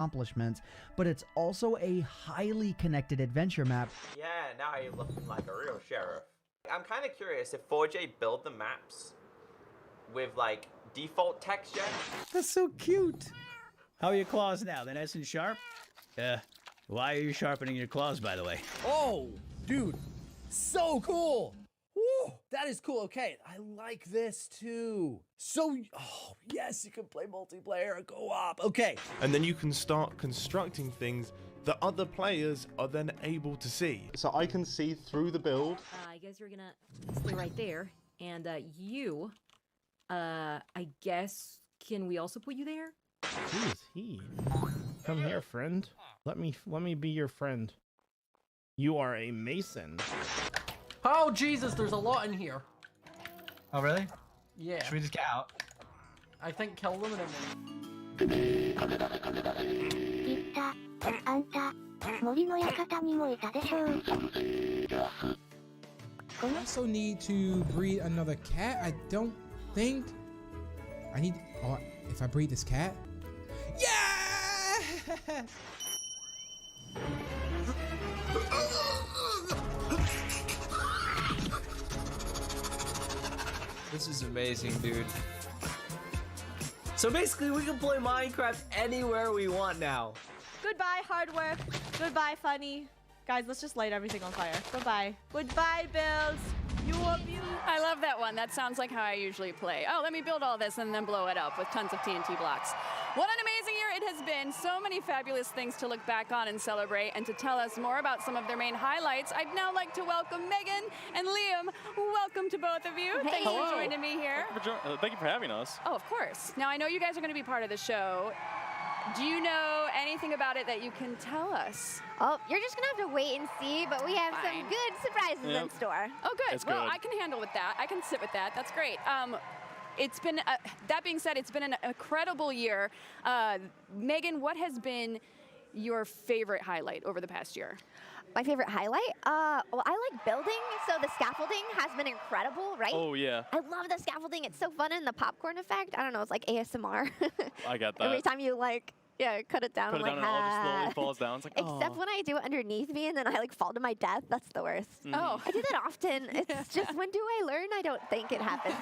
accomplishments, but it's also a highly connected adventure map. Yeah, now you're looking like a real sheriff. I'm kind of curious if 4J build the maps with like default texture. That's so cute. How are your claws now? They're nice and sharp? Why are you sharpening your claws, by the way? Oh, dude, so cool. Woo, that is cool. Okay, I like this too. So, oh, yes, you can play multiplayer and co-op. Okay. And then you can start constructing things that other players are then able to see. So I can see through the build. I guess you're gonna stay right there. And you, I guess, can we also put you there? Who is he? Come here, friend. Let me be your friend. You are a mason. Oh, Jesus, there's a lot in here. Oh, really? Yeah. Should we just get out? I think kill them and then... I also need to breed another cat. I don't think I need. Oh, if I breed this cat, yeah! This is amazing, dude. So basically, we can play Minecraft anywhere we want now. Goodbye, hard work. Goodbye, funny. Guys, let's just light everything on fire. Goodbye. Goodbye, Bills. You are beautiful. I love that one. That sounds like how I usually play. Oh, let me build all this and then blow it up with tons of TNT blocks. What an amazing year it has been. So many fabulous things to look back on and celebrate. And to tell us more about some of their main highlights, I'd now like to welcome Megan and Liam. Welcome to both of you. Hey. Thanks for joining me here. Thank you for having us. Oh, of course. Now, I know you guys are going to be part of the show. Do you know anything about it that you can tell us? Oh, you're just gonna have to wait and see, but we have some good surprises in store. Oh, good. It's Well, good. I can handle with that. I can sit with that. That's great. It's been, that being said, it's been an incredible year. Megan, what has been your favorite highlight over the past year? My favorite highlight? Well, I like building, so the scaffolding has been incredible, right? Oh, yeah. I love the scaffolding. It's so fun, and the popcorn effect. I don't know, it's like ASMR. I got that. Every time you cut it down, Put it I'm down like, and it all just slowly falls down. It's like, Except when I do it underneath me and then I like fall to my death. That's the worst. Oh. I do that often. It's just, when do I learn? I don't think it happens.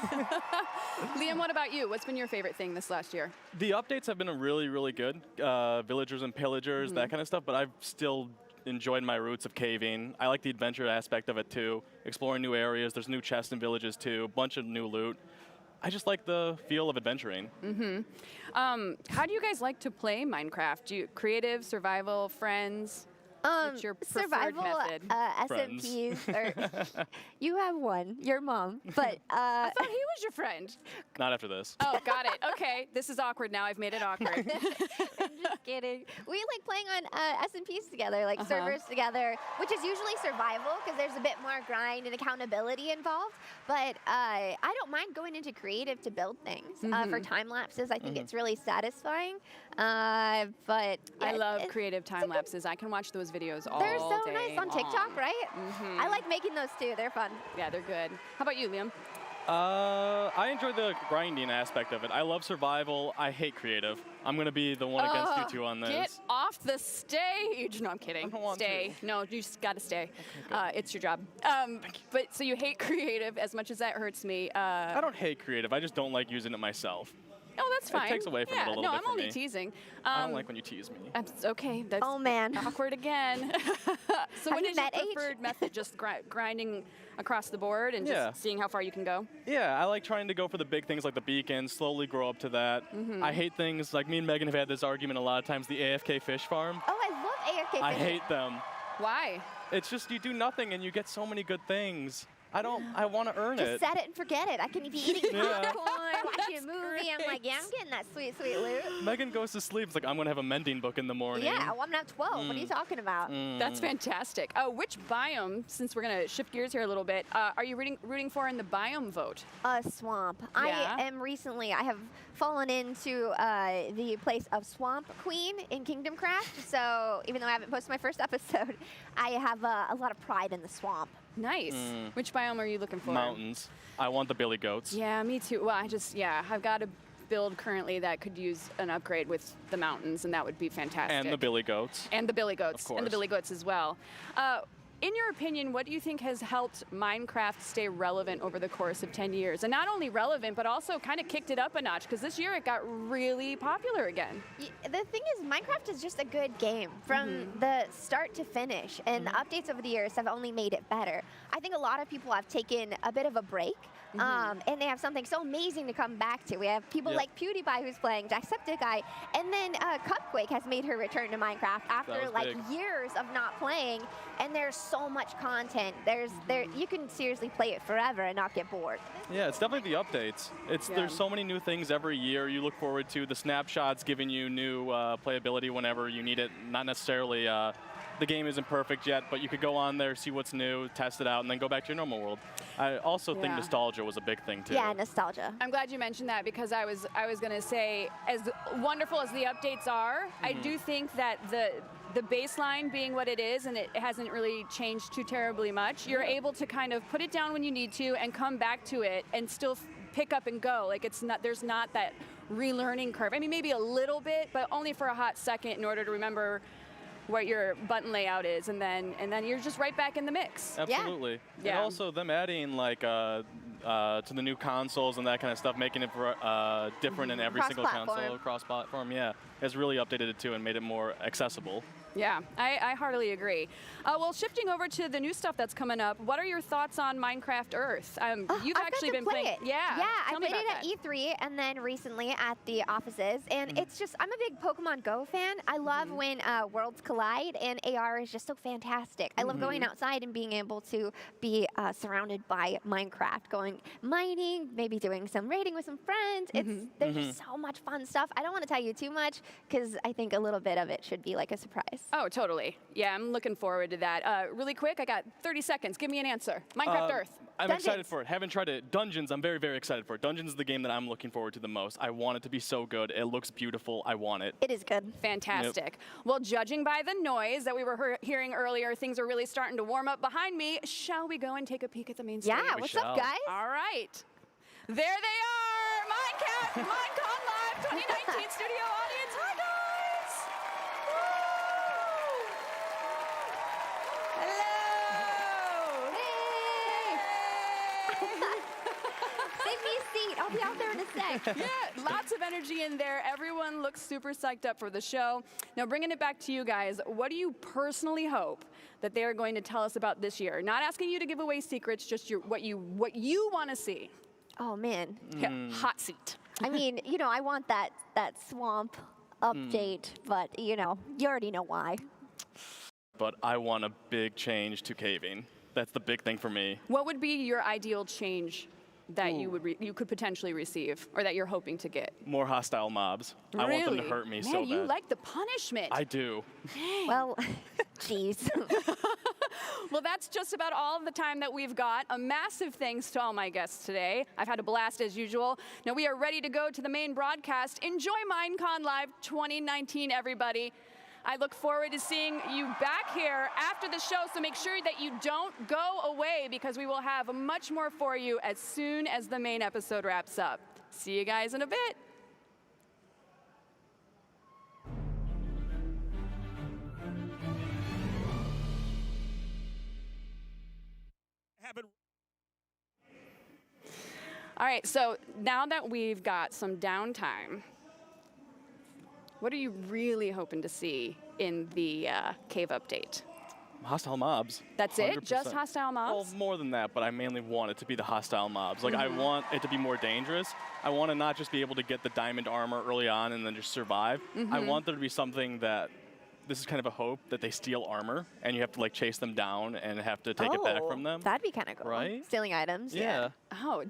Liam, what about you? What's been your favorite thing this last year? The updates have been really, really good. Villagers and pillagers, that kind of stuff, but I've still enjoyed my roots of caving. I like the adventure aspect of it too. Exploring new areas, there's new chests and villages too, a bunch of new loot. I just like the feel of adventuring. How do you guys like to play Minecraft? Do you creative, survival, friends? What's your preferred survival, method? SMPs, or you have one, your mom, but I thought he was your friend. Not after this. Oh, got it. Okay, this is awkward now. I've made it awkward. Just kidding. We like playing on SMPs together, like servers together, which is usually survival because there's a bit more grind and accountability involved. But I don't mind going into creative to build things. For time lapses, I think it's really satisfying. But I love creative time lapses. I can watch those videos all They're so day nice on TikTok, right? I like making those too. They're fun. Yeah, they're good. How about you, Liam? I enjoy the grinding aspect of it. I love survival. I hate creative. I'm going to be the one against you two on this. Get off the stage. No, I'm kidding. I don't want stay. to. No, you just got to stay. It's your job. But so you hate creative as much as that hurts me. I don't hate creative. I just don't like using it myself. Oh, that's fine. It takes away from it a little bit I'm for only me. teasing. I don't like when you tease me. Okay, that's awkward again. So what is your preferred method? Just grinding across the board and just seeing how far you can go? Yeah, I like trying to go for the big things like the beacon, slowly grow up to that. I hate things, like me and Megan have had this argument a lot of times, the AFK fish farm. Oh, I love AFK fishing. I hate them. Why? It's just you do nothing and you get so many good things. I want to earn Just it. set it and forget it. I can be eating popcorn, watching a movie. I'm like, yeah, I'm getting that sweet, sweet loot. Megan goes to sleep. It's like, I'm going to have a mending book in the morning. Yeah, well, I'm not 12. What are you talking about? That's fantastic. Which biome, since we're going to shift gears here a little bit, are you rooting for in the biome vote? Swamp. Yeah. I have fallen into the place of Swamp Queen in Kingdom Craft. So even though I haven't posted my first episode, I have a lot of pride in the swamp. Nice. Which biome are you looking for? Mountains. I want the billy goats. Yeah, me too. Well, I've got a build currently that could use an upgrade with the mountains, and that would be fantastic. And the billy goats. And the billy goats. Of course. And the billy goats as well. In your opinion, what do you think has helped Minecraft stay relevant over the course of 10 years? And not only relevant, but also kind of kicked it up a notch, because this year it got really popular again. The thing is, Minecraft is just a good game from the start to finish, and the updates over the years have only made it better. I think a lot of people have taken a bit of a break, and they have something so amazing to come back to. We have people like PewDiePie who's playing, Jacksepticeye, and then Cupquake has made her return to Minecraft after like years of not playing, and there's so much content. You can seriously play it forever and not get bored. Yeah, it's definitely the updates. There's so many new things every year you look forward to. The snapshots giving you new playability whenever you need it. Not necessarily the game isn't perfect yet, but you could go on there, see what's new, test it out, and then go back to your normal world. I also think nostalgia was a big thing too. Yeah, nostalgia. I'm glad you mentioned that, because I was going to say, as wonderful as the updates are, I do think that the baseline being what it is, and it hasn't really changed too terribly much, you're able to kind of put it down when you need to and come back to it and still pick up and go. Like, there's not that relearning curve. I mean, maybe a little bit, but only for a hot second in order to remember what your button layout is, and then you're just right back in the mix. Absolutely. Yeah. And also them adding like to the new consoles and that kind of stuff, making it different in every single console, cross-platform. Yeah, has really updated it too and made it more accessible. Yeah, I heartily agree. Well, shifting over to the new stuff that's coming up, what are your thoughts on Minecraft Earth? You've actually been playing it. Yeah, I played it at E3 and then recently at the offices, and it's just, I'm a big Pokemon Go fan. I love when worlds collide, and AR is just so fantastic. I love going outside and being able to be surrounded by Minecraft, going mining, maybe doing some raiding with some friends. There's just so much fun stuff. I don't want to tell you too much, because I think a little bit of it should be like a surprise. Oh, totally. Yeah, I'm looking forward to that. Really quick, I got 30 seconds. Give me an answer. Minecraft Earth. I'm excited for it. Haven't tried it. Dungeons, I'm very, very excited for it. Dungeons is the game that I'm looking forward to the most. I want it to be so good. It looks beautiful. I want it. It is good. Fantastic. Yep. Well, judging by the noise that we were hearing earlier, things are really starting to warm up behind me. Shall we go and take a peek at the main stage? Yeah, what's up, guys? All right. There they are. Minecon Live 2019 studio audience. Hi, guys. Save me a seat. I'll be out there in a sec. Yeah, lots of energy in there. Everyone looks super psyched up for the show. Now, bringing it back to you guys, what do you personally hope that they are going to tell us about this year? Not asking you to give away secrets, just what you want to see. Oh, man. Yeah, hot seat. I mean, I want that swamp update, but, you already know why. But I want a big change to caving. That's the big thing for me. What would be your ideal change that you could potentially receive, or that you're hoping to get? More hostile mobs. Really? I want them to hurt me so bad. You like the punishment. I do. Well, jeez. Well, that's just about all of the time that we've got. A massive thanks to all my guests today. I've had a blast as usual. Now we are ready to go to the main broadcast. Enjoy Minecon Live 2019, everybody. I look forward to seeing you back here after the show, so make sure that you don't go away, because we will have much more for you as soon as the main episode wraps up. See you guys in a bit. All right, so now that we've got some downtime, what are you really hoping to see in the cave update? Hostile mobs. That's 100%. It? Just hostile mobs? Well, more than that, but I mainly want it to be the hostile mobs. Like, I want it to be more dangerous. I want to not just be able to get the diamond armor early on and then just survive. I want there to be something that, this is kind of a hope, that they steal armor, and you have to, like, chase them down and have to take it back from them. That'd be kind of cool. Right? Stealing items. Yeah. Oh,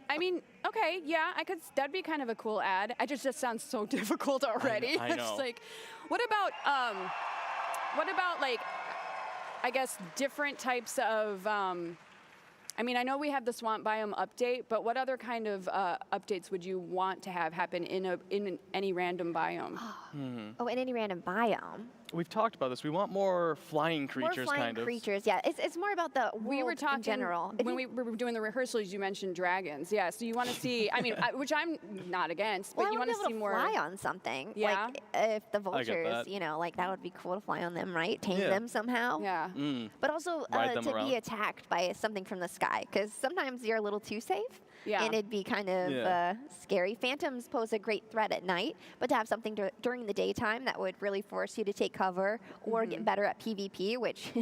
I mean, okay, yeah, that'd be kind of a cool ad. It just sounds so difficult already. I know. It's like, what about like, I guess different types of I mean, I know we have the swamp biome update, but what other kind of updates would you want to have happen in any random biome? Oh, in any random biome. We've talked about this. We want more flying creatures, More flying kind of. creatures, yeah. It's more about the world We were talking in general. when we were doing the rehearsals. You mentioned dragons, yeah. So you want to see? I mean, which I'm not against, but Well, you want to see more. Fly on something. Yeah. Like if the I get vultures, that. you know, like that would be cool to fly on them, right? Tame Yeah. them somehow. Yeah. But also Ride them to around. be attacked by something from the sky, because sometimes you're a little too safe. Yeah. And it'd be kind of Yeah. scary. Phantoms pose a great threat at night, but to have something during the daytime that would really force you to take cover or get better at PvP, which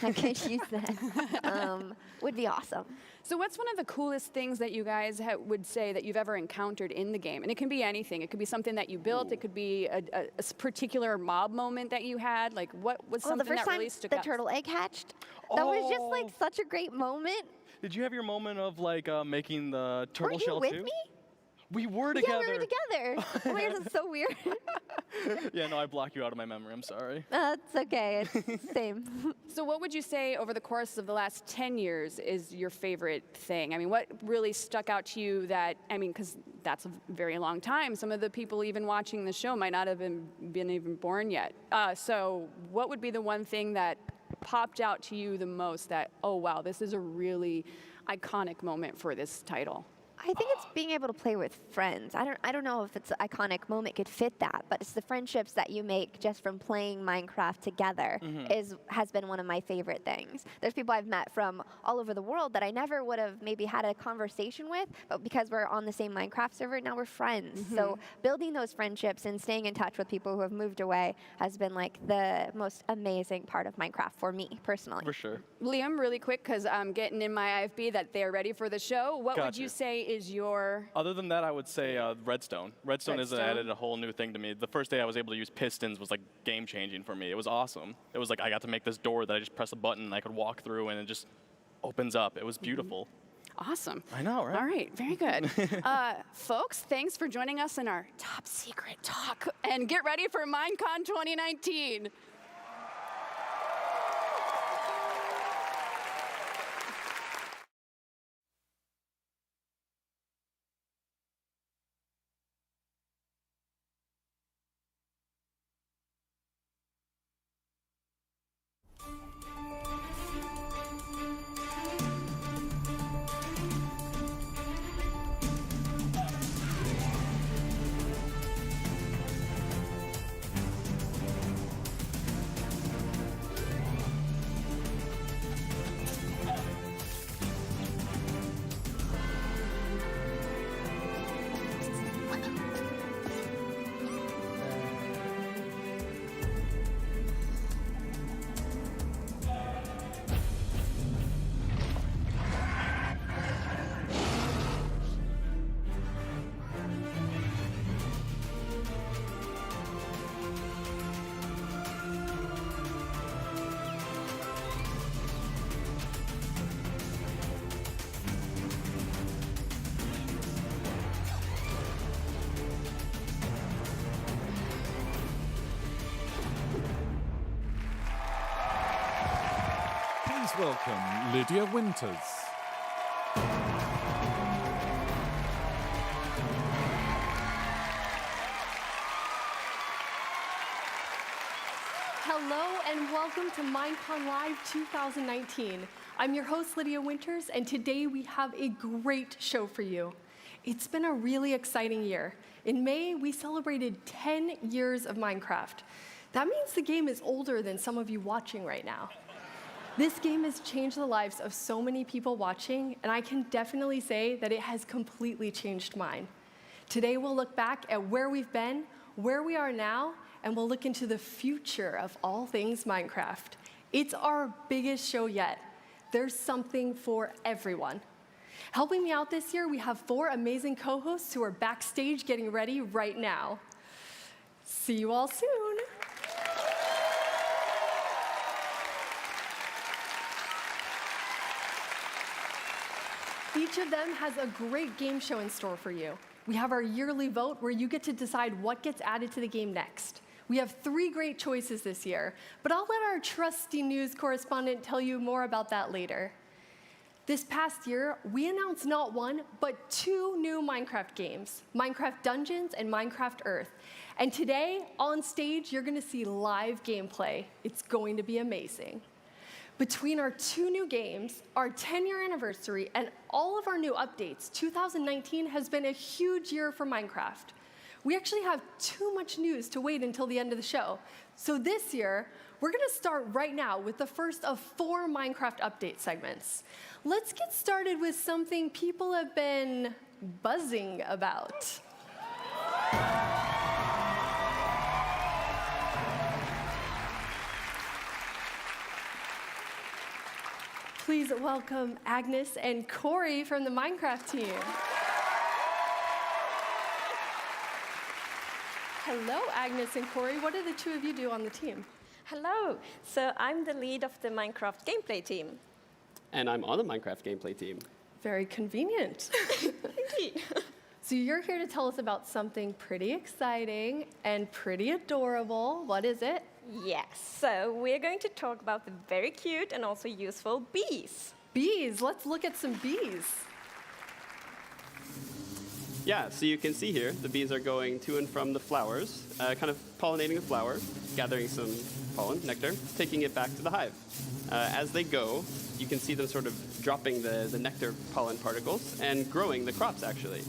I could use that, would be awesome. So what's one of the coolest things that you guys would say that you've ever encountered in the game? And it can be anything. It could be something that you built. It could be a particular mob moment that you had. Like, what was Oh, something the first that time really stuck the out? turtle egg hatched, that was just like such a great moment. Did you have your moment of like making the turtle Weren't you shell with too? me? We were Yeah, together. we were together. Oh my gosh, that's so weird. Yeah, no, I block you out of my memory. I'm sorry. It's okay. It's the same. So what would you say over the course of the last 10 years is your favorite thing? I mean, what really stuck out to you that, I mean, because that's a very long time. Some of the people even watching the show might not have been even born yet. So what would be the one thing that popped out to you the most that, oh, wow, this is a really iconic moment for this title? I think it's being able to play with friends. I don't know if it's an iconic moment could fit that, but it's the friendships that you make just from playing Minecraft together has been one of my favorite things. There's people I've met from all over the world that I never would have maybe had a conversation with, but because we're on the same Minecraft server, now we're friends. So building those friendships and staying in touch with people who have moved away has been like the most amazing part of Minecraft for me personally. For sure. Liam, really quick, because I'm getting in my IFB that they're ready for the show. What would you say is your... Other than that, I would say redstone. Redstone has added a whole new thing to me. The first day I was able to use pistons was like game-changing for me. It was awesome. It was like I got to make this door that I just press a button and I could walk through and it just opens up. It was beautiful. Awesome. I know, right? All right, very good. Folks, thanks for joining us in our top secret talk. And get ready for Minecon 2019. Please welcome Lydia Winters. Hello and welcome to Minecon Live 2019. I'm your host, Lydia Winters, and today we have a great show for you. It's been a really exciting year. In May, we celebrated 10 years of Minecraft. That means the game is older than some of you watching right now. This game has changed the lives of so many people watching, and I can definitely say that it has completely changed mine. Today, we'll look back at where we've been, where we are now, and we'll look into the future of all things Minecraft. It's our biggest show yet. There's something for everyone. Helping me out this year, we have 4 amazing co-hosts who are backstage getting ready right now. See you all soon. Each of them has a great game show in store for you. We have our yearly vote where you get to decide what gets added to the game next. We have 3 great choices this year, but I'll let our trusty news correspondent tell you more about that later. This past year, we announced not one, but 2 new Minecraft games, Minecraft Dungeons and Minecraft Earth. And today, on stage, you're gonna see live gameplay. It's going to be amazing. Between our 2 new games, our 10-year anniversary, and all of our new updates, 2019 has been a huge year for Minecraft. We actually have too much news to wait until the end of the show. So this year, we're gonna start right now with the first of 4 Minecraft update segments. Let's get started with something people have been buzzing about. Please welcome Agnes and Corey from the Minecraft team. Hello, Agnes and Corey. What do the 2 of you do on the team? Hello. So I'm the lead of the Minecraft gameplay team. And I'm on the Minecraft gameplay team. Very convenient. Indeed. So you're here to tell us about something pretty exciting and pretty adorable. What is it? Yes. So we're going to talk about the very cute and also useful bees. Bees. Let's look at some bees. Yeah, so you can see here, the bees are going to and from the flowers, kind of pollinating the flower, gathering some pollen, nectar, taking it back to the hive. As they go, you can see them sort of dropping the nectar pollen particles and growing the crops, actually.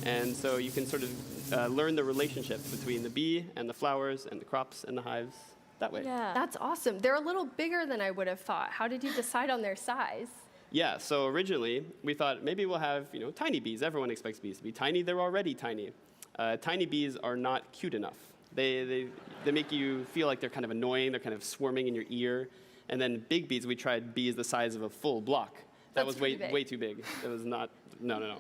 And so you can sort of learn the relationship between the bee and the flowers and the crops and the hives that way. Yeah. That's awesome. They're a little bigger than I would have thought. How did you decide on their size? Yeah, so originally we thought maybe we'll have, tiny bees. Everyone expects bees to be tiny. They're already tiny. Tiny bees are not cute enough. They make you feel like they're kind of annoying. They're kind of swarming in your ear. And then big bees, we tried bees the size of a full block. That was way too big. It was not, no.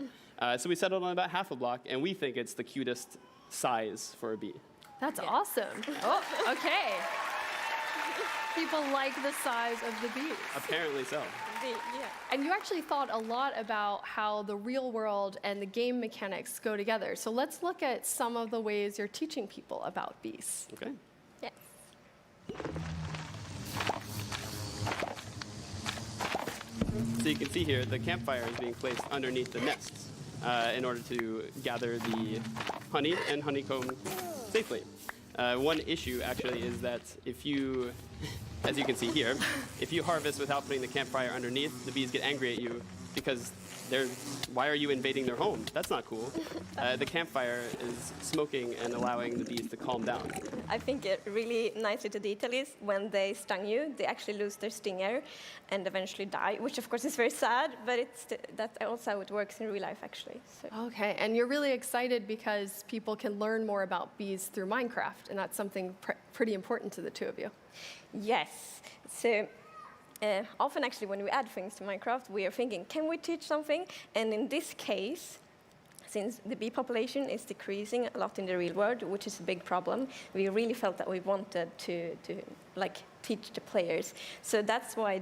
So we settled on about half a block, and we think it's the cutest size for a bee. That's awesome. Oh, okay. People like the size of the bees. Apparently so. Indeed, yeah. And you actually thought a lot about how the real world and the game mechanics go together. So let's look at some of the ways you're teaching people about bees. Okay. Yes. So you can see here, the campfire is being placed underneath the nests in order to gather the honey and honeycomb safely. One issue, actually, is that if you, as you can see here, if you harvest without putting the campfire underneath, the bees get angry at you because why are you invading their home? That's not cool. The campfire is smoking and allowing the bees to calm down. I think it really nicely to detail is when they stung you, they actually lose their stinger and eventually die, which of course is very sad, but that's also how it works in real life, actually. So. Okay, and you're really excited because people can learn more about bees through Minecraft, and that's something pretty important to the 2 of you. Yes. So. Often, actually, when we add things to Minecraft, we are thinking, can we teach something? And in this case, since the bee population is decreasing a lot in the real world, which is a big problem, we really felt that we wanted to teach the players. So that's why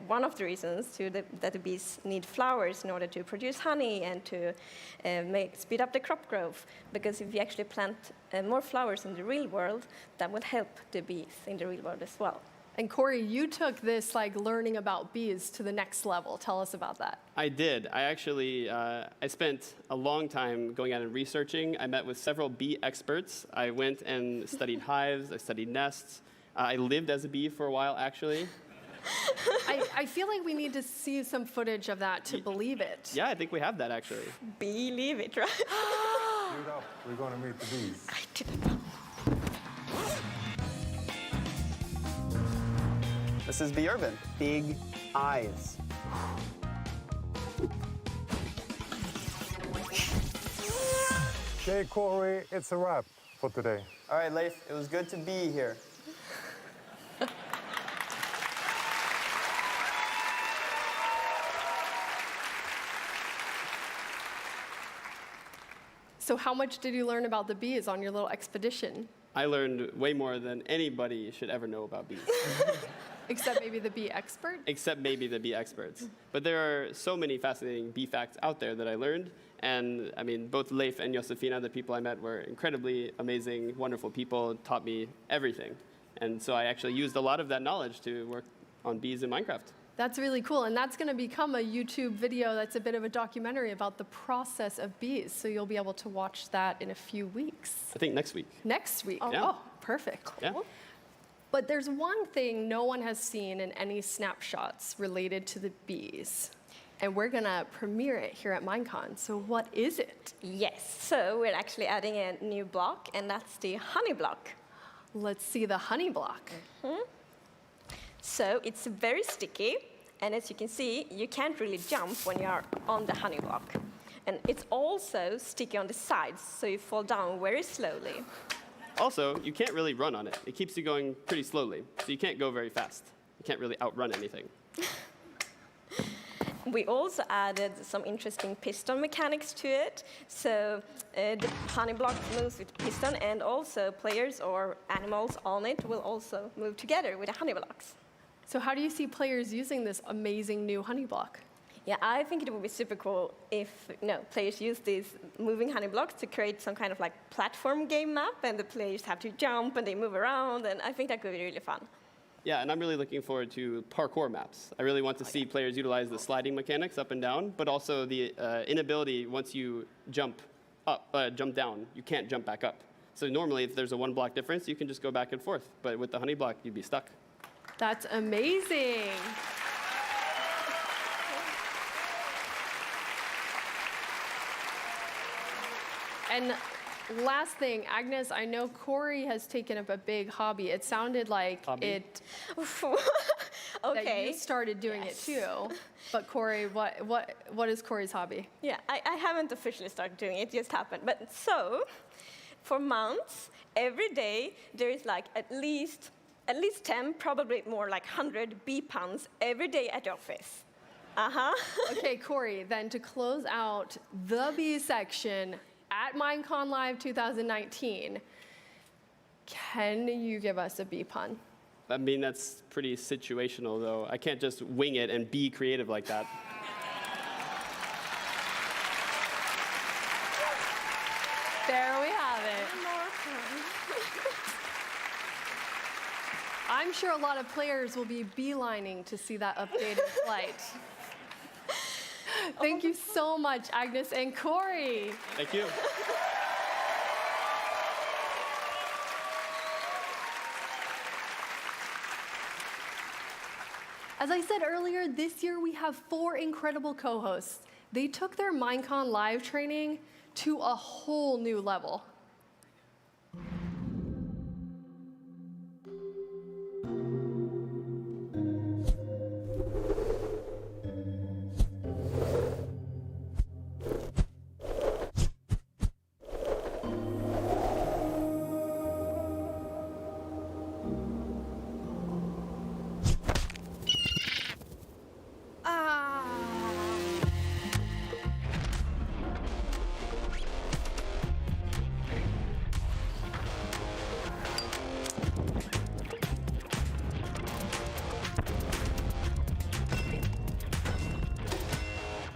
one of the reasons that the bees need flowers in order to produce honey and to speed up the crop growth. Because if you actually plant more flowers in the real world, that would help the bees in the real world as well. And Corey, you took this learning about bees to the next level. Tell us about that. I did. I actually, I spent a long time going out and researching. I met with several bee experts. I went and studied hives. I studied nests. I lived as a bee for a while, actually. I feel like we need to see some footage of that to believe it. Yeah, I think we have that, actually. Believe it, right? Dude up. We're going to meet the bees. I didn't know. This is Bee Urban. Big eyes. Okay, Corey, it's a wrap for today. All right, Leif, it was good to be here. So how much did you learn about the bees on your little expedition? I learned way more than anybody should ever know about bees. Except maybe the bee expert? Except maybe the bee experts. But there are so many fascinating bee facts out there that I learned. And I mean, both Leif and Josefina, the people I met, were incredibly amazing, wonderful people, taught me everything. And so I actually used a lot of that knowledge to work on bees in Minecraft. That's really cool, and that's going to become a YouTube video that's a bit of a documentary about the process of bees, so you'll be able to watch that in a few weeks. I think next week. Next week? Yeah. Oh, perfect. Yeah. But there's one thing no one has seen in any snapshots related to the bees, and we're going to premiere it here at Minecon. So what is it? Yes, so we're actually adding a new block, and that's the honey block. Let's see the honey block. So it's very sticky, and as you can see, you can't really jump when you are on the honey block. And it's also sticky on the sides, so you fall down very slowly. Also, you can't really run on it. It keeps you going pretty slowly, so you can't go very fast. You can't really outrun anything. We also added some interesting piston mechanics to it. So the honey block moves with piston, and also players or animals on it will also move together with the honey blocks. So how do you see players using this amazing new honey block? Yeah, I think it would be super cool if players use these moving honey blocks to create some kind of like platform game map, and the players have to jump and they move around, and I think that could be really fun. Yeah, and I'm really looking forward to parkour maps. I really want to see players utilize the sliding mechanics up and down, but also the inability once you jump down, you can't jump back up. So normally, if there's a 1 block difference, you can just go back and forth. But with the honey block, you'd be stuck. That's amazing. And last thing, Agnes, I know Corey has taken up a big hobby. It sounded like Okay. that you started doing it too. But Corey, what is Corey's hobby? Yeah, I haven't officially started doing it, it just happened. But so, for months, every day, there is like at least 10, probably more like 100 bee puns every day at the office. Okay, Corey, then to close out the bee section at Minecon Live 2019, can you give us a bee pun? I mean, that's pretty situational, though. I can't just wing it and be creative like that. There we have it. I'm sure a lot of players will be beelining to see that updated flight. Thank you so much, Agnes and Corey. Thank you. As I said earlier, this year we have 4 incredible co-hosts. They took their Minecon Live training to a whole new level.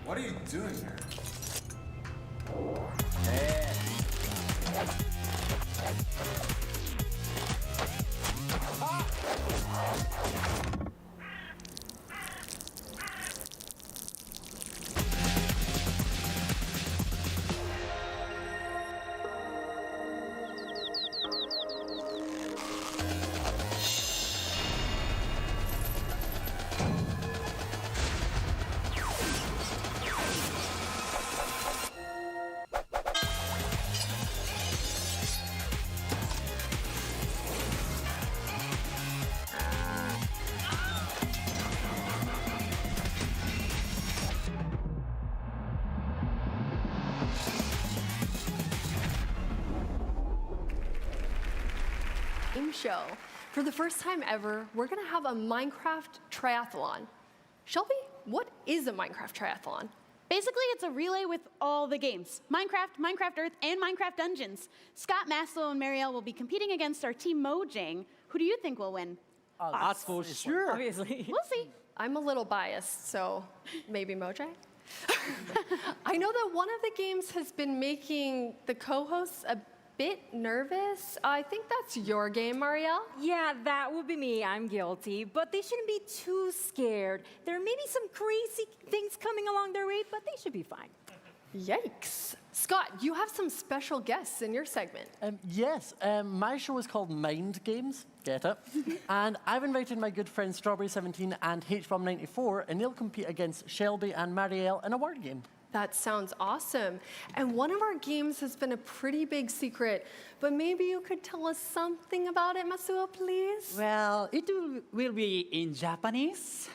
What are you doing here? Show. For the first time ever, we're gonna have a Minecraft triathlon. Shelby, what is a Minecraft triathlon? Basically, it's a relay with all the games. Minecraft, Minecraft Earth, and Minecraft Dungeons. Scott, Maslow, and Marielle will be competing against our team Mojang. Who do you think will win? That's for sure. Obviously. We'll see. I'm a little biased, so maybe Mojang? I know that one of the games has been making the co-hosts a bit nervous. I think that's your game, Marielle. Yeah, that would be me. I'm guilty. But they shouldn't be too scared. There may be some crazy things coming along their way, but they should be fine. Yikes. Scott, you have some special guests in your segment. Yes, my show is called Mind Games, get it? And I've invited my good friends Strawberry17 and HBomb94, and they'll compete against Shelby and Marielle in a word game. That sounds awesome. And one of our games has been a pretty big secret, but maybe you could tell us something about it, Masuo, please? Well, it will be in Japanese.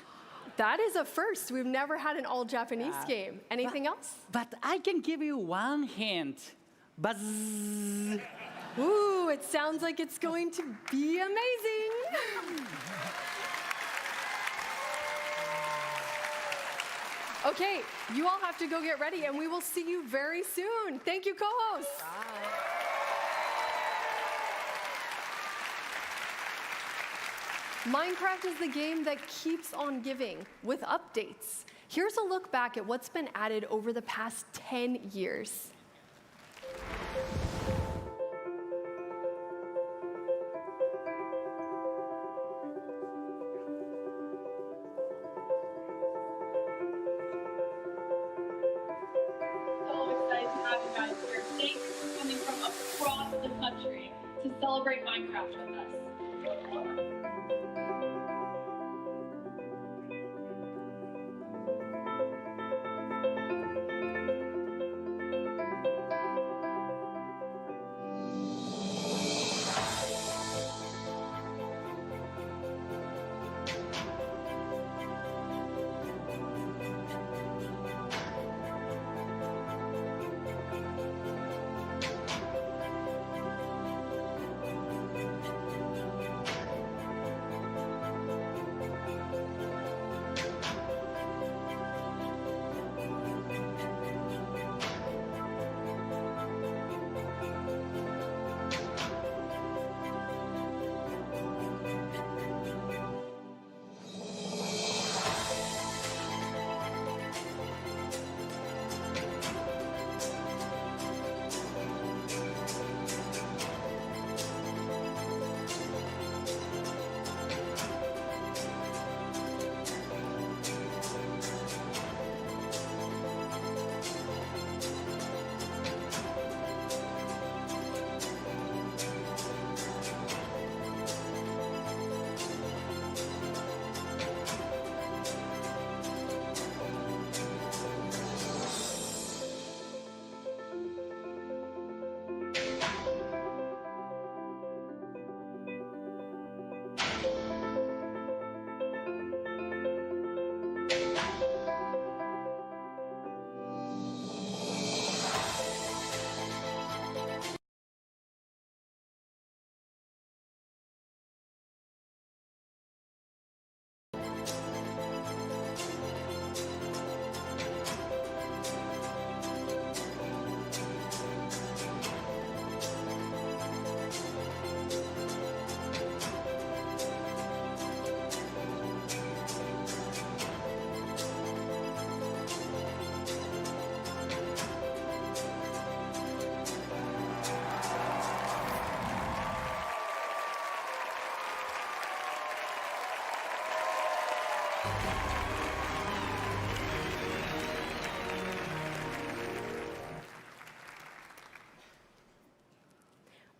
That is a first. We've never had an all-Japanese game. Anything else? But I can give you one hint. Buzz. Ooh, it sounds like it's going to be amazing. Okay, you all have to go get ready, and we will see you very soon. Thank you, co-hosts. Minecraft is the game that keeps on giving with updates. Here's a look back at what's been added over the past 10 years. To celebrate Minecraft with us.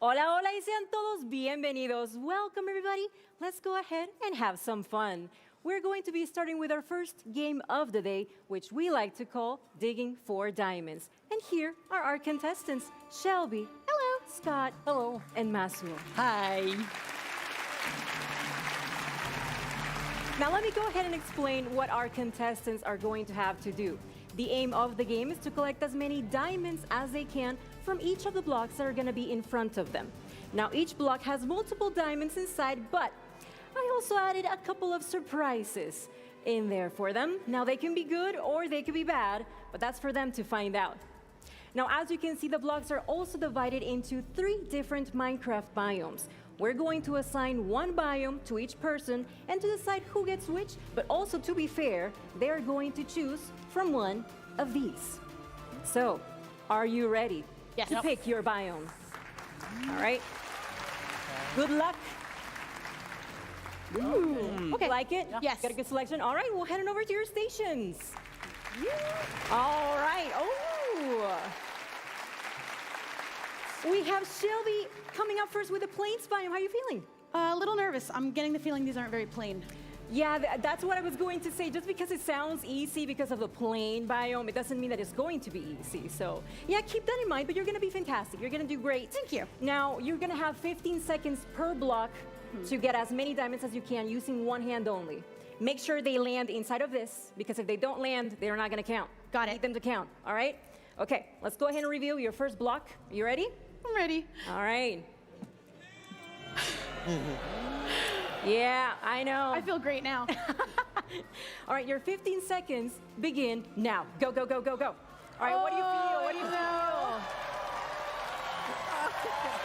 Hola, hola, y sean todos bienvenidos. Welcome, everybody. Let's go ahead and have some fun. We're going to be starting with our first game of the day, which we like to call Digging for Diamonds. And here are our contestants, Shelby. Hello. Scott. Hello. And Masuo. Hi. Now let me go ahead and explain what our contestants are going to have to do. The aim of the game is to collect as many diamonds as they can from each of the blocks that are going to be in front of them. Now each block has multiple diamonds inside, but I also added a couple of surprises in there for them. Now they can be good or they can be bad, but that's for them to find out. Now as you can see, the blocks are also divided into 3 different Minecraft biomes. We're going to assign one biome to each person and to decide who gets which, but also to be fair, they're going to choose from one of these. So, are you ready to pick your biome? All right. Good luck. Ooh. Okay. Like it? Yes. Got a good selection? All right, we'll head on over to your stations. All right. Oh. We have Shelby coming up first with the plains biome. How are you feeling? A little nervous. I'm getting the feeling these aren't very plain. Yeah, that's what I was going to say. Just because it sounds easy because of the plain biome, it doesn't mean that it's going to be easy. So, yeah, keep that in mind, but you're going to be fantastic. You're going to do great. Thank you. Now, you're going to have 15 seconds per block to get as many diamonds as you can using one hand only. Make sure they land inside of this, because if they don't land, they're not going to count. Got it. Need them to count, all right? Okay, let's go ahead and reveal your first block. You ready? I'm ready. All right. Yeah, I know. I feel great now. All right, your 15 seconds begin now. Go, go, go, go, go. All right, what do you feel? What do you feel?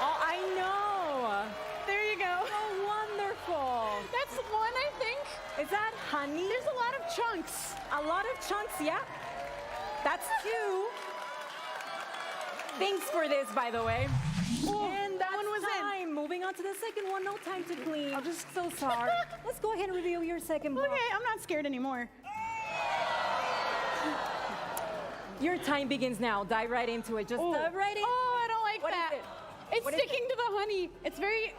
Oh, I know. There you go. Oh, wonderful. That's one, I think. Is that honey? There's a lot of chunks. A lot of chunks, yeah. That's 2. Thanks for this, by the way. And that one was time. Moving on to the second one, no time to clean. I'm just so sorry. Let's go ahead and reveal your second block. Okay, I'm not scared anymore. Your time begins now. Dive right into it. Just dive right in. Oh, I don't like What that. is it? It's What is sticking to the honey. It's very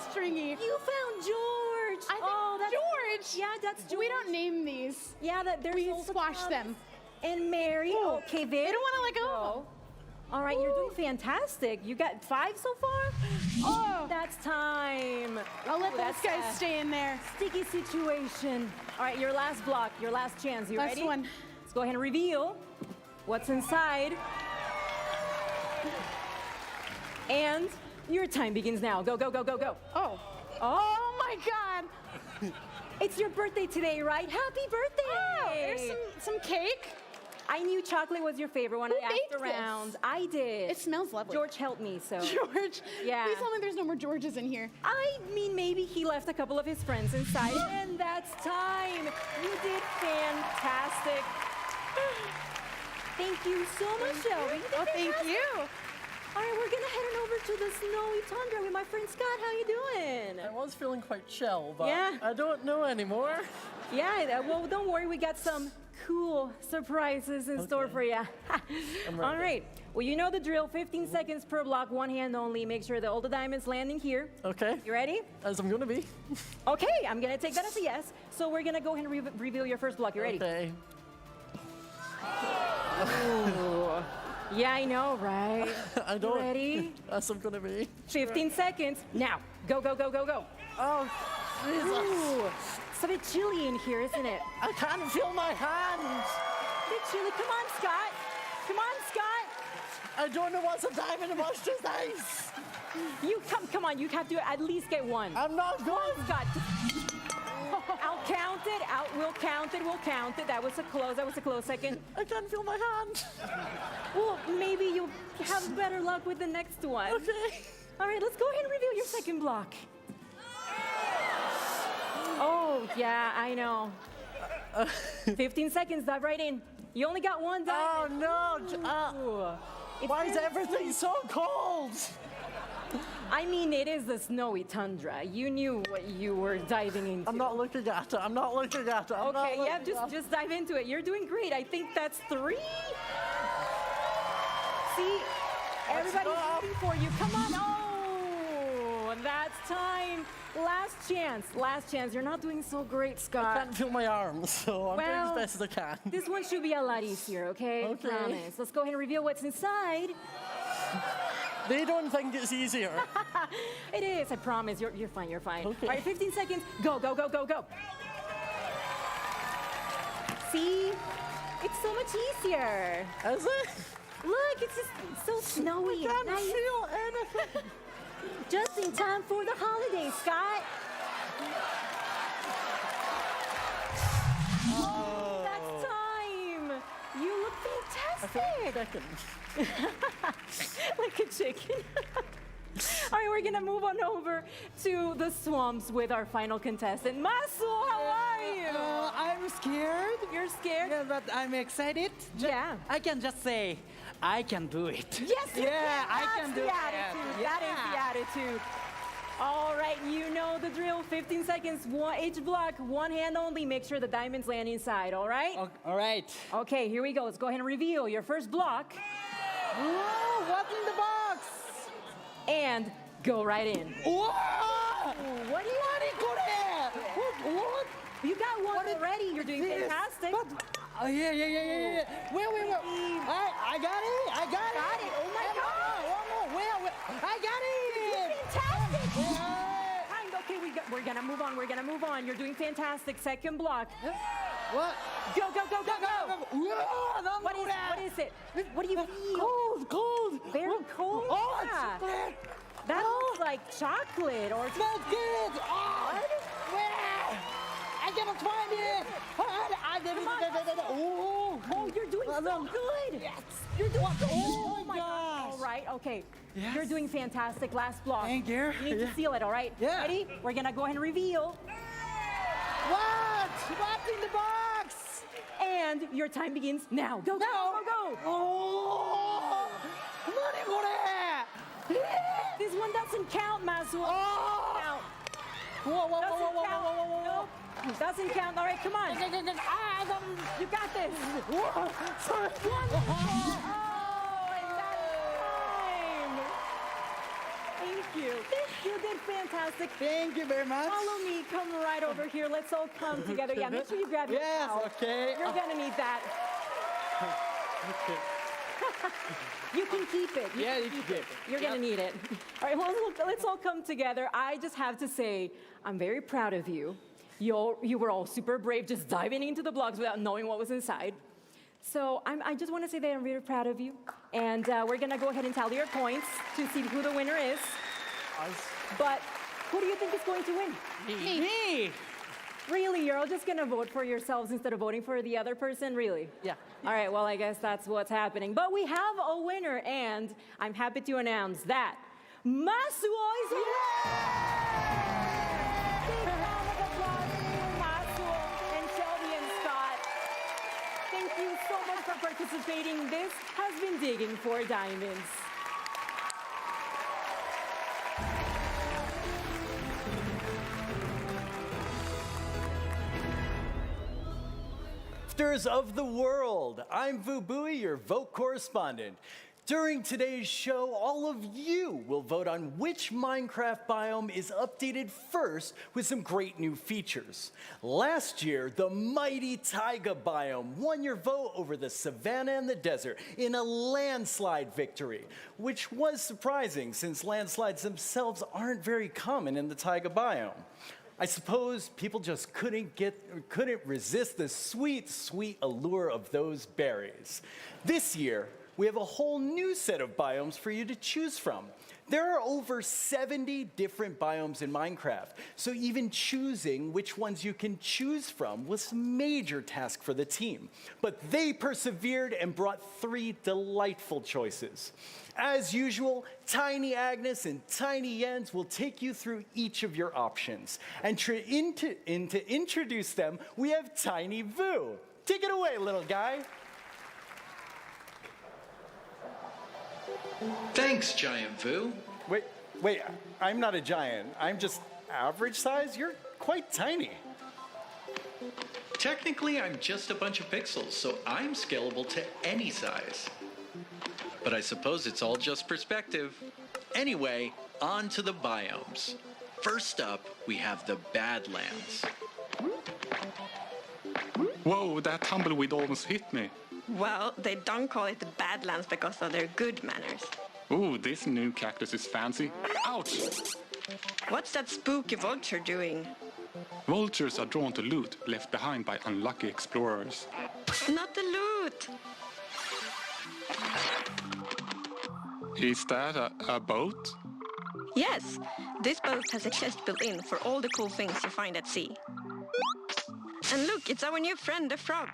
stringy. You found George. I think that's George. Yeah, that's George. We don't name these. Yeah, there's We also squash Thomas them. And Mary. Ooh. Okay, They there. don't want to let go. All right, you're doing fantastic. You got 5 so far? Oh. That's time. I'll let Ooh, those that's guys a stay in there. Sticky situation. All right, your last block, your last chance. You Last ready? one. Let's go ahead and reveal what's inside. And your time begins now. Go, go, go, go, go. Oh. Oh my God. It's your birthday today, right? Happy birthday! Oh, there's some cake. I knew chocolate was your favorite when Who I asked baked around. this? I did. It smells lovely. George helped me, so. George. Yeah. Please tell me there's no more Georges in here. I mean, maybe he left a couple of his friends inside, and that's time. You did fantastic. Thank you so much, Shelby. Oh, thank you. All right, we're gonna head on over to the snowy tundra with my friend Scott. How you doing? I was feeling quite chill, but Yeah. I don't know anymore. Yeah, well, don't worry. We got some cool surprises in store for you. All right. Well, you know the drill. 15 seconds per block, one hand only. Make sure that all the diamonds landing here. Okay. You ready? As I'm gonna be. Okay, I'm gonna take that as a yes. So we're gonna go ahead and reveal your first block. You ready? Okay. Ooh. Yeah, I know, right? I don't. You ready? As I'm gonna be. 15 seconds. Now. Go, go, go, go, go. Oh, Jesus. Ooh. It's a bit chilly in here, isn't it? I can't feel my hands. A bit chilly. Come on, Scott. Come on, Scott. I don't know what's a diamond and what's just ice. You come on. You have to at least get one. I'm not going. Scott. I'll count it. We'll count it. We'll count it. That was a close second. I can't feel my hand. Well, maybe you'll have better luck with the next one. Okay. All right, let's go ahead and reveal your second block. Oh, yeah, I know. 15 seconds, dive right in. You only got one diamond. Oh, no. Why is everything so cold? I mean, it is the snowy tundra. You knew what you were diving into. I'm not looking at it. I'm not looking at it. Okay, yeah, just dive into it. You're doing great. I think that's 3. See, everybody's rooting for you. Come on. Oh, that's time. Last chance. Last chance. You're not doing so great, Scott. I can't feel my arms, so I'm doing as best as I can. This one should be a lot easier, okay? Okay. Promise. Let's go ahead and reveal what's inside. They don't think it's easier. It is, I promise. You're fine, you're fine. Okay. All right, 15 seconds. Go, go, go, go, go. See? It's so much easier. Is it? Look, it's just so snowy. I can't nice. feel anything. Just in time for the holidays, Scott. Oh, that's time. You look fantastic. Like a chicken. All right, we're gonna move on over to the swamps with our final contestant. Masu, how are you? I'm scared. You're scared? Yeah, but I'm excited. Yeah. I can just say, I can do it. Yes, you Yeah, can. I That's can do the it. attitude. Yeah. That is the attitude. All right, you know the drill. 15 seconds, each block, one hand only. Make sure the diamonds land inside, all right? All right. Okay, here we go. Let's go ahead and reveal your first block. Whoa, what's in the box? And go right in. Whoa! What do you What? You got one already. You're doing fantastic. Oh, yeah. Wait. I got it. Got it. Oh my God. One more. Where? I got it. Fantastic. Okay, we're gonna move on. We're gonna move on. You're doing fantastic. Second block. What? Go. Whoa, What is it? What do you feel? Cold. Very cold? Oh, Yeah. it's That looks like chocolate or smells good. Oh, where? I cannot find it. I didn't. Oh, you're doing so good. Yes. You're doing so good. Oh my gosh. All right, okay. Yes. You're doing fantastic. Last block. Thank you. You need to seal it, all right? Yeah. Ready? We're gonna go ahead and reveal. What? What's in the box? And your time begins now. Go. Oh, money for that. This one doesn't count, Masuo. Oh. Whoa. Nope. Doesn't count. All right, come on. You got this. Sorry. And that's time. Thank you. You did fantastic. Thank you very much. Follow me. Come right over here. Let's all come together. Yeah, make sure you grab your towel. Okay. You're gonna need that. Okay. You can keep it. Yeah, you can keep it. You're gonna need it. All right, well, let's all come together. I just have to say, I'm very proud of you. You were all super brave, just diving into the blocks without knowing what was inside. So I just want to say that I'm really proud of you. And we're gonna go ahead and tally your points to see who the winner is. But who do you think is going to win? Me. Really? You're all just gonna vote for yourselves instead of voting for the other person? Really? Yeah. All right, well, I guess that's what's happening. But we have a winner, and I'm happy to announce that Masuo is winner! Big round of applause for Masuo and Shelby and Scott. Thank you so much for participating. This has been Digging for Diamonds. Crafters of the world, I'm Vubui, your vote correspondent. During today's show, all of you will vote on which Minecraft biome is updated first with some great new features. Last year, the mighty taiga biome won your vote over the savanna and the desert in a landslide victory, which was surprising since landslides themselves aren't very common in the taiga biome. I suppose people just couldn't resist the sweet, sweet allure of those berries. This year, we have a whole new set of biomes for you to choose from. There are over 70 different biomes in Minecraft, so even choosing which ones you can choose from was a major task for the team. But they persevered and brought 3 delightful choices. As usual, Tiny Agnes and Tiny Jens will take you through each of your options. And to introduce them, we have Tiny Vu. Take it away, little guy. Thanks, Giant Vu. Wait, I'm not a giant. I'm just average size. You're quite tiny. Technically, I'm just a bunch of pixels, so I'm scalable to any size. But I suppose it's all just perspective. Anyway, on to the biomes. First up, we have the Badlands. Whoa, that tumbleweed almost hit me. Well, they don't call it the Badlands because of their good manners. Ooh, this new cactus is fancy. Ouch! What's that spooky vulture doing? Vultures are drawn to loot left behind by unlucky explorers. Not the loot! Is that a boat? Yes, this boat has a chest built in for all the cool things you find at sea. And look, it's our new friend, the frog.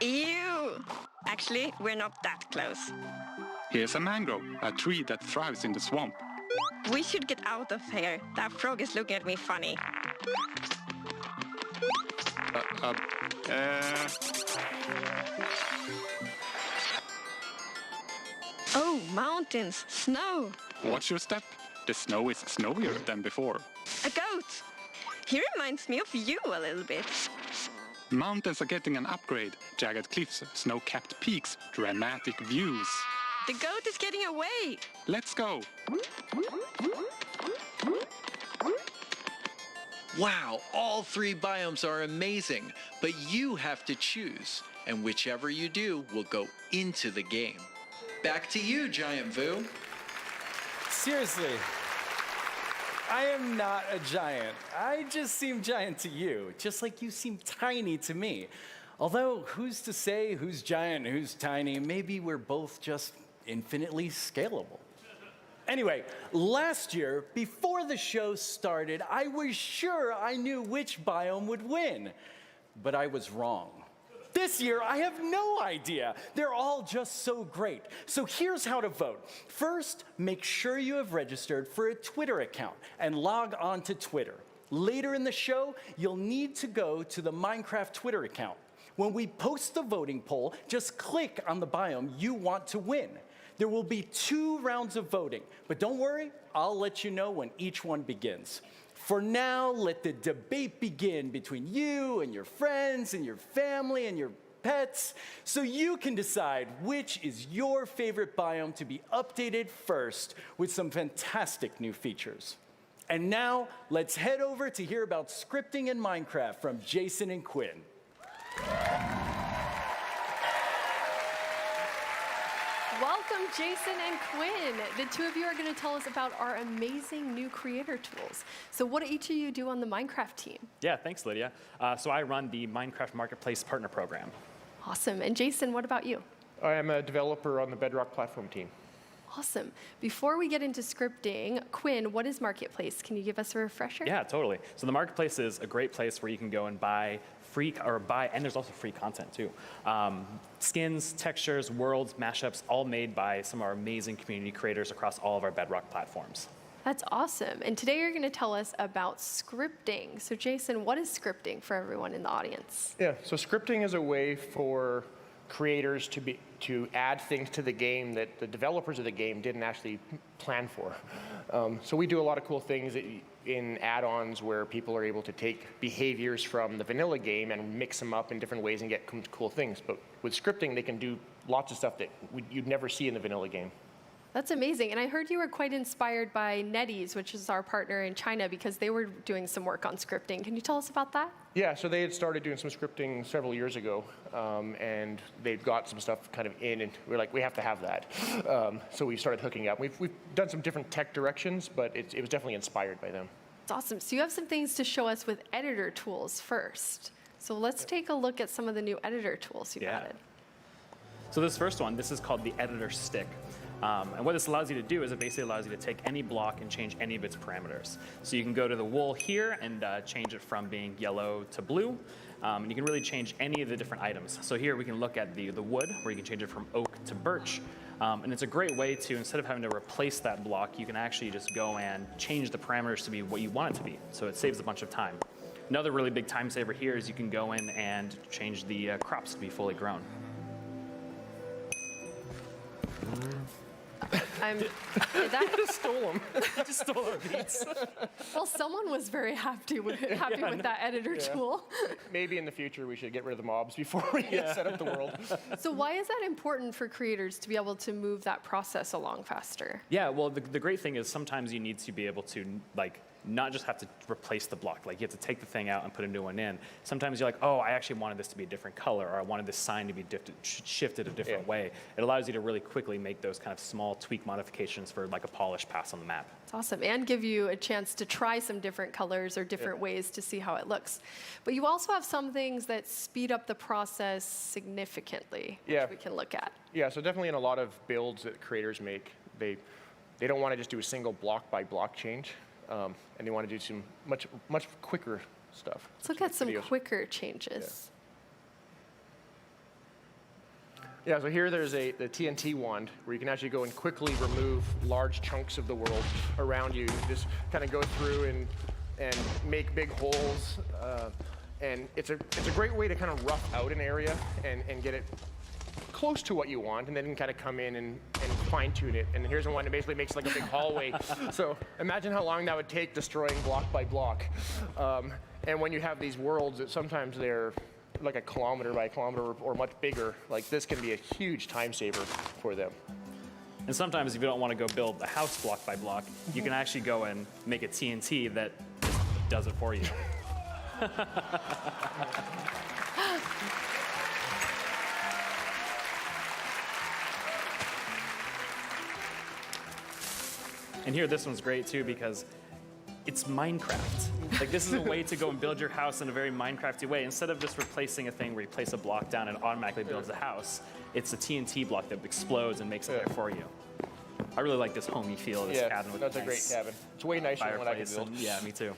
Ew! Actually, we're not that close. Here's a mangrove, a tree that thrives in the swamp. We should get out of here. That frog is looking at me funny. Oh, mountains, snow. Watch your step. The snow is snowier than before. A goat. He reminds me of you a little bit. Mountains are getting an upgrade. Jagged cliffs, snow-capped peaks, dramatic views. The goat is getting away. Let's go. Wow, all 3 biomes are amazing, but you have to choose, and whichever you do will go into the game. Back to you, Giant Vu. Seriously, I am not a giant. I just seem giant to you, just like you seem tiny to me. Although, who's to say who's giant and who's tiny? Maybe we're both just infinitely scalable. Anyway, last year, before the show started, I was sure I knew which biome would win. But I was wrong. This year, I have no idea. They're all just so great. So here's how to vote. First, make sure you have registered for a Twitter account and log on to Twitter. Later in the show, you'll need to go to the Minecraft Twitter account. When we post the voting poll, just click on the biome you want to win. There will be 2 rounds of voting, but don't worry, I'll let you know when each one begins. For now, let the debate begin between you and your friends and your family and your pets, so you can decide which is your favorite biome to be updated first with some fantastic new features. And now, let's head over to hear about scripting in Minecraft from Jason and Quinn. Welcome, Jason and Quinn. The 2 of you are going to tell us about our amazing new creator tools. So what do each of you do on the Minecraft team? Yeah, thanks, Lydia. So I run the Minecraft Marketplace Partner Program. Awesome. And Jason, what about you? I am a developer on the Bedrock platform team. Awesome. Before we get into scripting, Quinn, what is Marketplace? Can you give us a refresher? Yeah, totally. So the Marketplace is a great place where you can go and buy and there's also free content too. Skins, textures, worlds, mashups, all made by some of our amazing community creators across all of our Bedrock platforms. That's awesome. And today you're going to tell us about scripting. So Jason, what is scripting for everyone in the audience? Yeah, so scripting is a way for creators to add things to the game that the developers of the game didn't actually plan for. So we do a lot of cool things in add-ons where people are able to take behaviors from the vanilla game and mix them up in different ways and get cool things. But with scripting, they can do lots of stuff that you'd never see in the vanilla game. That's amazing. And I heard you were quite inspired by NetEase, which is our partner in China, because they were doing some work on scripting. Can you tell us about that? Yeah, so they had started doing some scripting several years ago, and they've got some stuff kind of in, and we're like, we have to have that. So we started hooking up. We've done some different tech directions, but it was definitely inspired by them. That's awesome. So you have some things to show us with editor tools first. So let's take a look at some of the new editor tools you've added. So this first one, this is called the editor stick. And what this allows you to do is it basically allows you to take any block and change any of its parameters. So you can go to the wool here and change it from being yellow to blue. And you can really change any of the different items. So here we can look at the wood, where you can change it from oak to birch. And it's a great way to, instead of having to replace that block, you can actually just go and change the parameters to be what you want it to be. So it saves a bunch of time. Another really big time saver here is you can go in and change the crops to be fully grown. That just stole them. Just stole our beats. Well, someone was very happy with that editor tool. Maybe in the future we should get rid of the mobs before we set up the world. So why is that important for creators to be able to move that process along faster? Yeah, well, the great thing is sometimes you need to be able to not just have to replace the block. Like you have to take the thing out and put a new one in. Sometimes you're like, oh, I actually wanted this to be a different color, or I wanted this sign to be shifted a different way. It allows you to really quickly make those kind of small tweak modifications for like a polished pass on the map. It's awesome, and give you a chance to try some different colors or different ways to see how it looks. But you also have some things that speed up the process significantly, which we can look at. Yeah, so definitely in a lot of builds that creators make, they don't want to just do a single block by block change. And they want to do some much quicker stuff. Let's look at some quicker changes. Yeah, so here there's the TNT wand, where you can actually go and quickly remove large chunks of the world around you. Just kind of go through and make big holes. And it's a great way to kind of rough out an area and get it close to what you want, and then kind of come in and fine tune it. And here's one that basically makes like a big hallway. So imagine how long that would take destroying block by block. And when you have these worlds that sometimes they're like a kilometer by a kilometer or much bigger, like this can be a huge time saver for them. And sometimes if you don't want to go build a house block by block, you can actually go and make a TNT that does it for you. And here, this one's great too because it's Minecraft. Like this is a way to go and build your house in a very Minecrafty way. Instead of just replacing a thing where you place a block down and it automatically builds a house, it's a TNT block that explodes and makes it there for you. I really like this homey feel of this cabin. With That's a great cabin. It's way nicer than what I could build. Yeah, me too.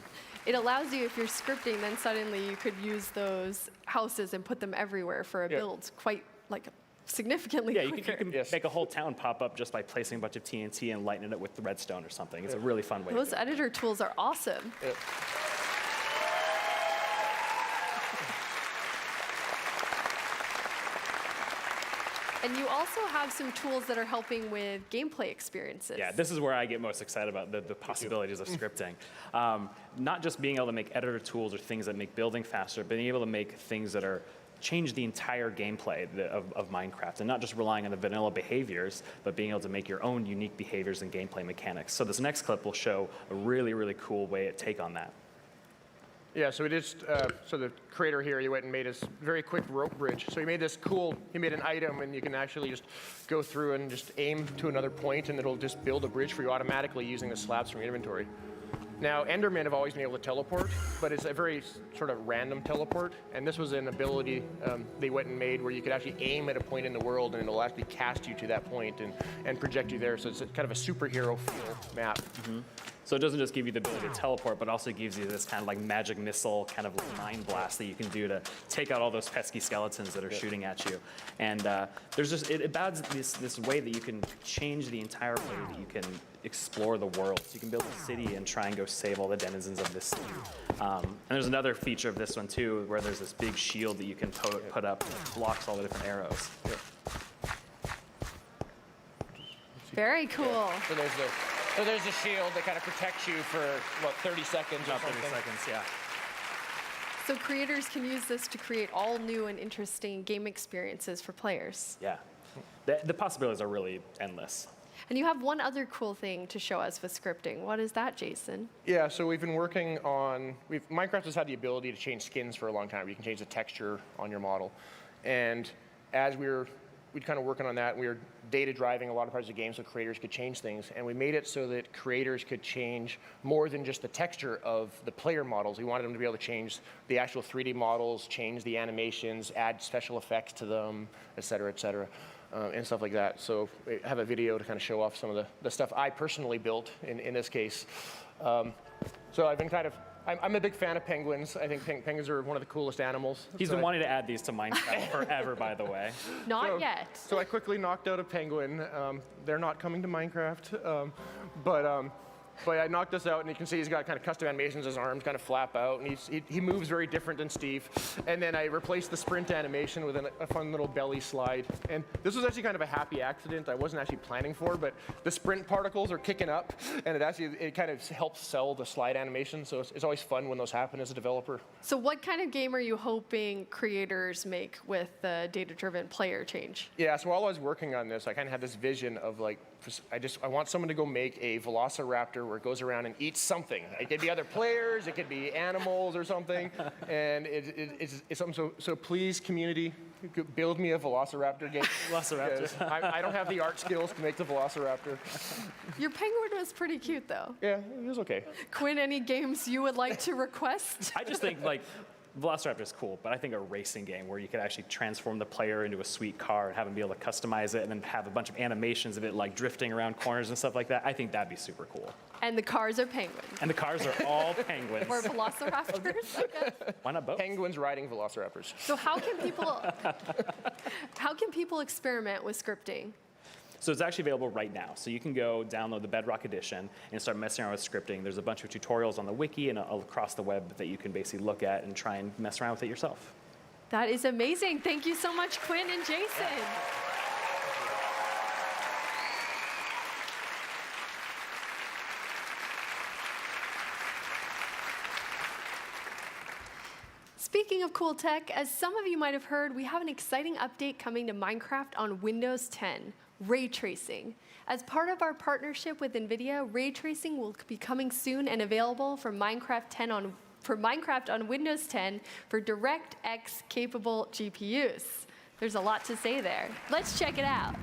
It allows you, if you're scripting, then suddenly you could use those houses and put them everywhere for a build quite like significantly quicker. You can make a whole town pop up just by placing a bunch of TNT and lighting it with the redstone or something. It's a really fun way. Those editor tools are awesome. And you also have some tools that are helping with gameplay experiences. Yeah, this is where I get most excited about the possibilities of scripting. Not just being able to make editor tools or things that make building faster, but being able to make things that are change the entire gameplay of Minecraft, and not just relying on the vanilla behaviors, but being able to make your own unique behaviors and gameplay mechanics. So this next clip will show a really, really cool way to take on that. Yeah, so we just, so the creator here, he went and made this very quick rope bridge. So he made this cool, he made an item and you can actually just go through and just aim to another point and it'll just build a bridge for you automatically using the slabs from your inventory. Now, Endermen have always been able to teleport, but it's a very sort of random teleport. And this was an ability they went and made where you could actually aim at a point in the world and it'll actually cast you to that point and project you there. So it's kind of a superhero feel map. So it doesn't just give you the ability to teleport, but also gives you this kind of like magic missile kind of like mind blast that you can do to take out all those pesky skeletons that are shooting at you. And there's just, it adds this way that you can change the entire way that you can explore the world. So you can build a city and try and go save all the denizens of this city. And there's another feature of this one too, where there's this big shield that you can put up that blocks all the different arrows. Very cool. So there's a shield that kind of protects you for, what, 30 seconds or something? 30 seconds, yeah. So creators can use this to create all new and interesting game experiences for players. Yeah. The possibilities are really endless. And you have one other cool thing to show us with scripting. What is that, Jason? Yeah, so we've been working on, Minecraft has had the ability to change skins for a long time. You can change the texture on your model. And as we'd kind of working on that, we were data driving a lot of parts of the game so creators could change things. And we made it so that creators could change more than just the texture of the player models. We wanted them to be able to change the actual 3D models, change the animations, add special effects to them, et cetera, and stuff like that. So we have a video to kind of show off some of the stuff I personally built in this case. So I've been I'm a big fan of penguins. I think penguins are one of the coolest animals. He's been wanting to add these to Minecraft forever, by the way. Not yet. So I quickly knocked out a penguin. They're not coming to Minecraft, but I knocked this out, and you can see he's got kind of custom animations. His arms kind of flap out, and he moves very different than Steve. And then I replaced the sprint animation with a fun little belly slide. And this was actually kind of a happy accident I wasn't actually planning for, but the sprint particles are kicking up, and it kind of helps sell the slide animation. So it's always fun when those happen as a developer. So what kind of game are you hoping creators make with the data-driven player change? Yeah, so while I was working on this, I kind of had this vision of like, I want someone to go make a velociraptor where it goes around and eats something. It could be other players, it could be animals or something, and it's something. So please, community, build me a velociraptor game. Velociraptor. I don't have the art skills to make the velociraptor. Your penguin was pretty cute, though. Yeah, it was okay. Quinn, any games you would like to request? I just think like Velociraptor is cool, but I think a racing game where you could actually transform the player into a sweet car and have them be able to customize it and then have a bunch of animations of it like drifting around corners and stuff like that, I think that'd be super cool. And the cars are penguins. And the cars are all penguins. Or velociraptors, I guess. Why not both? Penguins riding velociraptors. So how can people experiment with scripting? So it's actually available right now. So you can go download the Bedrock Edition and start messing around with scripting. There's a bunch of tutorials on the wiki and across the web that you can basically look at and try and mess around with it yourself. That is amazing. Thank you so much, Quinn and Jason. Speaking of cool tech, as some of you might have heard, we have an exciting update coming to Minecraft on Windows 10, ray tracing. As part of our partnership with NVIDIA, ray tracing will be coming soon and available for Minecraft on Windows 10 for DirectX capable GPUs. There's a lot to say there. Let's check it out.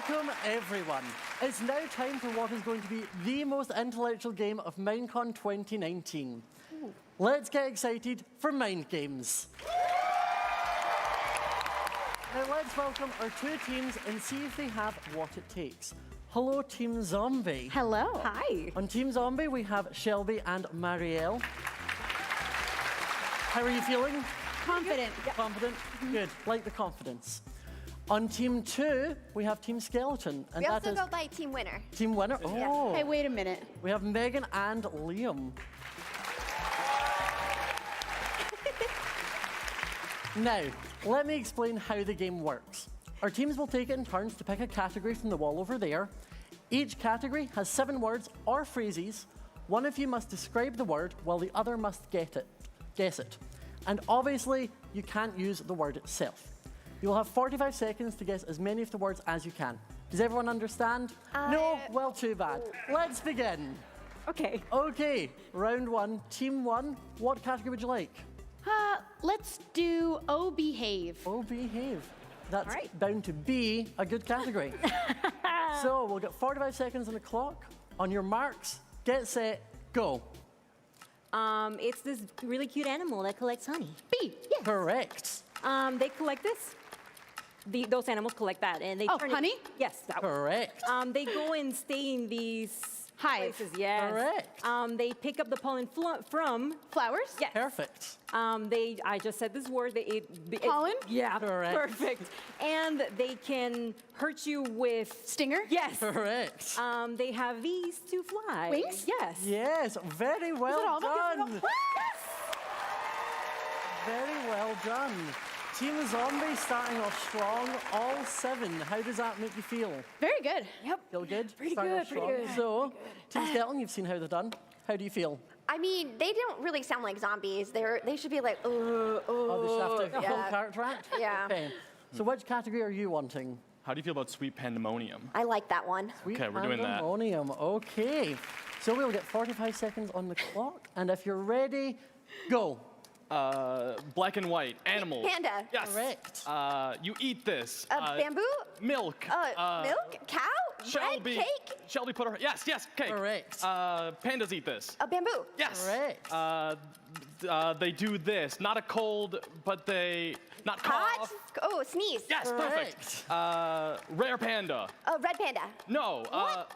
Welcome, everyone. It's now time for what is going to be the most intellectual game of Minecon 2019. Let's get excited for Mind Games. Now let's welcome our two teams and see if they have what it takes. Hello, Team Zombie. Hello. Hi. On Team Zombie, we have Shelby and Marielle. How are you feeling? Confident. Confident? Good. Like the confidence. On Team 2, we have Team Skeleton. And We that also is go by Team Winner. Team Winner? Oh. Hey, wait a minute. We have Megan and Liam. Now, let me explain how the game works. Our teams will take it in turns to pick a category from the wall over there. Each category has 7 words or phrases. One of you must describe the word while the other must guess it. And obviously, you can't use the word itself. You'll have 45 seconds to guess as many of the words as you can. Does everyone understand? No? Well, too bad. Let's begin. Okay. Okay, round 1. Team 1, what category would you like? Let's do Oh Behave. Oh Behave. That's bound to be a good category. So we'll get 45 seconds on the clock. On your marks, get set, go. It's this really cute animal that collects honey. Bee. Yes. Correct. They collect this. Those animals collect that, and they turn honey? it. Yes, that one. Correct. They go and stay in these hives. Places, yes. Correct. They pick up the pollen from flowers. Yes. Perfect. I just said this word. Pollen. Yeah. Correct. Perfect. And they can hurt you with stinger. Yes. Correct. They have these to fly. Wings? Yes. Yes, very well done. Very well done. Team Zombie starting off strong, all 7. How does that make you feel? Very good. Yep. Feel good? Pretty Starting good, off pretty strong. good. So, Team Skeleton, you've seen how they've done. How do you feel? I mean, they don't really sound like zombies. They should be like, Oh, they should have to full character act? Yeah. Okay. So which category are you wanting? How do you feel about Sweet Pandemonium? I like that one. Okay, we're doing that. Pandemonium. Okay. So we'll get 45 seconds on the clock, and if you're ready, go. Black and white, animals. Panda. Yes. Correct. You eat this. Bamboo? Milk. Milk? Cow? Shelby. Bread? Cake? Shelby put her. Yes, cake. Correct. Pandas eat this. Bamboo? Yes. Correct. They do this. Not a cold, but they not Hot? cough. Oh, sneeze. Yes, perfect. Rare panda. Red panda. No.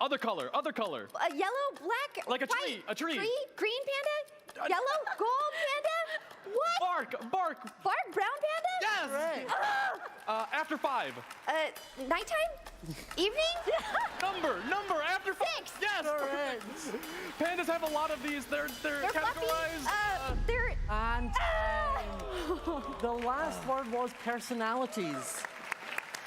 Other color. Yellow, black, Like a white, tree. A tree. Green panda? Yellow, gold panda? What? Bark. Bark, brown panda? Yes. After 5. Nighttime? Evening? Number after 5. 6. Yes. Correct. Pandas have a lot of these. They're categorized. Fluffy. They're... And the last word was personalities.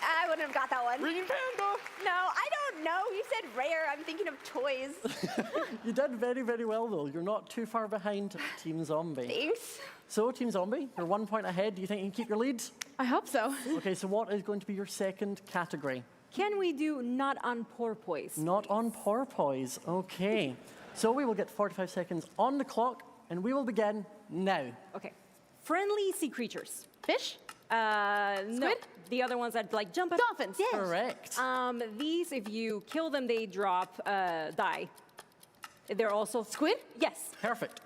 I wouldn't have got that one. Green panda. No, I don't know. You said rare. I'm thinking of toys. You did very, very well, though. You're not too far behind Team Zombie. Thanks. So, Team Zombie, you're 1 point ahead. Do you think you can keep your lead? I hope so. Okay, so what is going to be your second category? Can we do not on porpoise? Not on porpoise. Okay. So we will get 45 seconds on the clock, and we will begin now. Okay. Friendly sea creatures. Fish? No. The other ones that like jump. Dolphins. Yes. Correct. These, if you kill them, they drop, die. They're also squid. Yes. Perfect.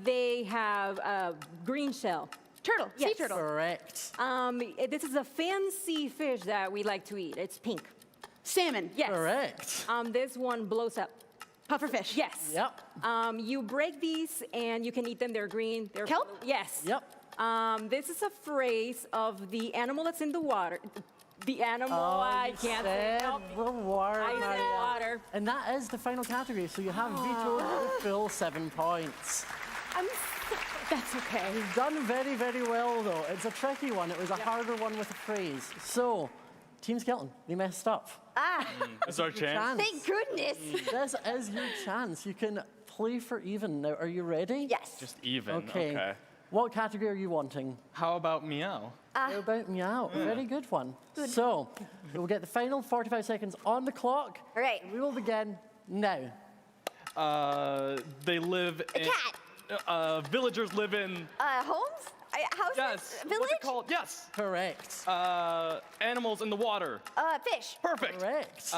They have a green shell. Turtle. Yes. Sea turtle. Correct. This is a fancy fish that we like to eat. It's pink. Salmon. Yes. Correct. This one blows up. Pufferfish. Yes. Yep. You break these and you can eat them. They're green. They're Kelp? Yes. Yep. This is a phrase of the animal that's in the water. The animal, I can't say. Said the word, I said Maria. water. And that is the final category, so you have vetoed the full 7 points. That's okay. You've done very, very well, though. It's a tricky one. It was a harder one with a phrase. So, Team Skeleton, they messed up. It's our chance. Thank goodness. This is your chance. You can play for even. Now, are you ready? Yes. Just even. Okay. What category are you wanting? How about meow? How about meow? Very good one. So, we'll get the final 45 seconds on the clock. All right. We will begin now. They live in... Cat. Villagers live in... Homes? Houses? Yes. Village? What's it called? Yes. Correct. Animals in the water. Fish. Perfect. Correct.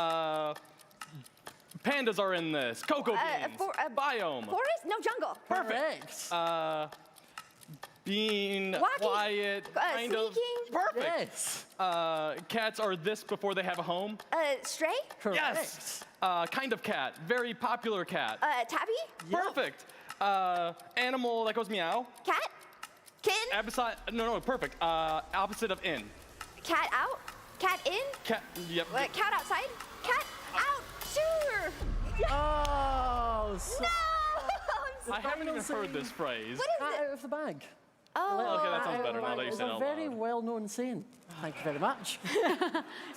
Pandas are in this. Cocoa beans. Biome. Forest? No, jungle. Perfect. Being Walking. quiet, kind of. Sneaking. Perfect. Yes. Cats are this before they have a home. Stray? Correct. Yes. Kind of cat. Very popular cat. Tabby? Perfect. Animal that goes meow. Cat? Kitten? No, perfect. Opposite of in. Cat out? Cat in? Cat, yep. Cat outside? Cat out? Sure! Oh, so No! I haven't even heard this phrase. What is cat it? out of the bag. Oh. Okay, that sounds better now that you It's said it a out very loud. well-known saying. Thank you very much.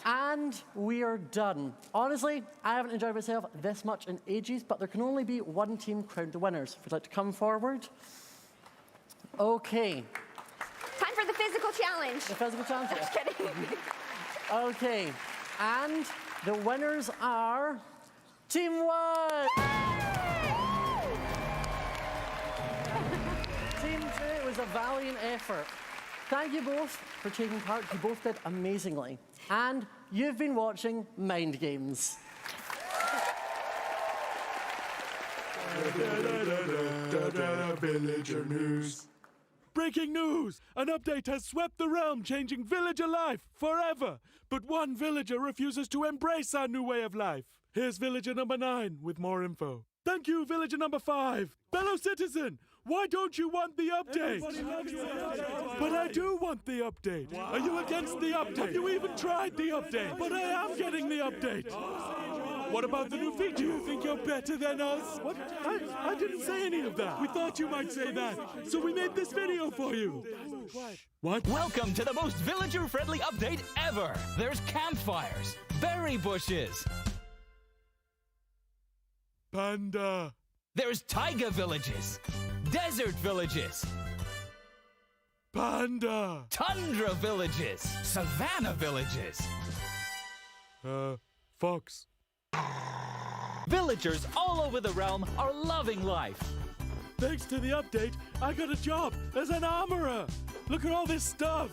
And we are done. Honestly, I haven't enjoyed myself this much in ages, but there can only be one team crowned the winners. If you'd like to come forward. Okay. Time for the physical challenge. The physical challenge? Just kidding. Okay. And the winners are Team 1! Team 2, it was a valiant effort. Thank you both for taking part. You both did amazingly. And you've been watching Mind Games. Villager news. Breaking news! An update has swept the realm, changing villager life forever. But one villager refuses to embrace our new way of life. Here's villager number 9 with more info. Thank you, villager number 5. Fellow citizen, why don't you want the update? But I do want the update. Are you against the update? Have you even tried the update? But I am getting the update. What about the new feature? Do you think you're better than us? What? I didn't say any of that. We thought you might say that. So we made this video for you. What? Welcome to the most villager-friendly update ever. There's campfires, berry bushes. Panda. There's taiga villages, desert villages. Panda. Tundra villages, savanna villages. Fox. Villagers all over the realm are loving life. Thanks to the update, I got a job as an armorer. Look at all this stuff.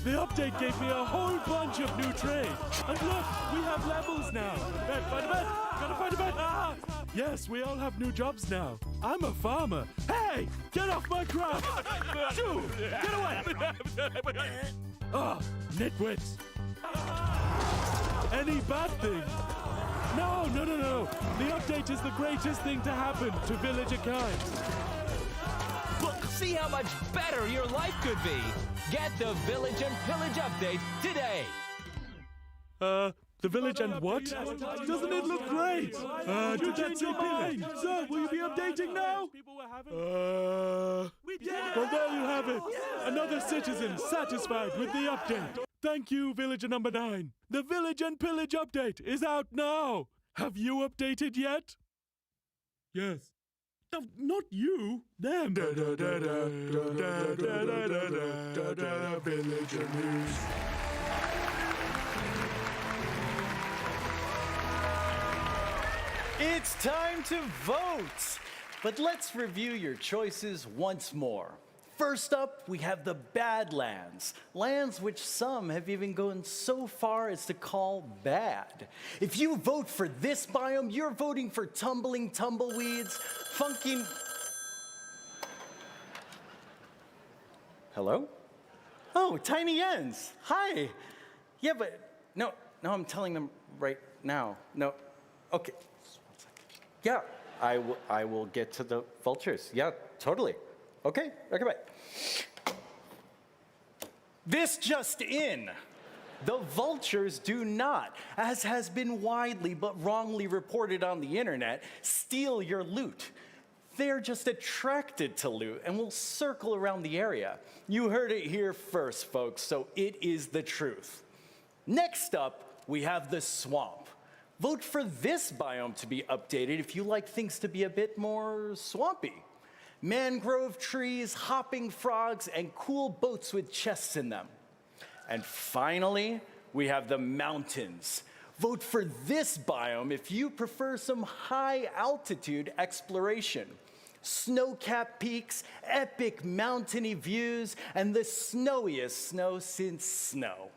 The update gave me a whole bunch of new trades. And look, we have levels now. Hey, find a bed. Gotta find a bed. Ah! Yes, we all have new jobs now. I'm a farmer. Hey, get off my crop. Shoo, get away. Ah, nitwits. Any bad thing? No. The update is the greatest thing to happen to villager kind. Look, see how much better your life could be. Get the Village and Pillage update today. The village and what? Doesn't it look great? Did that say pillage? So, will you be updating now? Well, there you have it. Another citizen satisfied with the update. Thank you, villager number 9. The Village and Pillage update is out now. Have you updated yet? Yes. No, not you. Them. Villager news. It's time to vote! But let's review your choices once more. First up, we have the Badlands, lands which some have even gone so far as to call bad. If you vote for this biome, you're voting for tumbling tumbleweeds, funky... Hello? Oh, Tiny Ends. Hi. Yeah, but no, No, I'm telling them right now. No. Okay. Yeah, I will get to the vultures. Yeah, totally. Okay, bye. This just in. The vultures do not, as has been widely but wrongly reported on the internet, steal your loot. They're just attracted to loot and will circle around the area. You heard it here first, folks, so it is the truth. Next up, we have the swamp. Vote for this biome to be updated if you like things to be a bit more swampy. Mangrove trees, hopping frogs, and cool boats with chests in them. And finally, we have the mountains. Vote for this biome if you prefer some high-altitude exploration. Snow-capped peaks, epic mountainy views, and the snowiest snow since snow.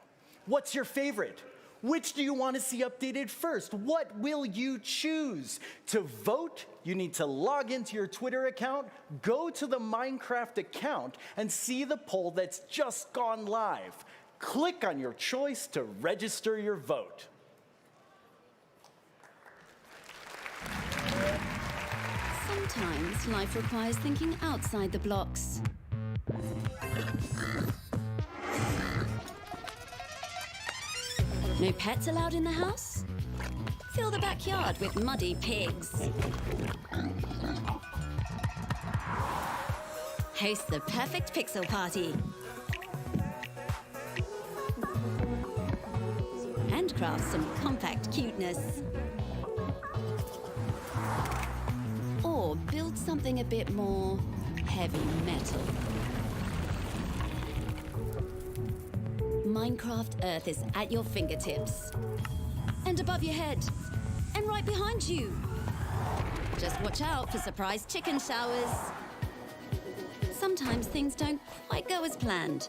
What's your favorite? Which do you want to see updated first? What will you choose? To vote, you need to log into your Twitter account, go to the Minecraft account, and see the poll that's just gone live. Click on your choice to register your vote. Sometimes life requires thinking outside the blocks. No pets allowed in the house? Fill the backyard with muddy pigs. Host the perfect pixel party. Handcraft some compact cuteness. Or build something a bit more heavy metal. Minecraft Earth is at your fingertips. And above your head. And right behind you. Just watch out for surprise chicken showers. Sometimes things don't quite go as planned.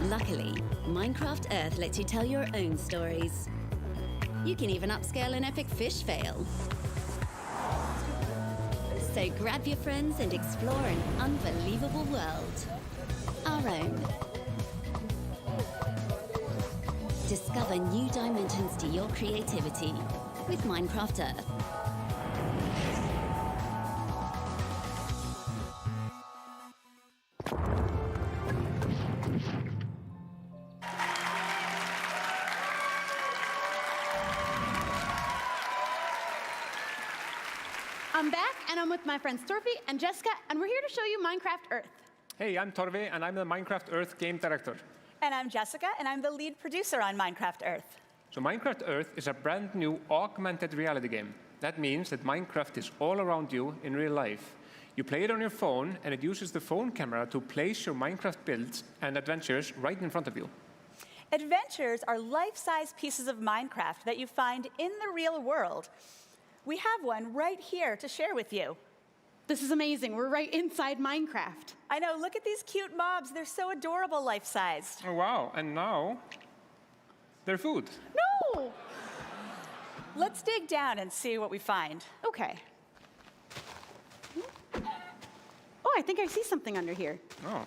Luckily, Minecraft Earth lets you tell your own stories. You can even upscale an epic fish fail. So grab your friends and explore an unbelievable world. Our own. Discover new dimensions to your creativity with Minecraft Earth. I'm back, and I'm with my friends Torfi and Jessica, and we're here to show you Minecraft Earth. Hey, I'm Torve, and I'm the Minecraft Earth game director. And I'm Jessica, and I'm the lead producer on Minecraft Earth. So Minecraft Earth is a brand new augmented reality game. That means that Minecraft is all around you in real life. You play it on your phone, and it uses the phone camera to place your Minecraft builds and adventures right in front of you. Adventures are life-size pieces of Minecraft that you find in the real world. We have one right here to share with you. This is amazing. We're right inside Minecraft. I know. Look at these cute mobs. They're so adorable, life-sized. Oh, wow. And now, they're food. No! Let's dig down and see what we find. Okay. Oh, I think I see something under here. Oh.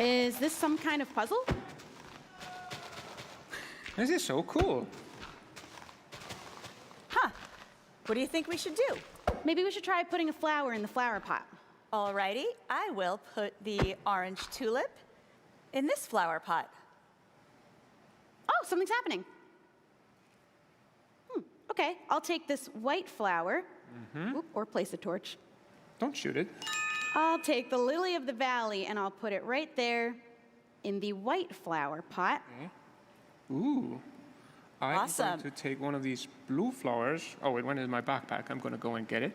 Is this some kind of puzzle? This is so cool. Huh. What do you think we should do? Maybe we should try putting a flower in the flower pot. Alrighty, I will put the orange tulip in this flower pot. Oh, something's happening. Okay, I'll take this white flower, or place a torch. Don't shoot it. I'll take the lily of the valley and I'll put it right there in the white flower pot. Okay. Ooh. I'm Awesome. going to take one of these blue flowers. Oh, it went in my backpack. I'm going to go and get it.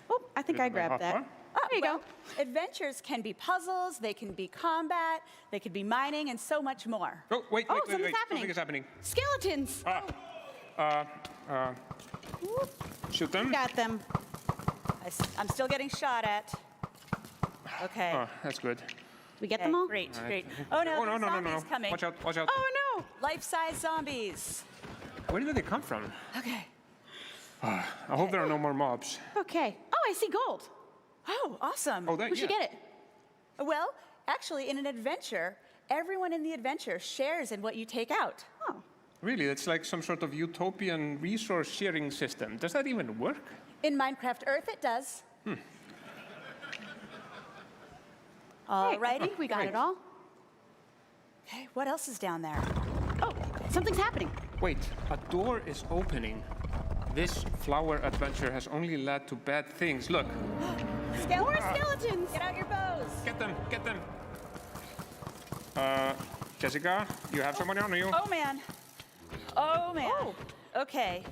Oh, I think I grabbed that. Oh, there you go. Adventures can be puzzles, they can be combat, they could be mining, and so much more. Oh, wait, something's happening. Something is happening. Skeletons. Shoot them. Got them. I'm still getting shot at. Okay. Oh, that's good. We get them all? Great, All great. right. Oh, no, Oh, no, no, no, zombies no. coming. Watch out, watch out. Oh, no. Life-size zombies. Where did they come from? Okay. I hope there are no more mobs. Okay. Oh, I see gold. Oh, awesome. Oh, that, We should get it. Well, actually, in an adventure, everyone in the adventure shares in what you take out. Oh. Really, it's like some sort of utopian resource sharing system. Does that even work? In Minecraft Earth, it does. All righty. I think we got it all. Okay, what else is down there? Oh, something's happening. Wait, a door is opening. This flower adventure has only led to bad things. Look. More skeletons! Get out your bows! Get them, get them. Jessica, you have someone on you? Oh, man. Oh, man. Oh. Okay.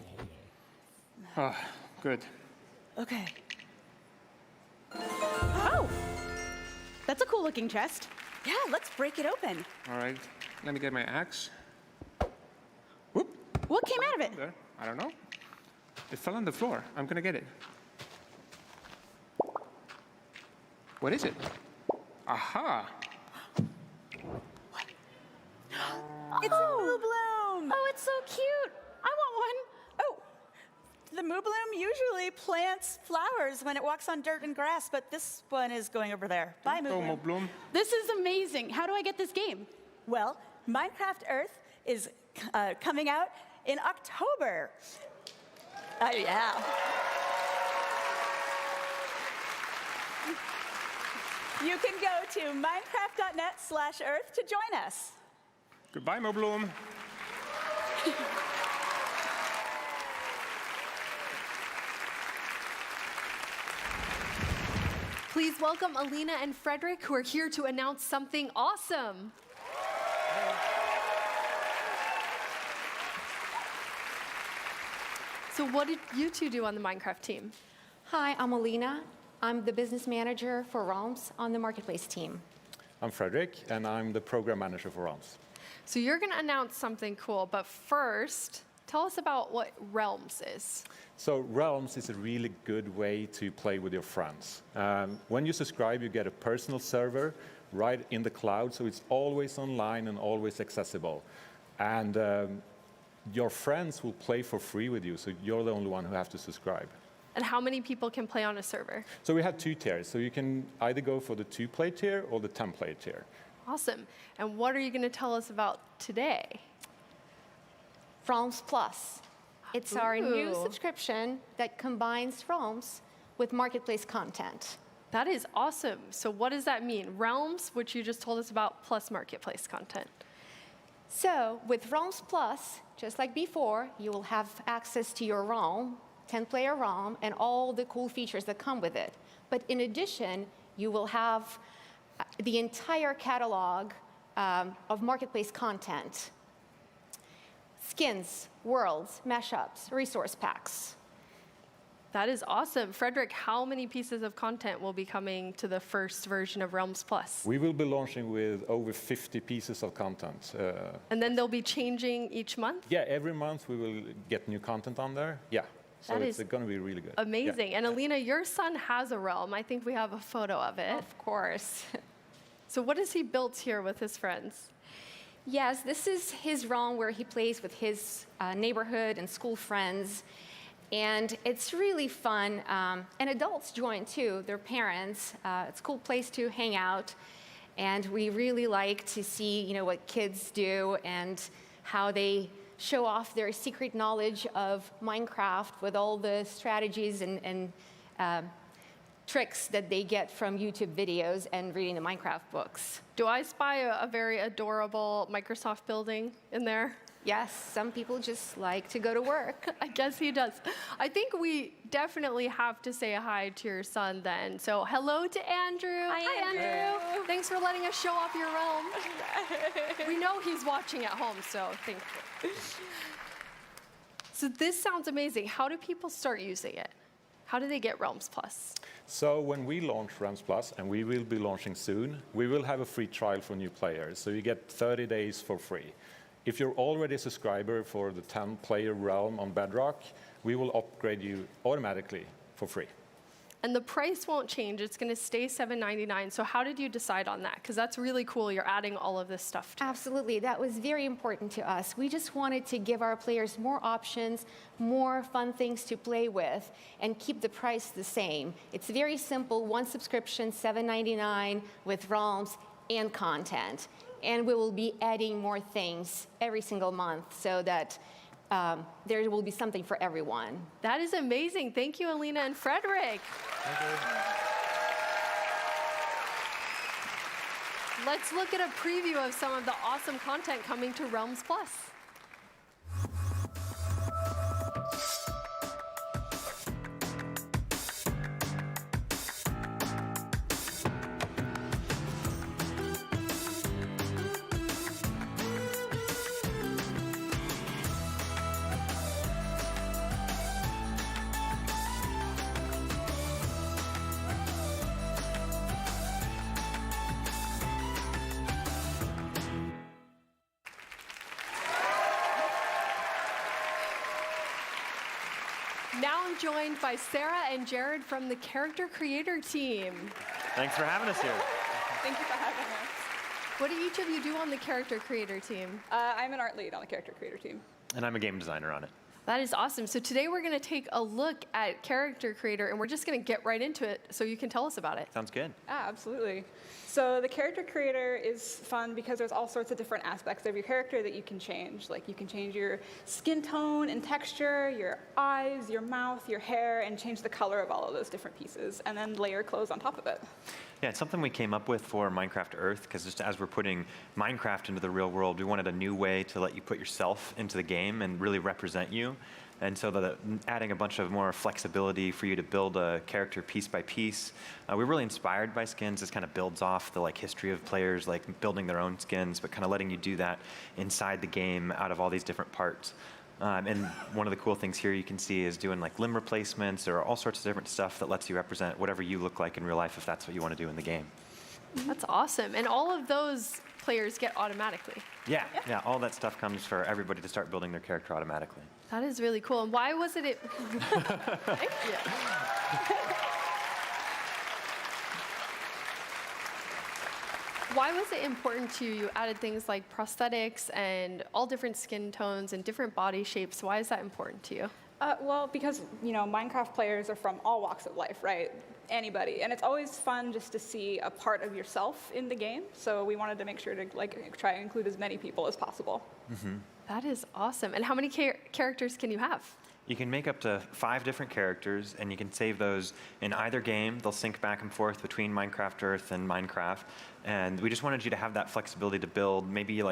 Oh, good. Okay. Oh! That's a cool-looking chest. Yeah, let's break it open. All right, let me get my axe. What came out of it? There. I don't know. It fell on the floor. I'm gonna get it. What is it? Aha! It's a moo bloom! Oh, it's so cute! I want one! Oh, the moo bloom usually plants flowers when it walks on dirt and grass, but this one is going over there. Bye, moo bloom. Moo bloom. This is amazing. How do I get this game? Well, Minecraft Earth is coming out in October. Yeah. You can go to minecraft.net/earth to join us. Goodbye, Mo Bloom. Please welcome Alina and Frederick, who are here to announce something awesome. So what did you two do on the Minecraft team? Hi, I'm Alina. I'm the business manager for Realms on the Marketplace team. I'm Frederick, and I'm the program manager for Realms. So you're going to announce something cool, but first, tell us about what Realms is. So Realms is a really good way to play with your friends. When you subscribe, you get a personal server right in the cloud, so it's always online and always accessible. And your friends will play for free with you, so you're the only one who have to subscribe. And how many people can play on a server? So we have 2 tiers, so you can either go for the 2-player tier or the 10-player tier. Awesome. And what are you going to tell us about today? Realms Plus. It's our new subscription that combines Realms with Marketplace content. That is awesome. So what does that mean? Realms, which you just told us about, plus Marketplace content. So with Realms Plus, just like before, you will have access to your realm, 10-player realm, and all the cool features that come with it. But in addition, you will have the entire catalog of Marketplace content. Skins, worlds, mashups, resource packs. That is awesome. Frederick, how many pieces of content will be coming to the first version of Realms Plus? We will be launching with over 50 pieces of content. And then they'll be changing each month? Yeah, every month we will get new content on there. Yeah, so it's going to be really good. Amazing. Yeah. And Alina, your son has a realm. I think we have a photo of it. Of course. So what has he built here with his friends? Yes, this is his realm where he plays with his neighborhood and school friends. And it's really fun. And adults join too, their parents. It's a cool place to hang out. And we really like to see, what kids do and how they show off their secret knowledge of Minecraft with all the strategies and tricks that they get from YouTube videos and reading the Minecraft books. Do I spy a very adorable Microsoft building in there? Yes, some people just like to go to work. I guess he does. I think we definitely have to say hi to your son then. So hello to Andrew. Hi, Andrew. Thanks for letting us show off your realm. We know he's watching at home, so thank you. So this sounds amazing. How do people start using it? How do they get Realms Plus? So when we launch Realms Plus, and we will be launching soon, we will have a free trial for new players. So you get 30 days for free. If you're already a subscriber for the 10-player realm on Bedrock, we will upgrade you automatically for free. And the price won't change. It's going to stay $7.99. So how did you decide on that? Because that's really cool. You're adding all of this stuff to it. Absolutely. That was very important to us. We just wanted to give our players more options, more fun things to play with, and keep the price the same. It's very simple. One subscription, $7.99 with realms and content. and we will be adding more things every single month so that there will be something for everyone. That is amazing. Thank you, Alina and Frederick. Let's look at a preview of some of the awesome content coming to Realms Plus. Now I'm joined by Sarah and Jared from the character creator team. Thanks for having us here. Thank you for having us. What do each of you do on the character creator team? I'm an art lead on the character creator team. And I'm a game designer on it. That is awesome. So today we're going to take a look at character creator, and we're just going to get right into it so you can tell us about it. Sounds good. Absolutely. So the character creator is fun because there's all sorts of different aspects of your character that you can change. Like you can change your skin tone and texture, your eyes, your mouth, your hair, and change the color of all of those different pieces, and then layer clothes on top of it. Yeah, it's something we came up with for Minecraft Earth, because just as we're putting Minecraft into the real world, we wanted a new way to let you put yourself into the game and really represent you. And so adding a bunch of more flexibility for you to build a character piece by piece. We're really inspired by skins. This kind of builds off the history of players building their own skins, but kind of letting you do that inside the game out of all these different parts. And one of the cool things here you can see is doing limb replacements or all sorts of different stuff that lets you represent whatever you look like in real life if that's what you want to do in the game. That's awesome. And all of those players get automatically. Yeah, all that stuff comes for everybody to start building their character automatically. That is really cool. And why was it? Thank you. Why was it important to you? You added things like prosthetics and all different skin tones and different body shapes. Why is that important to you? Well, because Minecraft players are from all walks of life, right? Anybody, and it's always fun just to see a part of yourself in the game. So we wanted to make sure to try and include as many people as possible. Mm-hmm. That is awesome. And how many characters can you have? You can make up to 5 different characters, and you can save those in either game. They'll sync back and forth between Minecraft Earth and Minecraft. And we just wanted you to have that flexibility to build. Maybe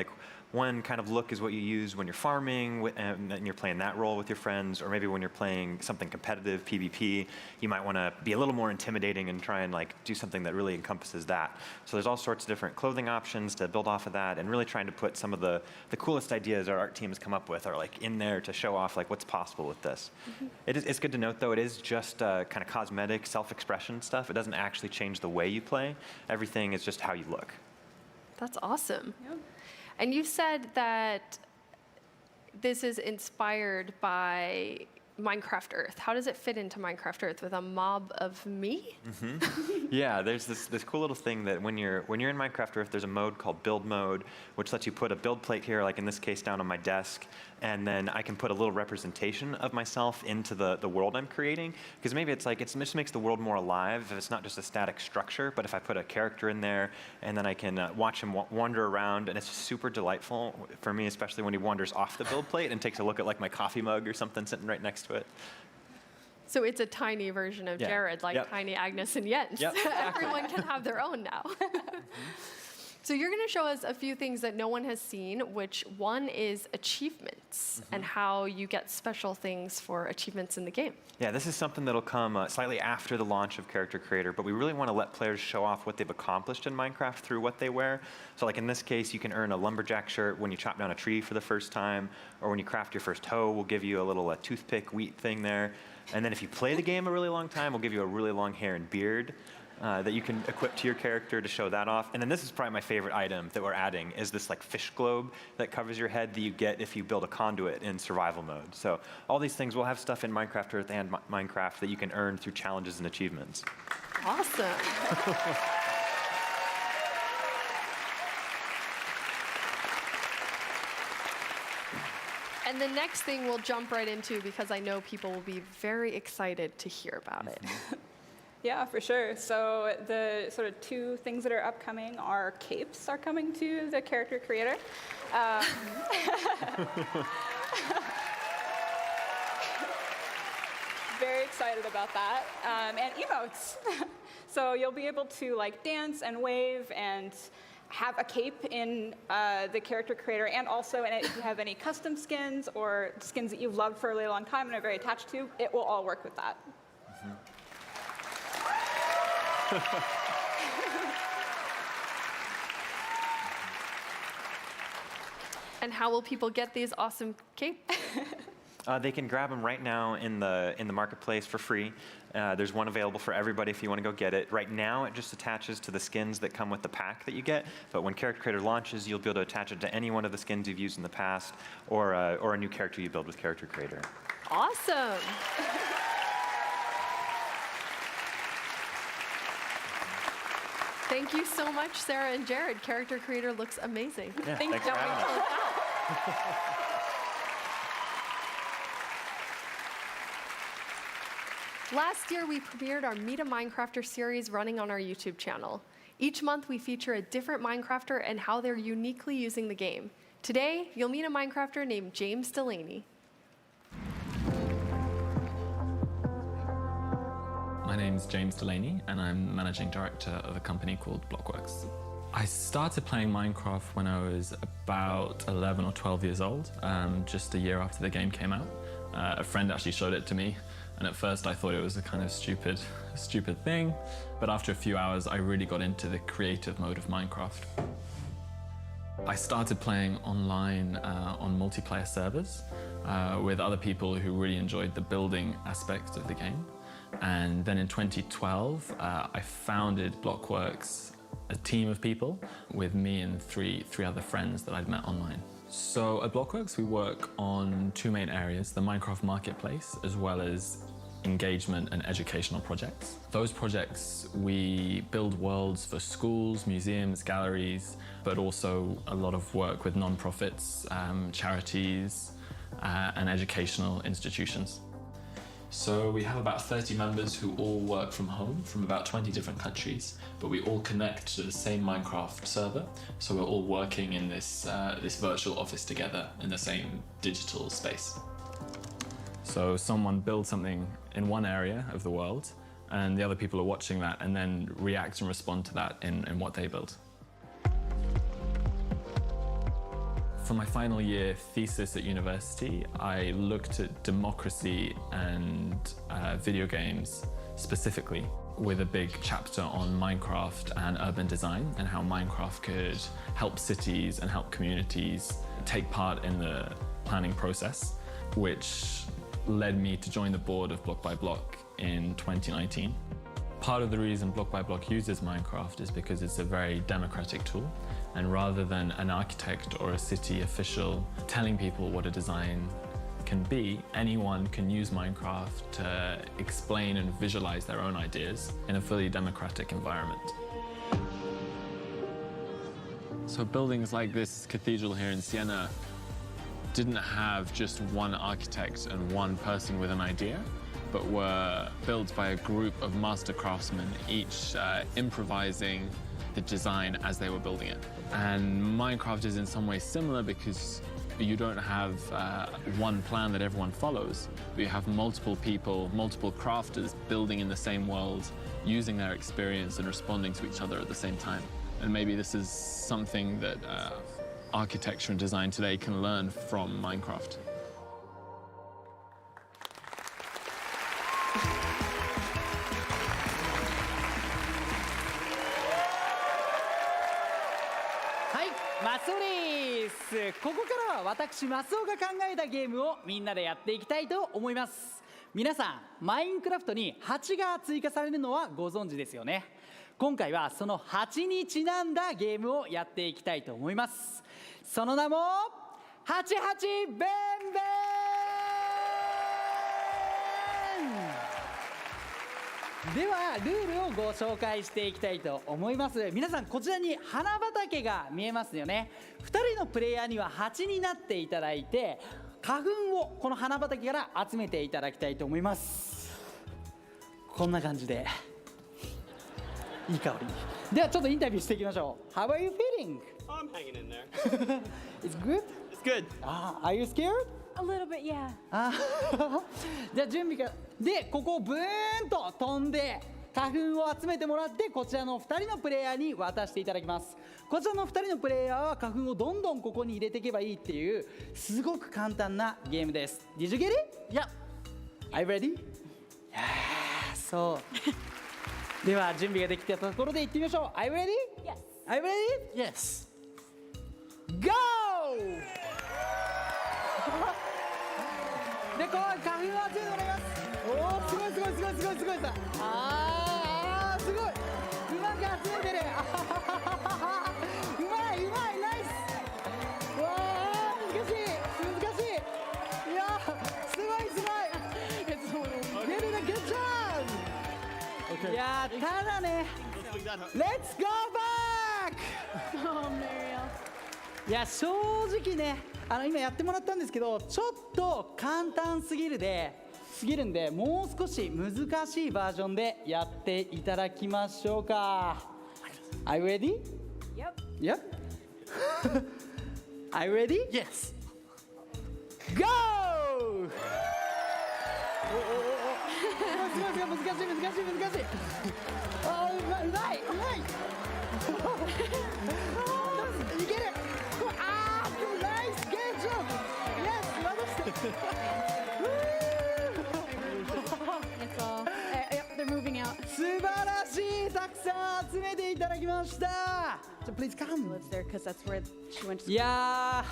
one kind of look is what you use when you're farming and you're playing that role with your friends, or maybe when you're playing something competitive, PvP, you might want to be a little more intimidating and try and do something that really encompasses that. So there's all sorts of different clothing options to build off of that, and really trying to put some of the coolest ideas our art team has come up with are in there to show off what's possible with this. Mm-hmm. It's good to note though, it is just kind of cosmetic self-expression stuff. It doesn't actually change the way you play. Everything is just how you look. That's awesome. Yep. And you said that this is inspired by Minecraft Earth. How does it fit into Minecraft Earth with a mob of me? Mm-hmm. Yeah, there's this cool little thing that when you're in Minecraft Earth, there's a mode called build mode, which lets you put a build plate here, like in this case down on my desk, and then I can put a little representation of myself into the world I'm creating. Because maybe it just makes the world more alive if it's not just a static structure, but if I put a character in there, and then I can watch him wander around, and it's just super delightful for me, especially when he wanders off the build plate and takes a look at my coffee mug or something sitting right next to it. So it's a tiny version of Jared, Tiny Agnes and Jens. Yep. Everyone can have their own now. So you're going to show us a few things that no one has seen, which one is achievements and how you get special things for achievements in the game. Yeah, this is something that'll come slightly after the launch of Character Creator, but we really want to let players show off what they've accomplished in Minecraft through what they wear. So in this case, you can earn a lumberjack shirt when you chop down a tree for the first time, or when you craft your first hoe, we'll give you a little toothpick wheat thing there. And then if you play the game a really long time, we'll give you a really long hair and beard. That you can equip to your character to show that off. And then this is probably my favorite item that we're adding is this fish globe that covers your head that you get if you build a conduit in survival mode. So all these things, we'll have stuff in Minecraft Earth and Minecraft that you can earn through challenges and achievements. Awesome. And the next thing we'll jump right into because I know people will be very excited to hear about it. Yeah, for sure. So the sort of two things that are upcoming are capes are coming to the character creator. Very excited about that. And emotes. So you'll be able to like dance and wave and have a cape in the character creator, and also in it, if you have any custom skins or skins that you've loved for a really long time and are very attached to, it will all work with that. And how will people get these awesome capes? They can grab them right now in the marketplace for free. There's one available for everybody if you want to go get it. Right now, it just attaches to the skins that come with the pack that you get. But when Character Creator launches, you'll be able to attach it to any one of the skins you've used in the past, or a new character you build with Character Creator. Awesome. Thank you so much, Sarah and Jared. Character Creator looks amazing. Yeah, thanks for having us. Last year, we premiered our Meet a Minecrafter series running on our YouTube channel. Each month, we feature a different Minecrafter and how they're uniquely using the game. Today, you'll meet a Minecrafter named James Delaney. My name's James Delaney, and I'm managing director of a company called Blockworks. I started playing Minecraft when I was about 11 or 12 years old, just a year after the game came out. A friend actually showed it to me, and at first I thought it was a kind of stupid thing, but after a few hours I really got into the creative mode of Minecraft. I started playing online on multiplayer servers with other people who really enjoyed the building aspect of the game. And then in 2012, I founded Blockworks, a team of people with me and three other friends that I'd met online. So at Blockworks, we work on two main areas, the Minecraft marketplace, as well as engagement and educational projects. Those projects, we build worlds for schools, museums, galleries, but also a lot of work with non-profits, charities, and educational institutions. So we have about 30 members who all work from home from about 20 different countries, but we all connect to the same Minecraft server. So we're all working in this virtual office together in the same digital space. So someone builds something in one area of the world, and the other people are watching that and then react and respond to that in what they build. For my final year thesis at university, I looked at democracy and video games specifically, with a big chapter on Minecraft and urban design and how Minecraft could help cities and help communities take part in the planning process, which led me to join the board of Block by Block in 2019. Part of the reason Block by Block uses Minecraft is because it's a very democratic tool, and rather than an architect or a city official telling people what a design can be, anyone can use Minecraft to explain and visualize their own ideas in a fully democratic environment. So buildings like this cathedral here in Siena didn't have just one architect and one person with an idea, but were built by a group of master craftsmen, each improvising the design as they were building it. And Minecraft is in some ways similar because you don't have one plan that everyone follows, but you have multiple people, multiple crafters building in the same world, using their experience and responding to each other at the same time. And maybe this is something that architecture and design today can learn from Minecraft.マスオです。ここからは私マスオが考えたゲームをみんなでやっていきたいと思います。皆さん、マインクラフトに8が追加されるのはご存知ですよね。今回はその8にちなんだゲームをやっていきたいと思います。その名も88ベンベン。ではルールをご紹介していきたいと思います。皆さん、こちらに花畑が見えますよね。2人のプレイヤーには8になっていただいて、花粉をこの花畑から集めていただきたいと思います。こんな感じでいい香り。ではちょっとインタビューしていきましょう。How are you feeling? I'm hanging in there. It's good? It's good. Are you scared? A little bit, yeah. じゃあ準備から。で、ここをブーンと飛んで、花粉を集めてもらって、こちらの2人のプレイヤーに渡していただきます。こちらの2人のプレイヤーは花粉をどんどんここに入れていけばいいっていう、すごく簡単なゲームです。Did you get it? Yeah. Are you ready? Yeah, そう。では準備ができたところで行ってみましょう。Are you ready? Yes. Are you ready? Yes. Go! で、こう花粉を集めてもらいます。おー、すごいすごいすごいすごいすごいさ。すごい。うまく集めてる。うまいうまい、ナイス。わあ、難しい難しい。いやすごいすごい。Get it a good job. いやただね。Let's go back. Oh, Mariel. いや正直ね、今やってもらったんですけど、ちょっと簡単すぎるんで、もう少し難しいバージョンでやっていただきましょうか。Are you ready? Yep. Are you ready? Yes. Go! すごい難しい。うまい。いける。ナイスゲージョブ。Yep, they're moving out. 素晴らしい、たくさん集めていただきました。So please come. Lives there because that's where she went to school. いや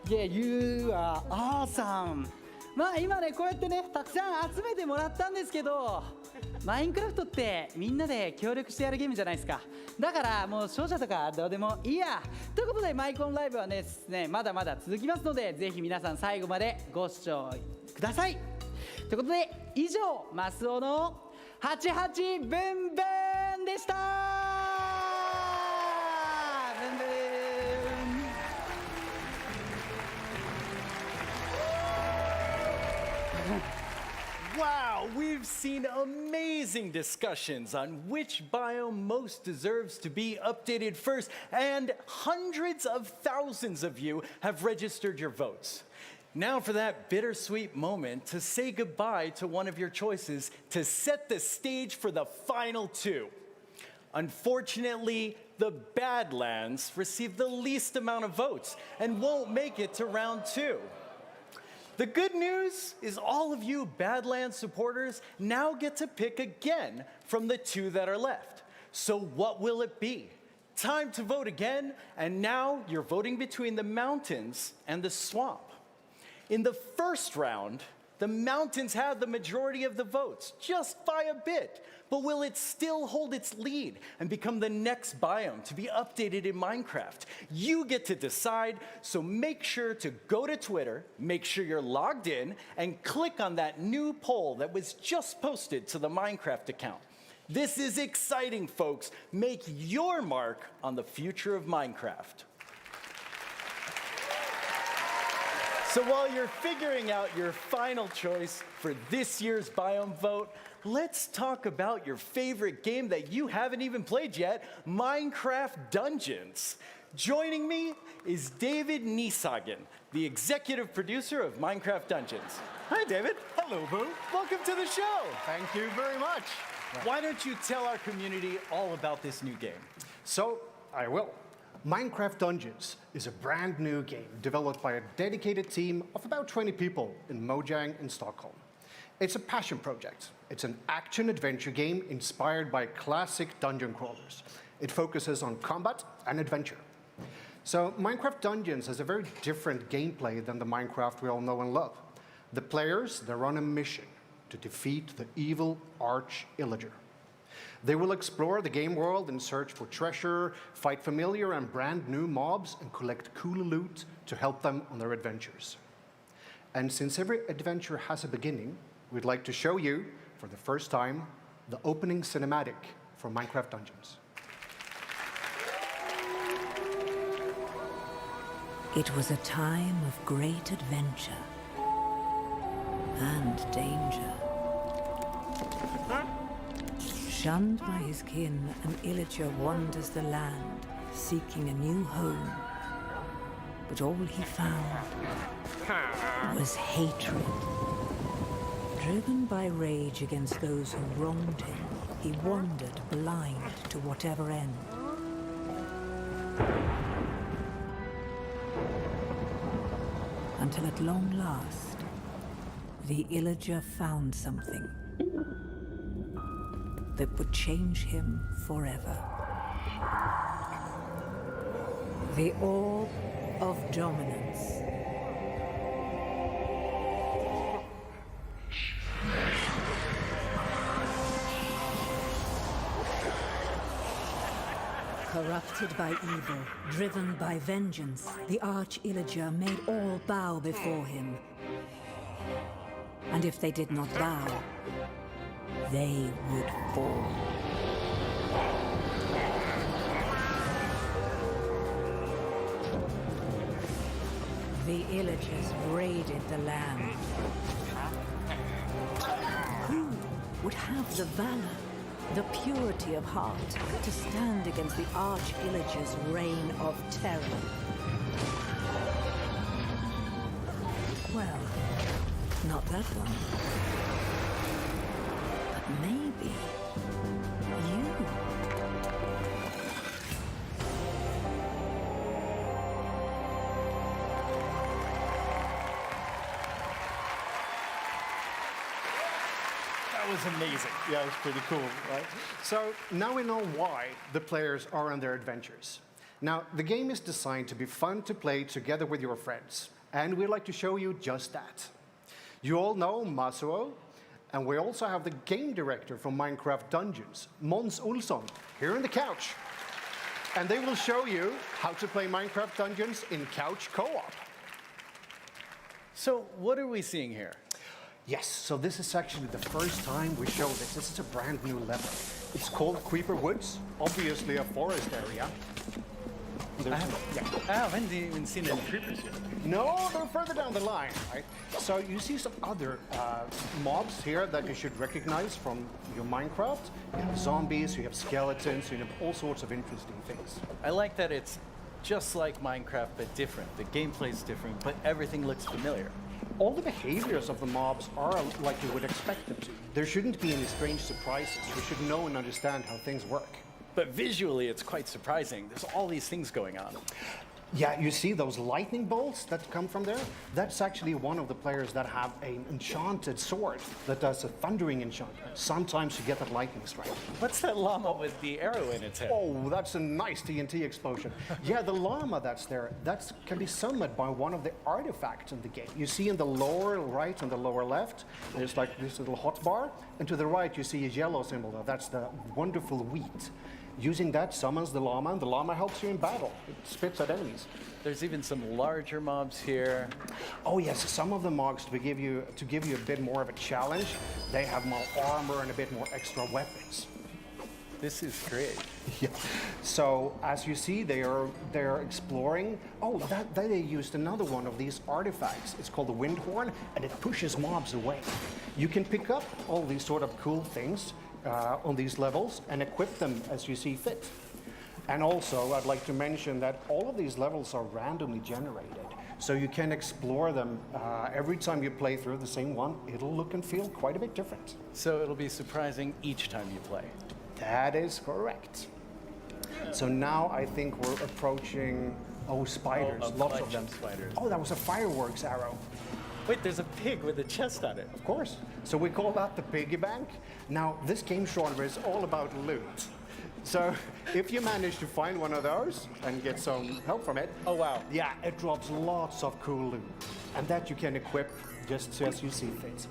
ー、you are awesome. まあ今ねこうやってねたくさん集めてもらったんですけど、マインクラフトってみんなで協力してやるゲームじゃないですか。だからもう勝者とかどうでもいいや。ということでマイコンライブはねまだまだ続きますので、ぜひ皆さん最後までご視聴ください。ということで以上、マスオの88ブンブンでした。ブンブン。Wow, we've seen amazing discussions on which biome most deserves to be updated first, and hundreds of thousands of you have registered your votes. Now for that bittersweet moment to say goodbye to one of your choices to set the stage for the final two. Unfortunately, the Badlands received the least amount of votes and won't make it to round two. The good news is all of you Badlands supporters now get to pick again from the two that are left. So what will it be? Time to vote again, and now you're voting between the mountains and the swamp. In the first round, the mountains had the majority of the votes, just by a bit. But will it still hold its lead and become the next biome to be updated in Minecraft? You get to decide, so make sure to go to Twitter, make sure you're logged in, and click on that new poll that was just posted to the Minecraft account. This is exciting, folks. Make your mark on the future of Minecraft. So while you're figuring out your final choice for this year's biome vote, let's talk about your favorite game that you haven't even played yet, Minecraft Dungeons. Joining me is David Niesagen, the executive producer of Minecraft Dungeons. Hi, David. Hello, Boo. Welcome to the show. Thank you very much. Why don't you tell our community all about this new game? So, I will. Minecraft Dungeons is a brand new game developed by a dedicated team of about 20 people in Mojang in Stockholm. It's a passion project. It's an action-adventure game inspired by classic dungeon crawlers. It focuses on combat and adventure. So Minecraft Dungeons has a very different gameplay than the Minecraft we all know and love. The players, they're on a mission to defeat the evil Arch-Illager. They will explore the game world and search for treasure, fight familiar and brand new mobs, and collect cool loot to help them on their adventures. And since every adventure has a beginning, we'd like to show you, for the first time, the opening cinematic for Minecraft Dungeons. It was a time of great adventure and danger. Shunned by his kin, an illager wanders the land, seeking a new home. But all he found was hatred. Driven by rage against those who wronged him, he wandered blind to whatever end. Until at long last, the illager found something that would change him forever. The Orb of Dominance. Corrupted by evil, driven by vengeance, the arch-illager made all bow before him. And if they did not bow, they would fall. The illagers raided the land. Who would have the valor, the purity of heart, to stand against the arch-illager's reign of terror? Well, not that one. But maybe you. That was amazing. Yeah, it was pretty cool, right? So now we know why the players are on their adventures. Now, the game is designed to be fun to play together with your friends, and we'd like to show you just that. You all know Masuo, and we also have the game director from Minecraft Dungeons, Måns Olsson, here on the couch. And they will show you how to play Minecraft Dungeons in couch co-op. So what are we seeing here? Yes, so this is actually the first time we show this. This is a brand new level. It's called Creeper Woods, obviously a forest area. I haven't even seen any creepers yet. No, they're further down the line, right? So you see some other mobs here that you should recognize from your Minecraft. You have zombies, you have skeletons, you have all sorts of interesting things. I like that it's just like Minecraft, but different. The gameplay's different, but everything looks familiar. All the behaviors of the mobs are like you would expect them to. There shouldn't be any strange surprises. You should know and understand how things work. But visually, it's quite surprising. There's all these things going on. Yeah, you see those lightning bolts that come from there? That's actually one of the players that have an enchanted sword that does a thundering enchantment. Sometimes you get that lightning strike. What's that llama with the arrow in its head? Oh, that's a nice TNT explosion. Yeah, the llama that's there, that can be summoned by one of the artifacts in the game. You see in the lower right and the lower left, there's like this little hotbar, and to the right you see a yellow symbol. That's the wonderful wheat. Using that summons the llama, and the llama helps you in battle. It spits at enemies. There's even some larger mobs here. Oh yes, some of the mobs to give you a bit more of a challenge. They have more armor and a bit more extra weapons. This is great. Yeah. So as you see, they're exploring. Oh, they used another one of these artifacts. It's called the wind horn, and it pushes mobs away. You can pick up all these sort of cool things on these levels and equip them as you see fit. And also, I'd like to mention that all of these levels are randomly generated, so you can explore them every time you play through the same one. It'll look and feel quite a bit different. So it'll be surprising each time you play. That is correct. So now I think we're approaching, spiders, lots of them. Spiders. Oh, that was a fireworks arrow. Wait, there's a pig with a chest on it. Of course. So we call that the piggy bank. Now, this game genre is all about loot. So if you manage to find one of those and get some help from it, oh wow. Yeah, it drops lots of cool loot. And that you can equip just as you see fit.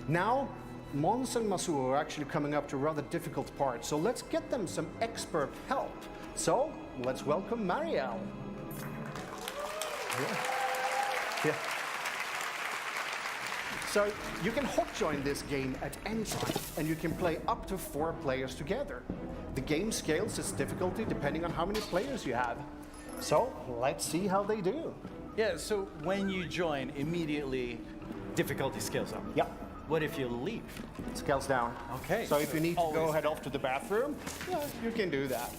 Now, Måns and Masuo are actually coming up to a rather difficult part, so let's get them some expert help. So let's welcome Marielle. Yeah. So you can hot join this game at any time, and you can play up to 4 players together. The game scales its difficulty depending on how many players you have. So let's see how they do. Yeah, so when you join, immediately difficulty scales up. Yeah. What if you leave? Scales down. Okay. So if you need to go head off to the bathroom, yeah, you can do that.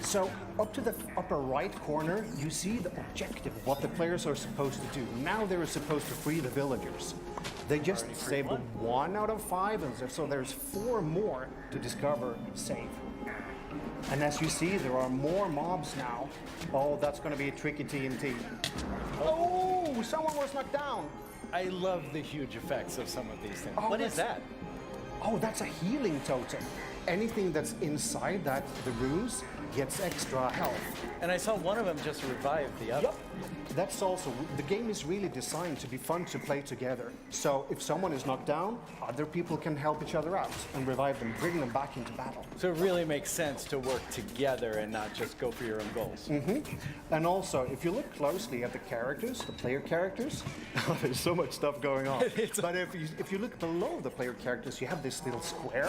So up to the upper right corner, you see the objective, what the players are supposed to do. Now they're supposed to free the villagers. They just saved 1 out of 5, and so there's 4 more to discover, save. And as you see, there are more mobs now. Oh, that's going to be a tricky TNT. Oh, someone was knocked down. I love the huge effects of some of these things. Oh, What is that? Oh, that's a healing totem. Anything that's inside the rooms gets extra health. And I saw one of them just revive the other. Yep. That's also, the game is really designed to be fun to play together. So if someone is knocked down, other people can help each other out and revive them, bring them back into battle. So it really makes sense to work together and not just go for your own goals. And also, if you look closely at the characters, the player characters, there's so much stuff going on. But if you look below the player characters, you have this little square.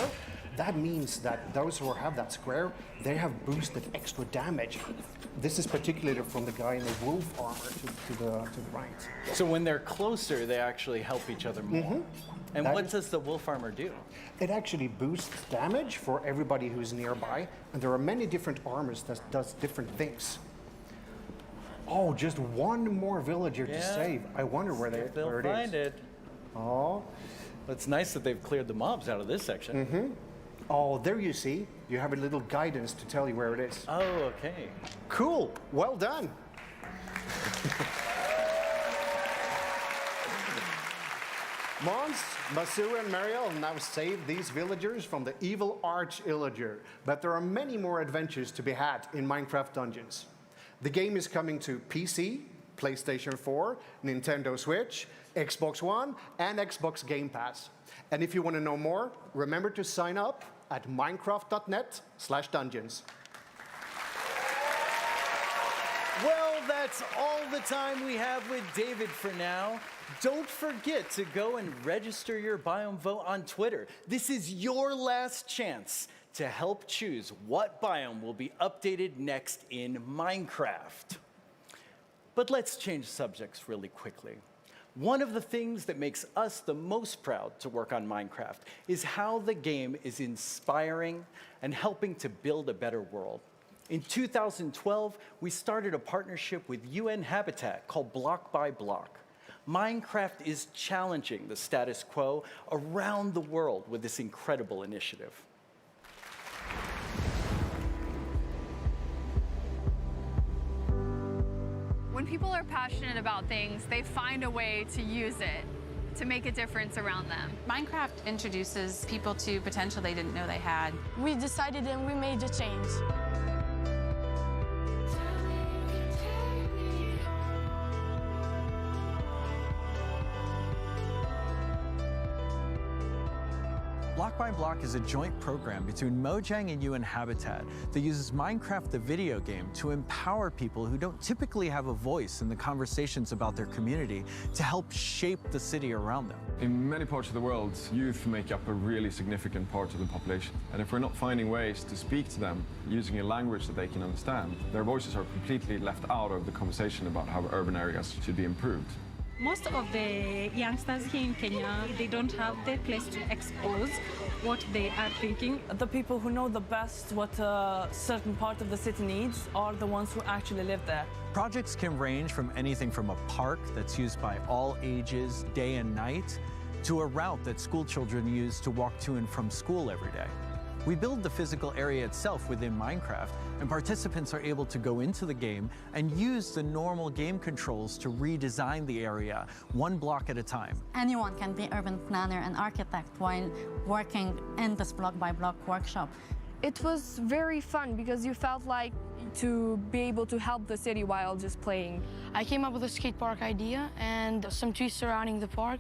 That means that those who have that square, they have boosted extra damage. This is particularly from the guy in the wolf armor to the right. So when they're closer, they actually help each other more. And what does the wolf armor do? It actually boosts damage for everybody who's nearby, and there are many different armors that does different things. Oh, just 1 more villager to save. I wonder where it is. Find it. Oh, it's nice that they've cleared the mobs out of this section. Oh, there you see. You have a little guidance to tell you where it is. Oh, okay. Cool. Well done. Mons, Basu, and Mariel now save these villagers from the evil arch-illager. But there are many more adventures to be had in Minecraft Dungeons. The game is coming to PC, PlayStation 4, Nintendo Switch, Xbox One, and Xbox Game Pass. And if you want to know more, remember to sign up at minecraft.net/dungeons. Well, that's all the time we have with David for now. Don't forget to go and register your biome vote on Twitter. This is your last chance to help choose what biome will be updated next in Minecraft. But let's change subjects really quickly. One of the things that makes us the most proud to work on Minecraft is how the game is inspiring and helping to build a better world. In 2012, we started a partnership with UN Habitat called Block by Block. Minecraft is challenging the status quo around the world with this incredible initiative. When people are passionate about things, they find a way to use it to make a difference around them. Minecraft introduces people to potential they didn't know they had. We decided and we made a change. Block by Block is a joint program between Mojang and UN Habitat that uses Minecraft the video game to empower people who don't typically have a voice in the conversations about their community to help shape the city around them. In many parts of the world, youth make up a really significant part of the population. And if we're not finding ways to speak to them using a language that they can understand, their voices are completely left out of the conversation about how urban areas should be improved. Most of the youngsters here in Kenya, they don't have the place to expose what they are thinking. The people who know the best what a certain part of the city needs are the ones who actually live there. Projects can range from anything from a park that's used by all ages, day and night, to a route that school children use to walk to and from school every day. We build the physical area itself within Minecraft, and participants are able to go into the game and use the normal game controls to redesign the area one block at a time. Anyone can be urban planner and architect while working in this block by block workshop. It was very fun because you felt like to be able to help the city while just playing. I came up with a skate park idea and some trees surrounding the park.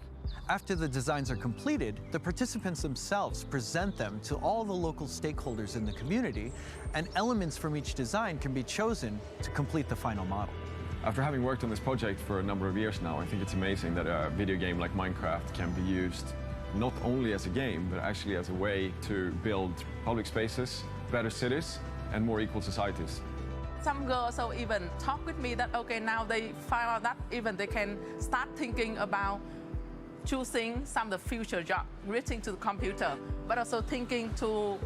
After the designs are completed, the participants themselves present them to all the local stakeholders in the community, and elements from each design can be chosen to complete the final model. After having worked on this project for a number of years now, I think it's amazing that a video game like Minecraft can be used not only as a game, but actually as a way to build public spaces, better cities, and more equal societies. Some girls so even talk with me that, okay, now they find out that even they can start thinking about choosing some of the future jobs relating to the computer, but also thinking to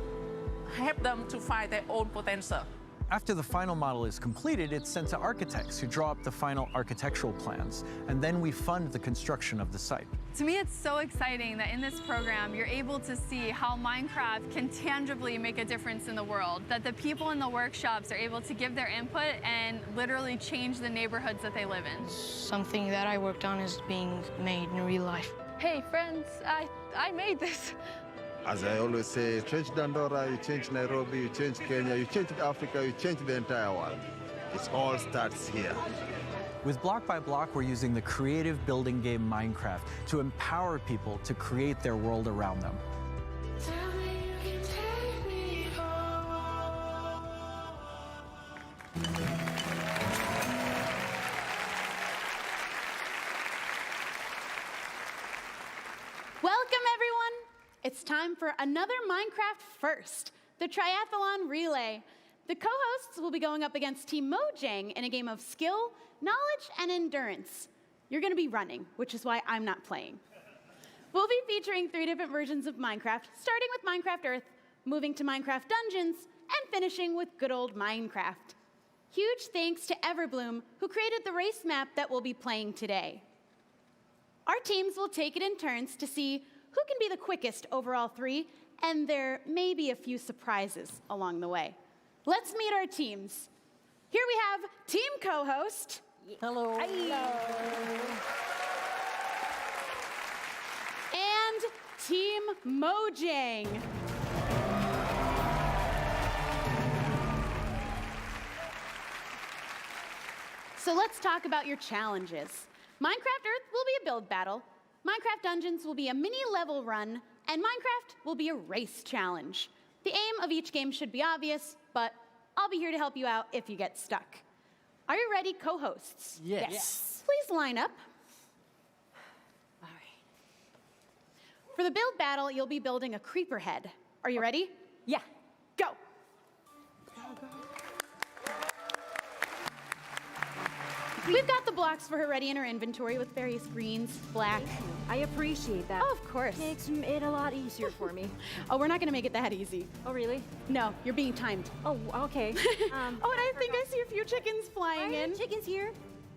help them to find their own potential. After the final model is completed, it's sent to architects who draw up the final architectural plans, and then we fund the construction of the site. To me, it's so exciting that in this program, you're able to see how Minecraft can tangibly make a difference in the world, that the people in the workshops are able to give their input and literally change the neighborhoods that they live in. Something that I worked on is being made in real life. Hey, friends, I made this. As I always say, change Dandora, you change Nairobi, you change Kenya, you change Africa, you change the entire world. It all starts here. With Block by Block, we're using the creative building game Minecraft to empower people to create their world around them. Welcome, everyone. It's time for another Minecraft First, the Triathlon Relay. The co-hosts will be going up against Team Mojang in a game of skill, knowledge, and endurance. You're going to be running, which is why I'm not playing. We'll be featuring 3 different versions of Minecraft, starting with Minecraft Earth, moving to Minecraft Dungeons, and finishing with good old Minecraft. Huge thanks to Everbloom, who created the race map that we'll be playing today. Our teams will take it in turns to see who can be the quickest over all 3, and there may be a few surprises along the way. Let's meet our teams. Here we have team co-host. Hello. And team Mojang. So let's talk about your challenges. Minecraft Earth will be a build battle. Minecraft Dungeons will be a mini level run, and Minecraft will be a race challenge. The aim of each game should be obvious, but I'll be here to help you out if you get stuck. Are you ready, co-hosts? Yes. Please line up. All right. For the build battle, you'll be building a creeper head. Are you ready? Yeah. Go. We've got the blocks for her ready in her inventory with various greens, black. I appreciate that. Oh, of course. Makes it a lot easier for me. Oh, we're not going to make it that easy. Oh, really? No, you're being timed. Oh, okay. Oh, and I think I see a few chickens flying in. Chickens here?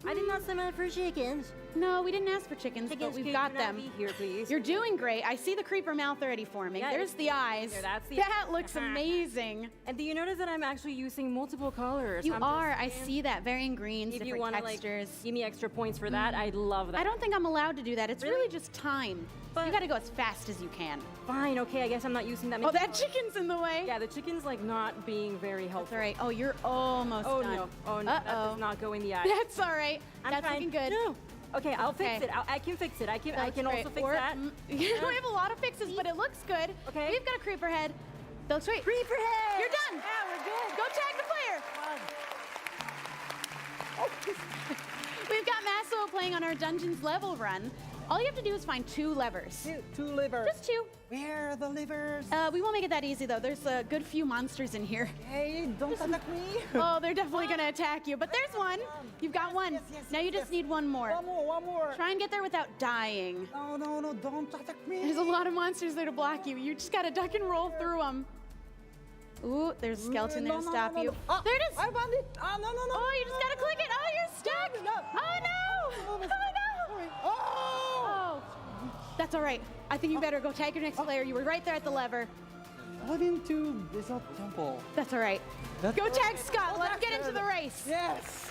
I did not sign up for chickens. No, we didn't ask for chickens, but we've got them. Be here, please. You're doing great. I see the creeper mouth already forming. Yeah, There's the eyes. That's the that looks amazing. And do you notice that I'm actually using multiple colors? You are. I see that. Varying greens, if different you want textures. Like, give me extra points for that, I'd love that. I don't think I'm allowed to do that. It's really just time. But you got to go as fast as you can. Fine. Okay. I guess I'm not using that many. Oh, that chicken's in the way. Yeah, the chicken's like not being very helpful. That's all right. Oh, you're almost done. No. Oh no. That does not go in the eye. That's all right. That's looking good. No. Okay, I'll fix it. I can fix it. I can also fix that. We have a lot of fixes, but it looks good. Okay. We've got a creeper head. That looks great. Creeper head! You're done. Yeah, we're good. Go tag the player. We've got Masso playing on our Dungeons level run. All you have to do is find 2 levers. Two levers. Just 2. Where are the levers? We won't make it that easy, though. There's a good few monsters in here. Hey, don't attack me. Oh, they're definitely going to attack you. But there's one. You've got one. Now you just need one more. One more. Try and get there without dying. No, don't attack me. There's a lot of monsters there to block you. You just got to duck and roll through them. Ooh, there's a skeleton there to stop you. Oh, there it is. I found it. No. Oh, you just got to click it. Oh, you're stuck. No. Oh, no. Oh, no. Oh. That's all right. I think you better go tag your next player. You were right there at the lever. I've been to Desert Temple. That's all right. Go tag Scott. Let's get into the race. Yes.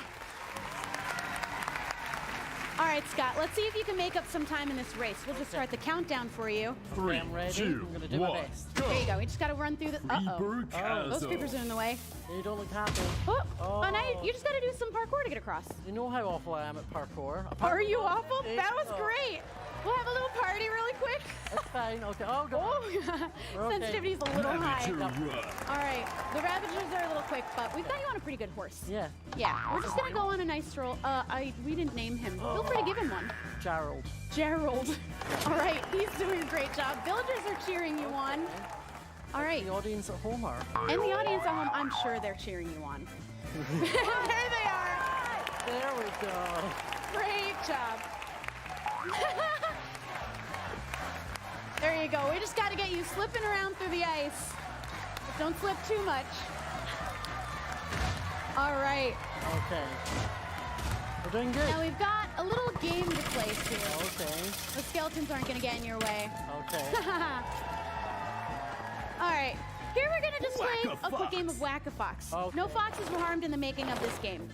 All right, Scott, let's see if you can make up some time in this race. We'll just start the countdown for you. 3, 2, I'm gonna do my best. There you go. We just got to run through the... Uh-oh. Those creepers are in the way. You don't look happy. Oh, now you just got to do some parkour to get across. You know how awful I am at parkour. Are you awful? That was great. We'll have a little party really quick. That's fine. Okay. Oh, God. Oh, sensitivity's a little high. All right. The Ravagers are a little quick, but we've got you on a pretty good horse. Yeah. Yeah. We're just going to go on a nice stroll. We didn't name him. Feel free to give him one. Gerald. All right. He's doing a great job. Villagers are cheering you on. All right. The audience at home are. And the audience at home, I'm sure they're cheering you on. There they are. There we go. Great job. There you go. We just got to get you slipping around through the ice. But don't slip too much. All right. Okay. We're doing good. Now we've got a little game to play too. Okay. The skeletons aren't going to get in your way. Okay. All right. Here we're going to just play a quick game of Whack-A-Fox. Okay. No foxes were harmed in the making of this game.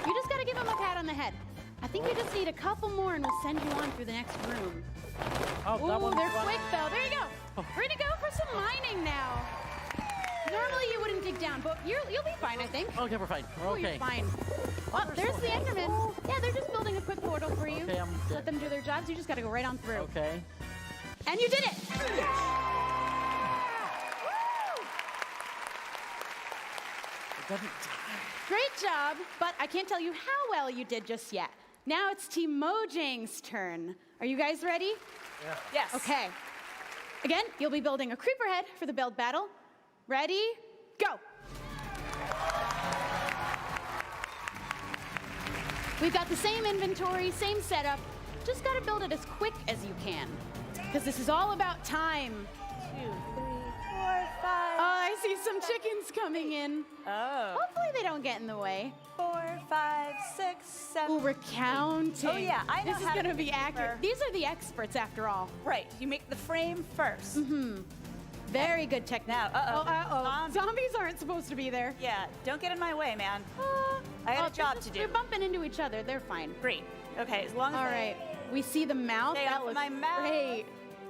You just got to give them a pat on the head. I think we just need a couple more and we'll send you on through the next room. Oh, that Ooh, one's they're running. quick though. There you go. We're going to go for some mining now. Normally you wouldn't dig down, but you'll be fine, I think. Okay, we're fine. We're Oh, okay. you're fine. Oh, there's the Endermen. Yeah, they're just building a quick portal for you. Okay, I'm Let them do their jobs. You just got to go right on through. Okay. And you did it. Great job, but I can't tell you how well you did just yet. Now it's Team Mojang's turn. Are you guys ready? Yeah. Yes. Okay. Again, you'll be building a creeper head for the build battle. Ready? Go. We've got the same inventory, same setup. Just got to build it as quick as you can. Because this is all about time. 2, 3, 4, 5. Oh, I see some chickens coming in. Oh. Hopefully they don't get in the way. 4, 5, 6, 7. Ooh, we're counting. Oh yeah, I know This is how going to to be make a accurate. creeper. These are the experts after all. Right, you make the frame first. Mm-hmm. Very good technique. Now, uh-oh. Zombies aren't supposed to be there. Yeah, don't get in my way, man. I got a job to do. They're bumping into each other. They're fine. Great. Okay, as long as All right. We see the mouth. Stay That off looks my mouth. great.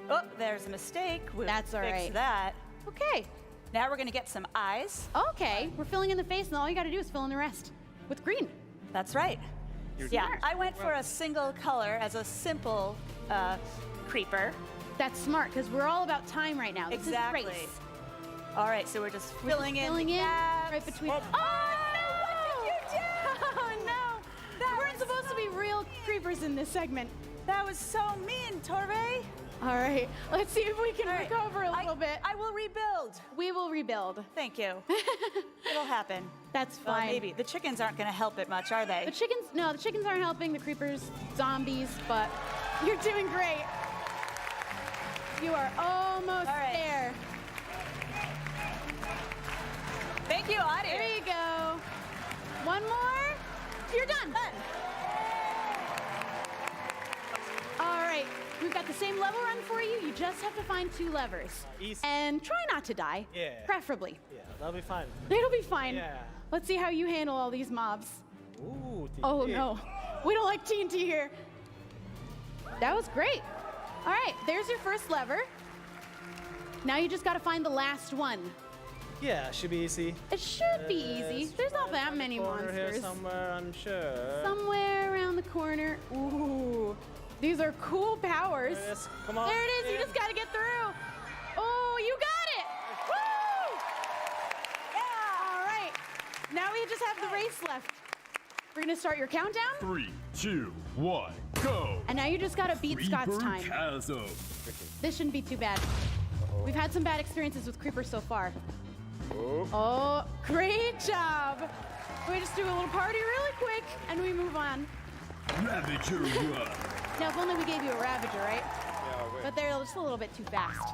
Oh, there's a mistake. We'll That's all fix right. that. Okay. Now we're gonna get some eyes. Okay. We're filling in the face, and all you got to do is fill in the rest with green. That's right. You're Yeah, smart. I went for a single color as a simple creeper. That's smart, because we're all about time right now. This Exactly. is race. All right, so we're just filling in the in gaps. right between. Oh, no! What did you do? Oh no! There weren't supposed to be real creepers in this segment. That was so mean, Torbe. All right, let's see if we can All right. recover a little bit. I will rebuild. We will rebuild. Thank you. It'll happen. That's Well, fine. maybe. The chickens aren't going to help it much, are they? The chickens, no, the chickens aren't helping the creepers, zombies, but you're doing great. You are almost there. Thank you, audience. There you go. One more. You're done. All right, we've got the same level run for you. You just have to find 2 levers. Easy. And try not to die. Yeah. Preferably. Yeah, that'll be fine. It'll be fine. Yeah. Let's see how you handle all these mobs. Ooh, Oh TNT. no, we don't like TNT here. That was great. All right, there's your first lever. Now you just got to find the last one. Yeah, should be easy. It should be easy. There's not that many Corner here monsters. somewhere, I'm sure. Somewhere around the corner. Ooh, these are cool powers. There it is. Come on. There it is. You in. just got to get through. Oh, you got it. Woo! Yeah. All right. Now we just have the race left. We're going to start your countdown. 3, 2, 1, go! And now you just got to beat Scott's time. Chasm. This shouldn't be too bad. We've had some bad experiences with creepers so far. Oh, great job. We just do a little party really quick and we move on. Ravager run. Now, if only we gave you a Ravager, right? But they're just a little bit too fast.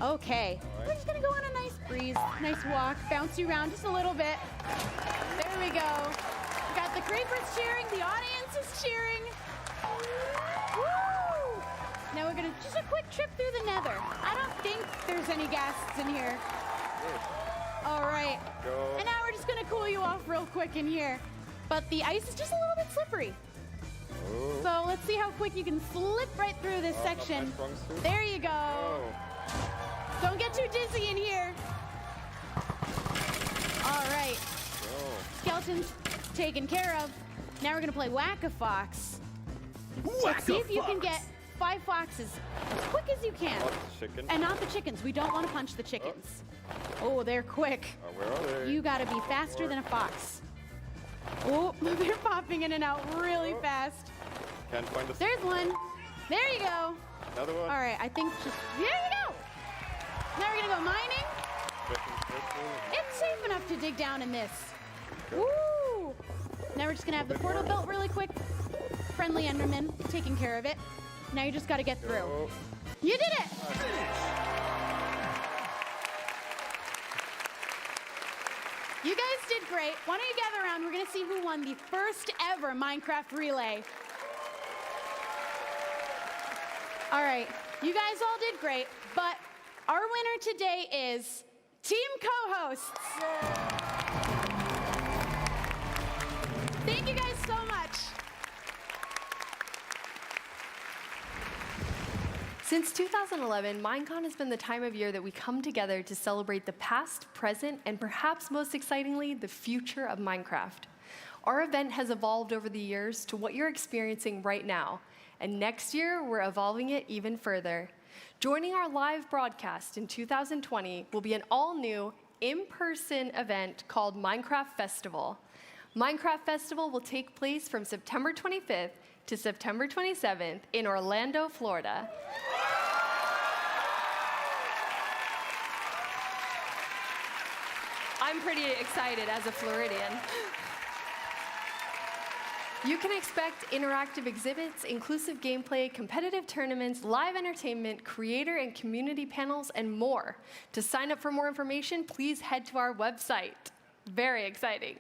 Okay, we're just gonna go on a nice breeze, nice walk, bounce you around just a little bit. There we go. We got the creepers cheering, the audience is cheering. Woo! Now we're gonna just a quick trip through the nether. I don't think there's any ghasts in here. All right. And now we're just gonna cool you off real quick in here. But the ice is just a little bit slippery. So let's see how quick you can slip right through this section. There you go. Don't get too dizzy in here. All right. Skeletons taken care of. Now we're gonna play Whack-A-Fox. Let's see if you can get 5 foxes as quick as you can. And not the chickens. We don't want to punch the chickens. Oh, they're quick. Where are they? You gotta be faster than a fox. Oh, they're popping in and out really fast. Can't find the. There's one. There you go. Another one. All right, I think just, there you go. Now we're gonna go mining. It's safe enough to dig down in this. Woo! Now we're just gonna have the portal built really quick. Friendly Enderman taking care of it. Now you just gotta get through. You did it! You guys did great. Why don't you gather around? We're going to see who won the first ever Minecraft relay. All right, you guys all did great, but our winner today is Team Co-Hosts. Thank you guys so much. Since 2011, Minecon has been the time of year that we come together to celebrate the past, present, and perhaps most excitingly, the future of Minecraft. Our event has evolved over the years to what you're experiencing right now, and next year, we're evolving it even further. Joining our live broadcast in 2020 will be an all-new, in-person event called Minecraft Festival. Minecraft Festival will take place from September 25th to September 27th in Orlando, Florida. I'm pretty excited as a Floridian. You can expect interactive exhibits, inclusive gameplay, competitive tournaments, live entertainment, creator and community panels, and more. To sign up for more information, please head to our website. Very exciting.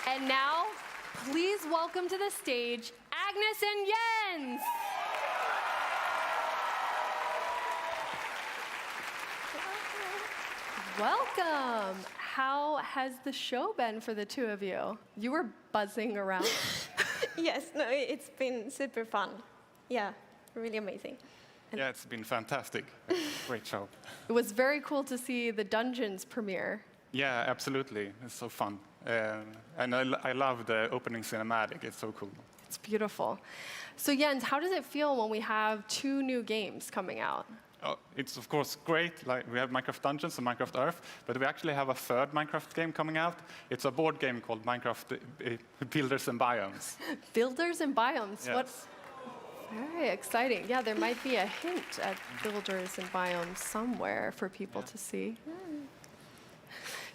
And now, please welcome to the stage, Agnes and Jens. Welcome. How has the show been for the two of you? You were buzzing around. Yes, no, it's been super fun. Yeah, really amazing. Yeah, it's been fantastic. Great show. It was very cool to see the Dungeons premiere. Yeah, absolutely. It's so fun. And I love the opening cinematic. It's so cool. It's beautiful. So Jens, how does it feel when we have two new games coming out? Oh, it's of course great. Like we have Minecraft Dungeons and Minecraft Earth, but we actually have a third Minecraft game coming out. It's a board game called Minecraft Builders and Biomes. Builders and Biomes. Yes. What? Very exciting. Yeah, there might be a hint at Builders and Biomes somewhere for people to see.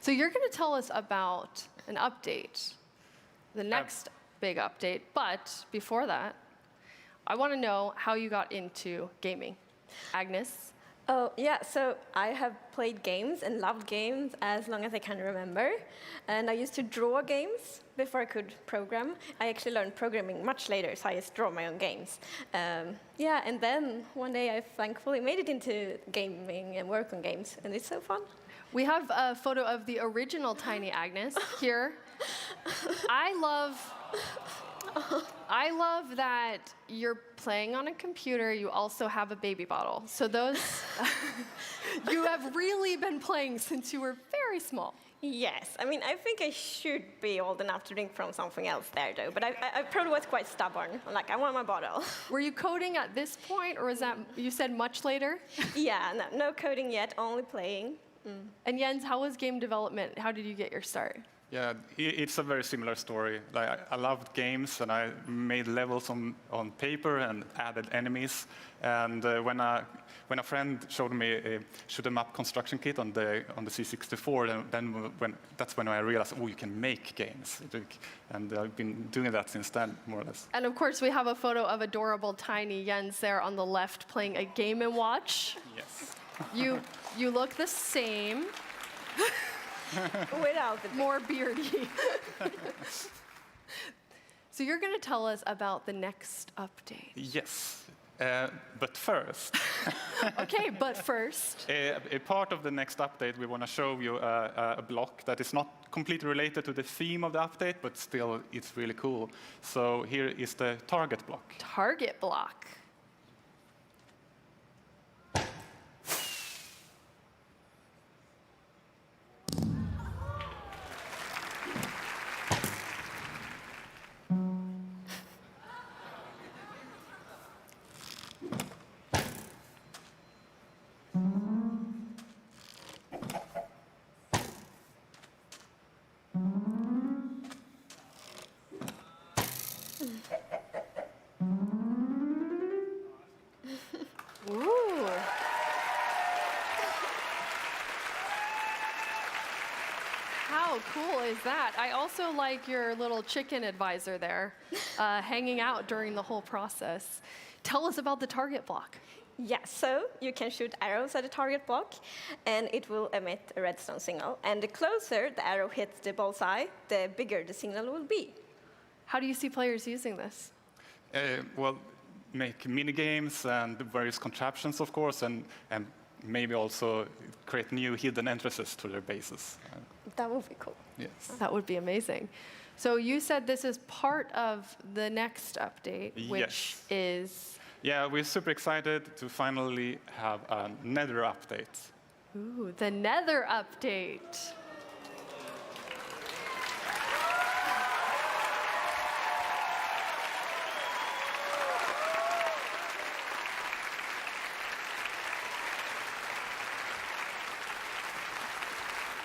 So you're going to tell us about an update, the next big update. But before that, I want to know how you got into gaming. Agnes? Oh, yeah, so I have played games and loved games as long as I can remember. And I used to draw games before I could program. I actually learned programming much later, so I just draw my own games. Yeah, and then one day I thankfully made it into gaming and work on games, and it's so fun. We have a photo of the original Tiny Agnes here. I love that you're playing on a computer. You also have a baby bottle. So those, you have really been playing since you were very small. Yes, I mean, I think I should be old enough to drink from something else there, though. But I probably was quite stubborn. I'm like, I want my bottle. Were you coding at this point, or is that, you said much later? Yeah, no coding yet, only playing. And Jens, how was game development? How did you get your start? Yeah, it's a very similar story. Like I loved games, and I made levels on paper and added enemies. And when a friend showed me a shoot-'em-up construction kit on the C64, that's when I realized, oh, you can make games. And I've been doing that since then, more or less. And of course, we have a photo of adorable tiny Jens there on the left playing a Game & Watch. Yes. You look the same. Without the more beardy. So you're going to tell us about the next update. Yes, but first. Okay, but first. A part of the next update, we want to show you a block that is not completely related to the theme of the update, but still it's really cool. So here is the target block. Target block. that. I also like your little chicken advisor there, hanging out during the whole process. Tell us about the target block. Yeah, so you can shoot arrows at a target block, and it will emit a redstone signal. And the closer the arrow hits the bullseye, the bigger the signal will be. How do you see players using this? Well, make mini games and various contraptions, of course, and maybe also create new hidden entrances to their bases. That would be cool. Yes. That would be amazing. So you said this is part of the next update, which is... Yeah, we're super excited to finally have a Nether update. Ooh, the Nether update.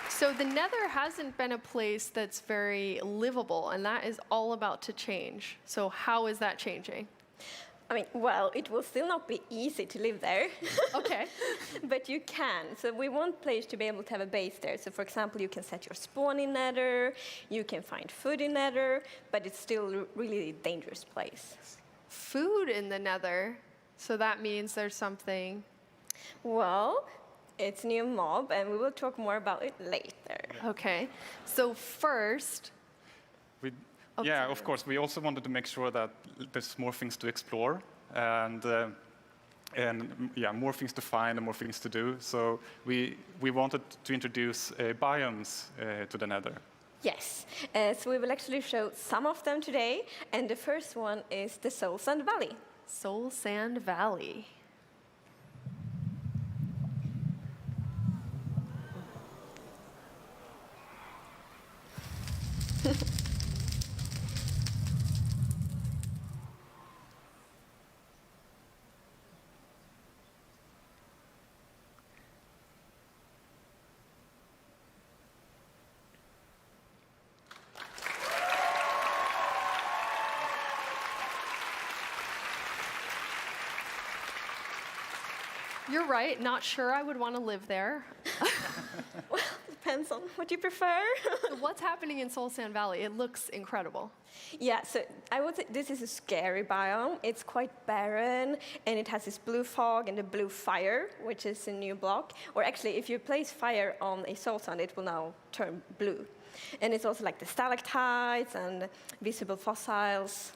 So the Nether hasn't been a place that's very livable, and that is all about to change. So how is that changing? I mean, well, it will still not be easy to live there. Okay. But you can. So we want players to be able to have a base there. So for example, you can set your spawn in Nether, you can find food in Nether, but it's still really a dangerous place. Food in the Nether? So that means there's something... Well, it's a new mob, and we will talk more about it later. Okay. So first... Yeah, of course. We also wanted to make sure that there's more things to explore and more things to find and more things to do. So we wanted to introduce biomes to the Nether. Yes. So we will actually show some of them today, and the first one is the Soul Sand Valley. Soul Sand Valley. You're right, not sure I would want to live there. Well, depends on what you prefer. What's happening in Soul Sand Valley? It looks incredible. Yeah, so I would say this is a scary biome. It's quite barren, and it has this blue fog and the blue fire, which is a new block. Or actually, if you place fire on a soul sand, it will now turn blue. And it's also like the stalactites and visible fossils.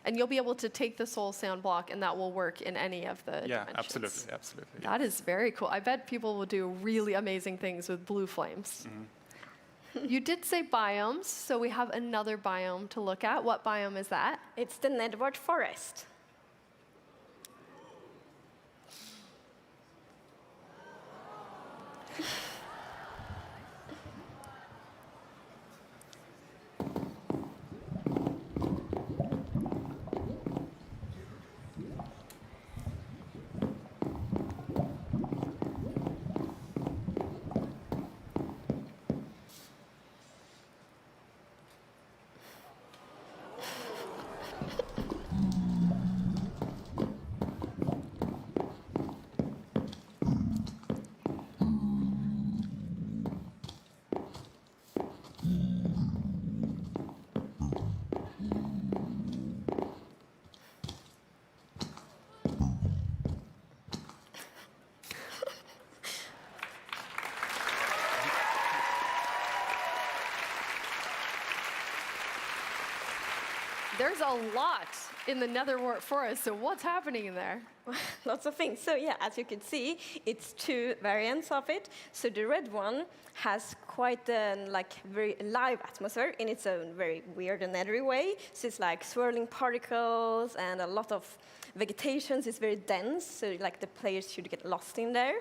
And you'll be able to take the soul sand block, and that will work in any of the dimensions. Absolutely, absolutely. That is very cool. I bet people will do really amazing things with blue flames. Mm-hmm. You did say biomes, so we have another biome to look at. What biome is that? It's the Nedward Forest. There's a lot in the Netherwart Forest, so what's happening there? Lots of things. So yeah, as you can see, it's two variants of it. So the red one has quite a very alive atmosphere in its own very weird and nettery way. So it's like swirling particles and a lot of vegetation. It's very dense, so like the players should get lost in there.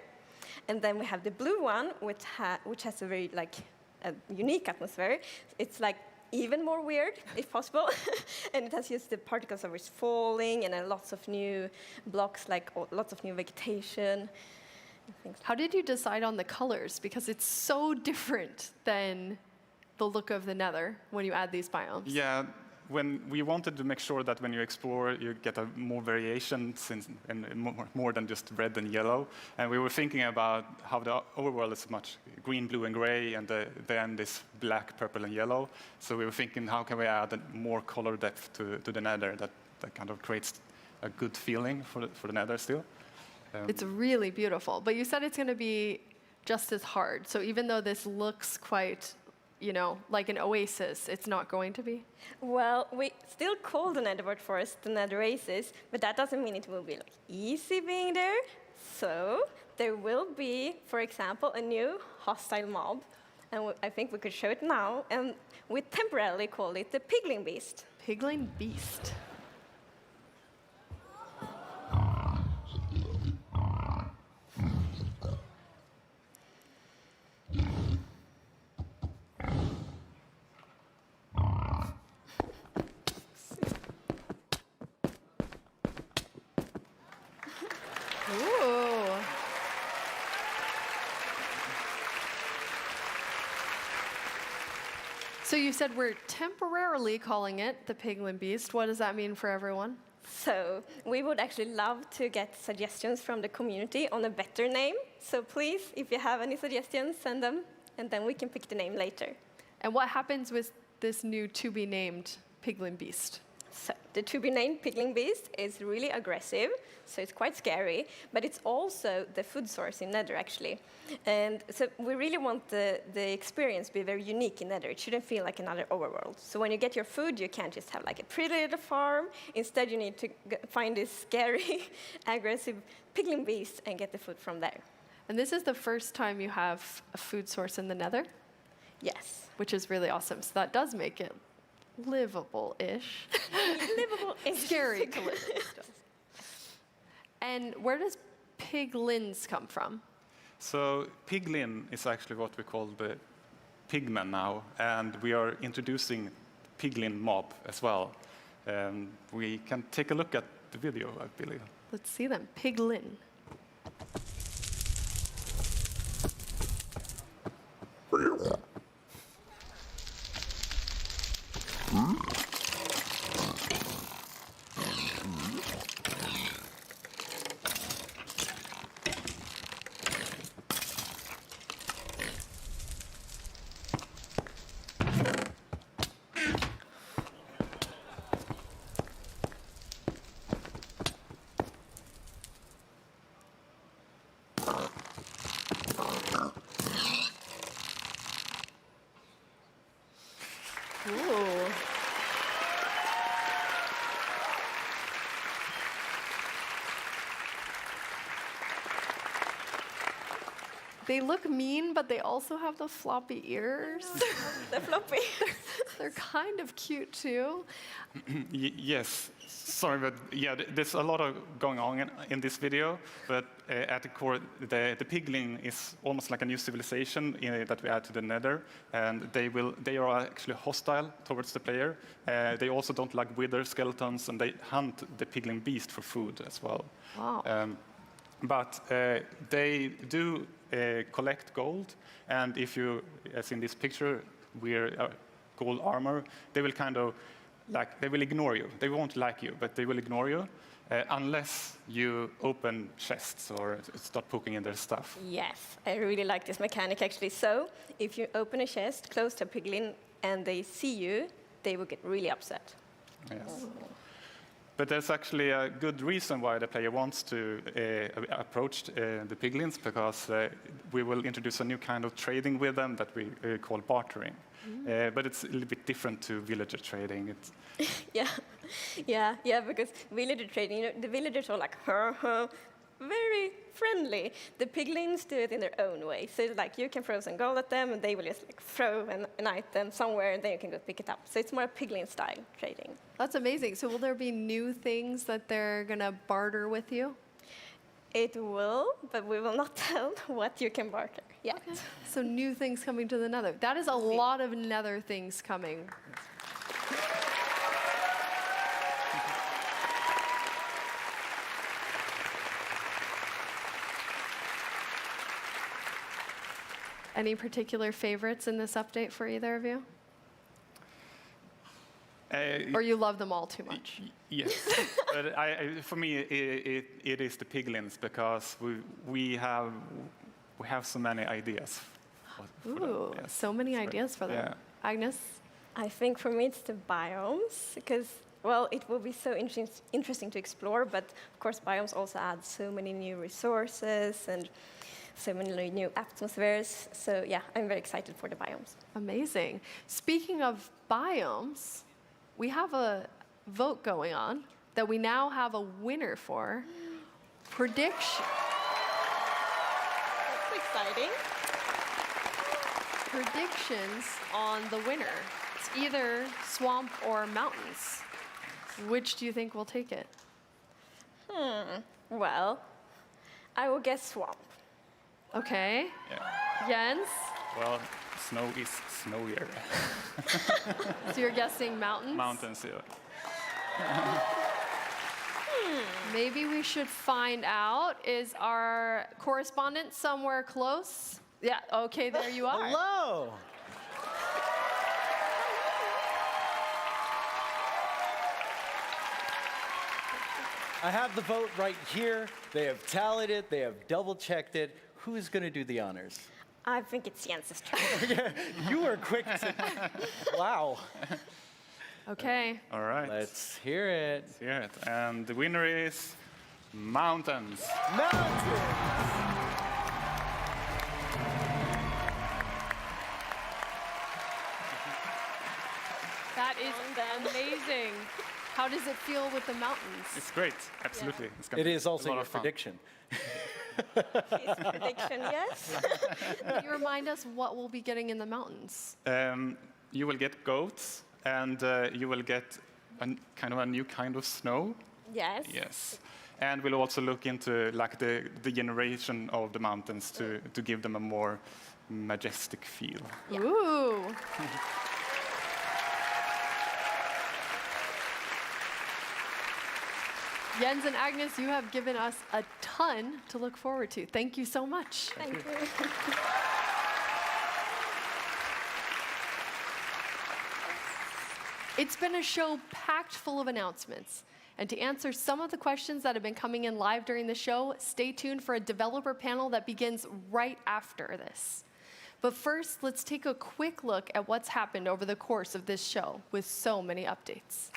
And then we have the blue one, which has a very a unique atmosphere. It's like even more weird, if possible. And it has just the particles are falling and lots of new blocks, lots of new vegetation. How did you decide on the colors? Because it's so different than the look of the Nether when you add these biomes. Yeah, when we wanted to make sure that when you explore, you get a more variations and more than just red and yellow. And we were thinking about how the overworld is much green, blue, and gray, and the end is black, purple, and yellow. So we were thinking, how can we add more color depth to the nether that kind of creates a good feeling for the nether still. It's really beautiful. But you said it's going to be just as hard. So even though this looks quite, like an oasis, it's not going to be? Well, we still call the Netherworld Forest the Nether Oasis, but that doesn't mean it will be easy being there. So there will be, for example, a new hostile mob. And I think we could show it now. And we temporarily call it the Piglin Beast. Piglin Beast. Ooh. So you said we're temporarily calling it the Piglin Beast. What does that mean for everyone? So we would actually love to get suggestions from the community on a better name. So please, if you have any suggestions, send them, and then we can pick the name later. And what happens with this new to-be-named Piglin Beast? So the to-be-named Piglin Beast is really aggressive, so it's quite scary, but it's also the food source in Nether, actually. And so we really want the experience to be very unique in Nether. It shouldn't feel like another overworld. So when you get your food, you can't just have like a pretty little farm. Instead, you need to find this scary, aggressive Piglin Beast and get the food from there. And this is the first time you have a food source in the Nether? Yes. Which is really awesome. So that does make it livable-ish. Livable-ish. Scary to live in still. And where does piglins come from? So piglin is actually what we call the pigmen now, and we are introducing piglin mob as well. We can take a look at the video, I believe. Let's see them. Piglin. Ooh. They look mean, but they also have the floppy ears. The floppy. They're kind of cute too. Yes, sorry, but yeah, there's a lot of going on in this video, but at the core, the piglin is almost like a new civilization that we add to the Nether, and they are actually hostile towards the player. They also don't like wither skeletons, and they hunt the piglin beast for food as well. Wow. But they do collect gold, and if you, as in this picture, wear gold armor, they will kind of they will ignore you. They won't like you, but they will ignore you unless you open chests or start poking in their stuff. Yes, I really like this mechanic actually. So if you open a chest close to a piglin and they see you, they will get really upset. Yes. But there's actually a good reason why the player wants to approach the piglins, because we will introduce a new kind of trading with them that we call bartering. But it's a little bit different to villager trading. Yeah, because villager trading, the villagers are like, very friendly. The piglins do it in their own way. So it's like you can throw some gold at them, and they will just like throw an item somewhere, and then you can go pick it up. So it's more a piglin style trading. That's amazing. So will there be new things that they're gonna barter with you? It will, but we will not tell what you can barter yet. Okay. So new things coming to the Nether. That is a lot of Nether things coming. Any particular favorites in this update for either of you? Or you love them all too much? Yes, but for me, it is the piglins because we have so many ideas. Ooh, Yes. so many ideas for them. Yeah. Agnes? I think for me it's the biomes, because, well, it will be so interesting to explore, but of course biomes also add so many new resources and so many new atmospheres. So yeah, I'm very excited for the biomes. Amazing. Speaking of biomes, we have a vote going on that we now have a winner for. Predictions on the winner. It's either swamp or mountains. Which do you think will take it? Well, I will guess swamp. Okay. Yeah. Jens? Well, snow is snowier. So you're guessing mountains? Mountains, yeah. Maybe we should find out. Is our correspondent somewhere close? Yeah, okay, there you are. Hello. I have the vote right here. They have tallied it. They have double-checked it. Who is going to do the honors? I think it's Jens's turn. You were quick to... Wow. Okay. All right. Let's hear it. Let's hear it. And the winner is mountains. That is amazing. How does it feel with the mountains? It's great. Absolutely. Yeah. It's gonna It be is also a lot your of fun. prediction. His prediction, yes. Can you remind us what we'll be getting in the mountains? You will get goats, and you will get kind of a new kind of snow. Yes. Yes. And we'll also look into like the generation of the mountains to give them a more majestic feel. Yeah. Ooh. Jens and Agnes, you have given us a ton to look forward to. Thank you so much. Thank you. It's been a show packed full of announcements. And to answer some of the questions that have been coming in live during the show, stay tuned for a developer panel that begins right after this. But first, let's take a quick look at what's happened over the course of this show with so many updates.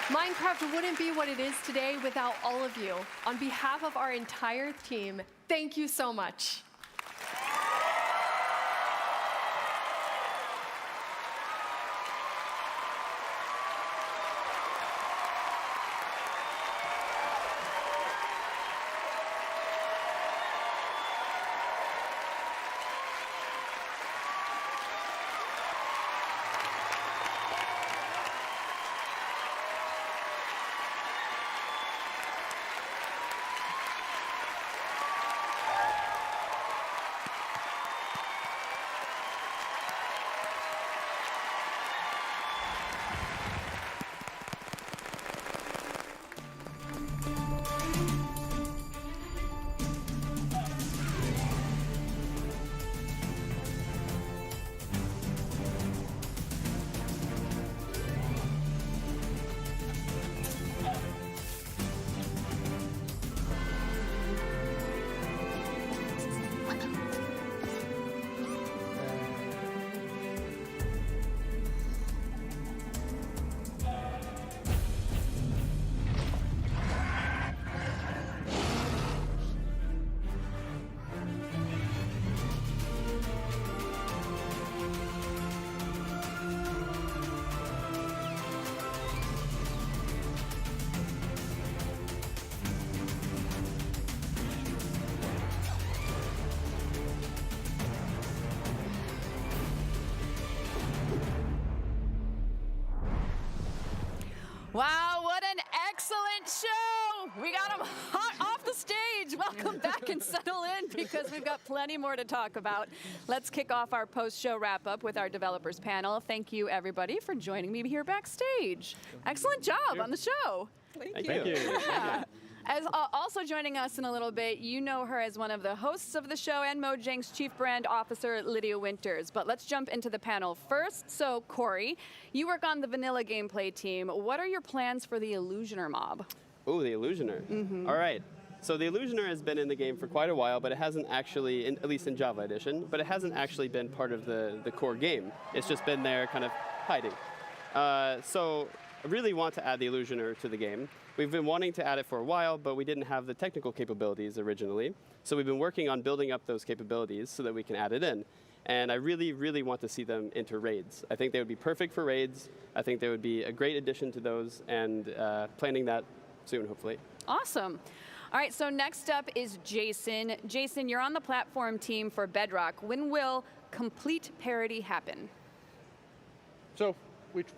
Minecraft wouldn't be what it is today without all of you. On behalf of our entire team, thank you so much. welcome back and settle in because we've got plenty more to talk about. Let's kick off our post-show wrap-up with our developers panel. Thank you, everybody, for joining me here backstage. Excellent job on the show. Thank you. Yeah. As also joining us in a little bit, you know her as one of the hosts of the show and Mojang's Chief Brand Officer, Lydia Winters. But let's jump into the panel first. So, Corey, you work on the vanilla gameplay team. What are your plans for the Illusioner mob? Oh, the Illusioner. All right. So the Illusioner has been in the game for quite a while, but it hasn't actually, at least in Java Edition, but it hasn't actually been part of the core game. It's just been there kind of hiding. So I really want to add the Illusioner to the game. We've been wanting to add it for a while, but we didn't have the technical capabilities originally. So we've been working on building up those capabilities so that we can add it in. And I really, really want to see them enter raids. I think they would be perfect for raids. I think they would be a great addition to those, and planning that soon, hopefully. Awesome. All right, so next up is Jason. Jason, you're on the platform team for Bedrock. When will complete parity happen? So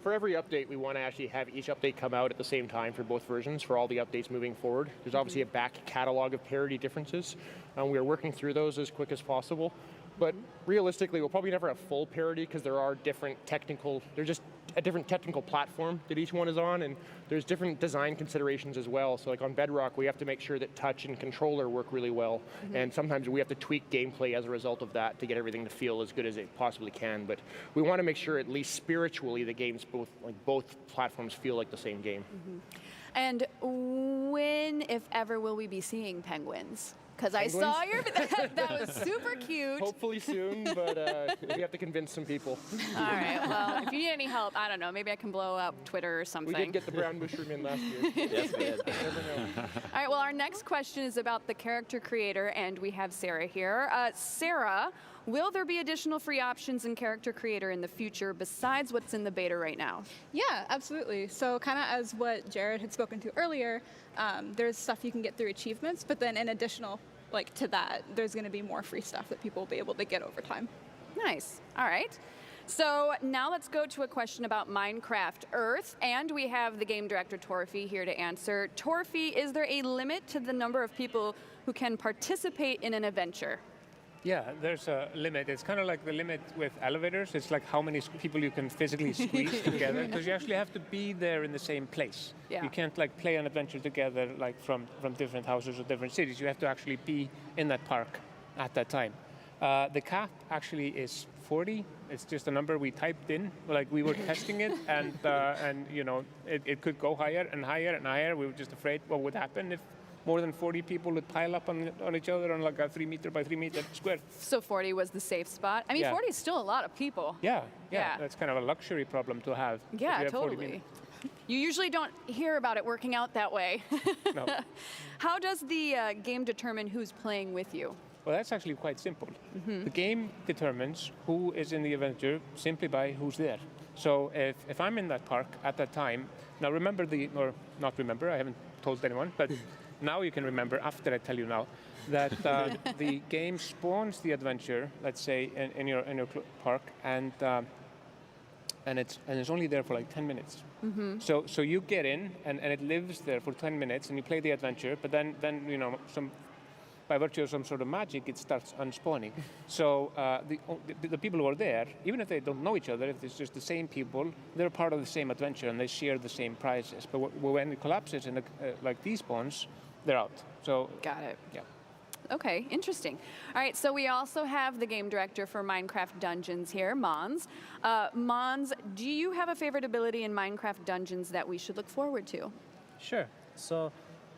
for every update, we want to actually have each update come out at the same time for both versions, for all the updates moving forward. There's obviously a back catalog of parity differences. We are working through those as quick as possible. But realistically, we'll probably never have full parity because there are different technical, there's just a different technical platform that each one is on, and there's different design considerations as well. So like on Bedrock, we have to make sure that touch and controller work really well. And sometimes we have to tweak gameplay as a result of that to get everything to feel as good as it possibly can. But we want to make sure, at least spiritually, the games both platforms feel like the same game. And when, if ever, will we be seeing penguins? Because I saw your, that was super cute. Hopefully soon, but we have to convince some people. All right, well, if you need any help, I don't know, maybe I can blow up Twitter or something. We did get the brown mushroom in last year. Yes, we did. All right, well, our next question is about the character creator, and we have Sarah here. Sarah, will there be additional free options in character creator in the future besides what's in the beta right now? Yeah, absolutely. So kind of as what Jared had spoken to earlier, there's stuff you can get through achievements, but then in additional to that, there's going to be more free stuff that people will be able to get over time. Nice. All right. So now let's go to a question about Minecraft Earth, and we have the game director Torfi here to answer. Torfi, is there a limit to the number of people who can participate in an adventure? Yeah, there's a limit. It's kind of like the limit with elevators. It's like how many people you can physically squeeze together, because you actually have to be there in the same place. Yeah. You can't play an adventure together from different houses or different cities. You have to actually be in that park at that time. The cap actually is 40. It's just a number we typed in. We were testing it, and it could go higher and higher and higher. We were just afraid what would happen if more than 40 people would pile up on each other on a 3 meter by 3 meter square. So 40 was the safe spot? I mean, Yeah. 40 is still a lot of people. Yeah. That's kind of a luxury problem to have. if Yeah, you have 40 totally. minutes. You usually don't hear about it working out that way. No. How does the game determine who's playing with you? Well, that's actually quite simple. The game determines who is in the adventure simply by who's there. So if I'm in that park at that time, now remember or not remember, I haven't told anyone, but now you can remember, after I tell you now, that the game spawns the adventure, let's say, in your park, and it's only there for 10 minutes. So you get in, and it lives there for 10 minutes, and you play the adventure, but then by virtue of some sort of magic, it starts unspawning. So the people who are there, even if they don't know each other, if it's just the same people, they're part of the same adventure, and they share the same prizes. But when it collapses and despawns, they're out. So Got it. Yeah. Okay, interesting. All right, so we also have the game director for Minecraft Dungeons here, Mons. Mons, do you have a favorite ability in Minecraft Dungeons that we should look forward to? Sure. So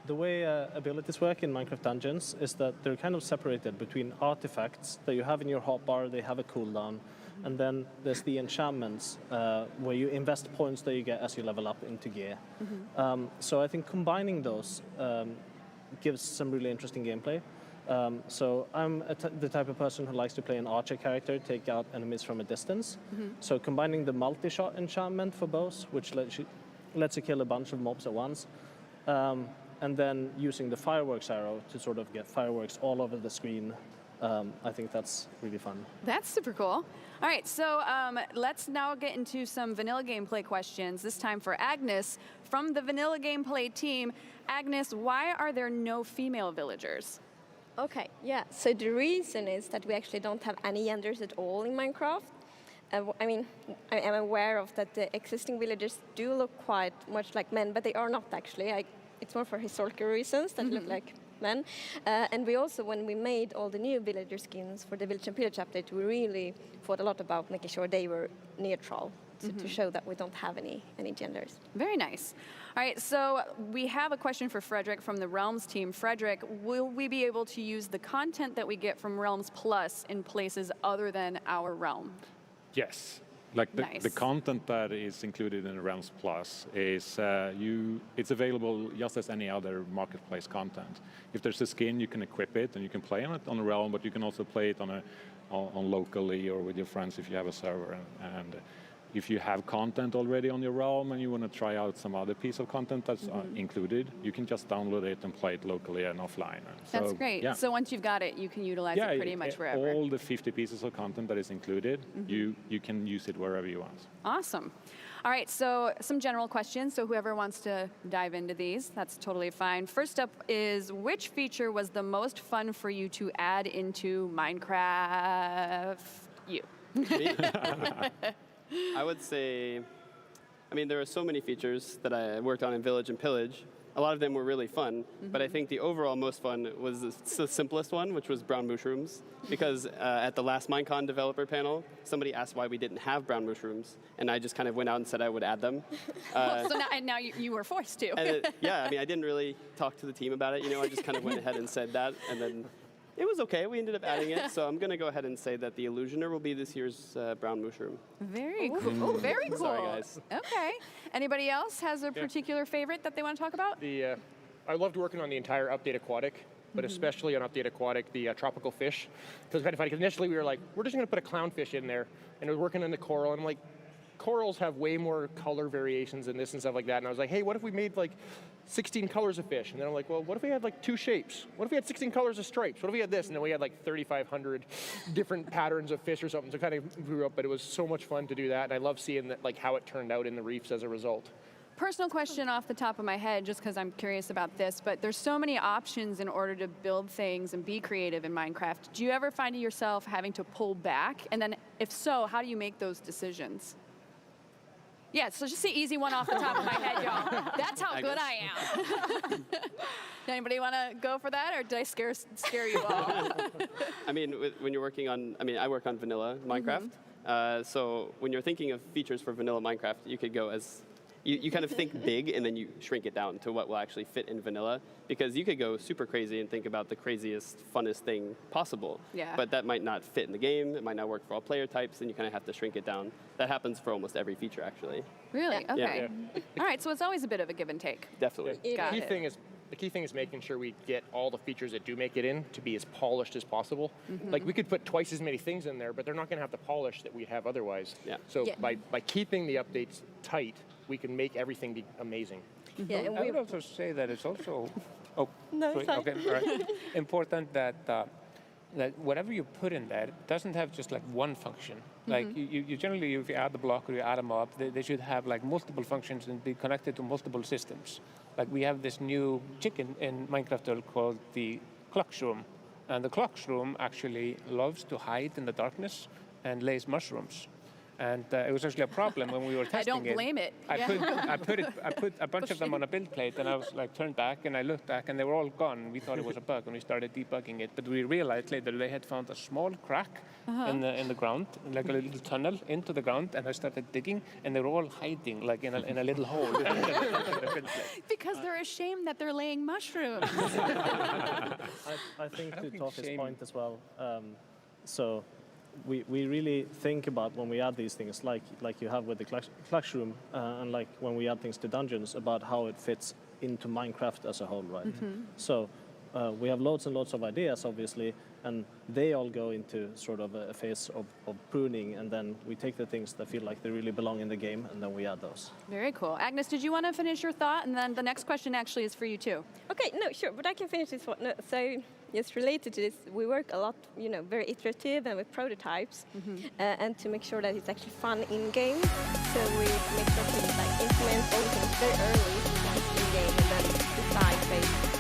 the way abilities work in Minecraft Dungeons is that they're kind of separated between artifacts that you have in your hotbar, they have a cooldown, and then there's the enchantments where you invest points that you get as you level up into gear. So I think combining those gives some really interesting gameplay. So I'm the type of person who likes to play an archer character, take out enemies from a distance. So combining the multi-shot enchantment for bows, which lets you kill a bunch of mobs at once, and then using the fireworks arrow to sort of get fireworks all over the screen. I think that's really fun. That's super cool. All right, so let's now get into some vanilla gameplay questions, this time for Agnes from the vanilla gameplay team. Agnes, why are there no female villagers? Okay, yeah. So the reason is that we actually don't have any genders at all in Minecraft. I mean, I am aware of that the existing villagers do look quite much like men, but they are not actually. It's more for historical reasons that look like men. And we also, when we made all the new villager skins for the Village and Pillage update, we really thought a lot about making sure they were neutral to show that we don't have any genders. Very nice. All right, so we have a question for Frederick from the Realms team. Frederick, will we be able to use the content that we get from Realms Plus in places other than our realm? Yes. Like the content that is included in Realms Plus is it's available just as any other marketplace content. If there's a skin, you can equip it and you can play on it on a realm, but you can also play it on locally or with your friends if you have a server. And if you have content already on your realm and you want to try out some other piece of content that's included, you can just download it and play it locally and offline. That's great. Yeah. So once you've got it, you can utilize it pretty much wherever. All the 50 pieces of content that is included, you can use it wherever you want. Awesome. All right, so some general questions. So whoever wants to dive into these, that's totally fine. First up is, which feature was the most fun for you to add into Minecraft? You. I would say, I mean, there are so many features that I worked on in Village and Pillage. A lot of them were really fun, but I think the overall most fun was the simplest one, which was brown mushrooms. Because at the last Minecon developer panel, somebody asked why we didn't have brown mushrooms, and I just kind of went out and said I would add them. So now you were forced to. Yeah, I mean, I didn't really talk to the team about it. I just kind of went ahead and said that, and then it was okay. We ended up adding it, so I'm going to go ahead and say that the Illusioner will be this year's brown mushroom. Very cool. Oh, very cool. Sorry, guys. Okay. Anybody else has a particular favorite that they want to talk about? I loved working on the entire Update Aquatic, but especially on Update Aquatic, the tropical fish. Because it's kind of funny, because initially we were like, we're just going to put a clownfish in there, and it was working on the coral, and I'm like, corals have way more color variations and this and stuff like that. And I was like, hey, what if we made like 16 colors of fish? And then I'm like, well, what if we had like 2 shapes? What if we had 16 colors of stripes? What if we had this? And then we had like 3,500 different patterns of fish or something. So it kind of grew up, but it was so much fun to do that. And I love seeing that, like how it turned out in the reefs as a result. Personal question off the top of my head, just because I'm curious about this, but there's so many options in order to build things and be creative in Minecraft. Do you ever find yourself having to pull back? And then if so, how do you make those decisions? Yeah, so just the easy one off the top of my head, y'all. That's how good I am. Anybody want to go for that, or did I scare you all? I mean, when you're working on, I work on vanilla Minecraft. So when you're thinking of features for vanilla Minecraft, you could go as, you kind of think big and then you shrink it down to what will actually fit in vanilla. Because you could go super crazy and think about the craziest, funnest thing possible. Yeah. But that might not fit in the game. It might not work for all player types, and you kind of have to shrink it down. That happens for almost every feature, actually. Really? Yeah. Okay. Yeah. All right, so it's always a bit of a give and take. Definitely. The key thing is making sure we get all the features that do make it in to be as polished as possible. Like we could put twice as many things in there, but they're not going to have the polish that we have otherwise. Yeah. So by keeping the updates tight, we can make everything be amazing. Yeah, and I would also say that it's also important that that whatever you put in there doesn't have just like one function. Like you generally, if you add the block or you add them up, they should have like multiple functions and be connected to multiple systems. Like we have this new chicken in Minecraft called the clockshroom, and the clockshroom actually loves to hide in the darkness and lays mushrooms. And it was actually a problem when we were testing it. I don't blame it. I put a bunch of them on a build plate, and I was like turned back, and I looked back, and they were all gone. We thought it was a bug, and we started debugging it. But we realized later they had found a small crack in the ground, like a little tunnel into the ground, and I started digging, and they were all hiding like in a little hole. Because they're ashamed that they're laying mushrooms. I think to Toffee's point as well. So we really think about when we add these things, like you have with the Clockshroom, and like when we add things to dungeons, about how it fits into Minecraft as a whole, right? So we have loads and loads of ideas, obviously, and they all go into sort of a phase of pruning, and then we take the things that feel like they really belong in the game, and then we add those. Very cool. Agnes, did you want to finish your thought? And then the next question actually is for you too. Okay, no, sure, but I can finish this one. No, so just related to this, we work a lot, very iterative and with prototypes, and to make sure that it's actually fun in game. So we make sure to implement all the things very early in game, and then decide based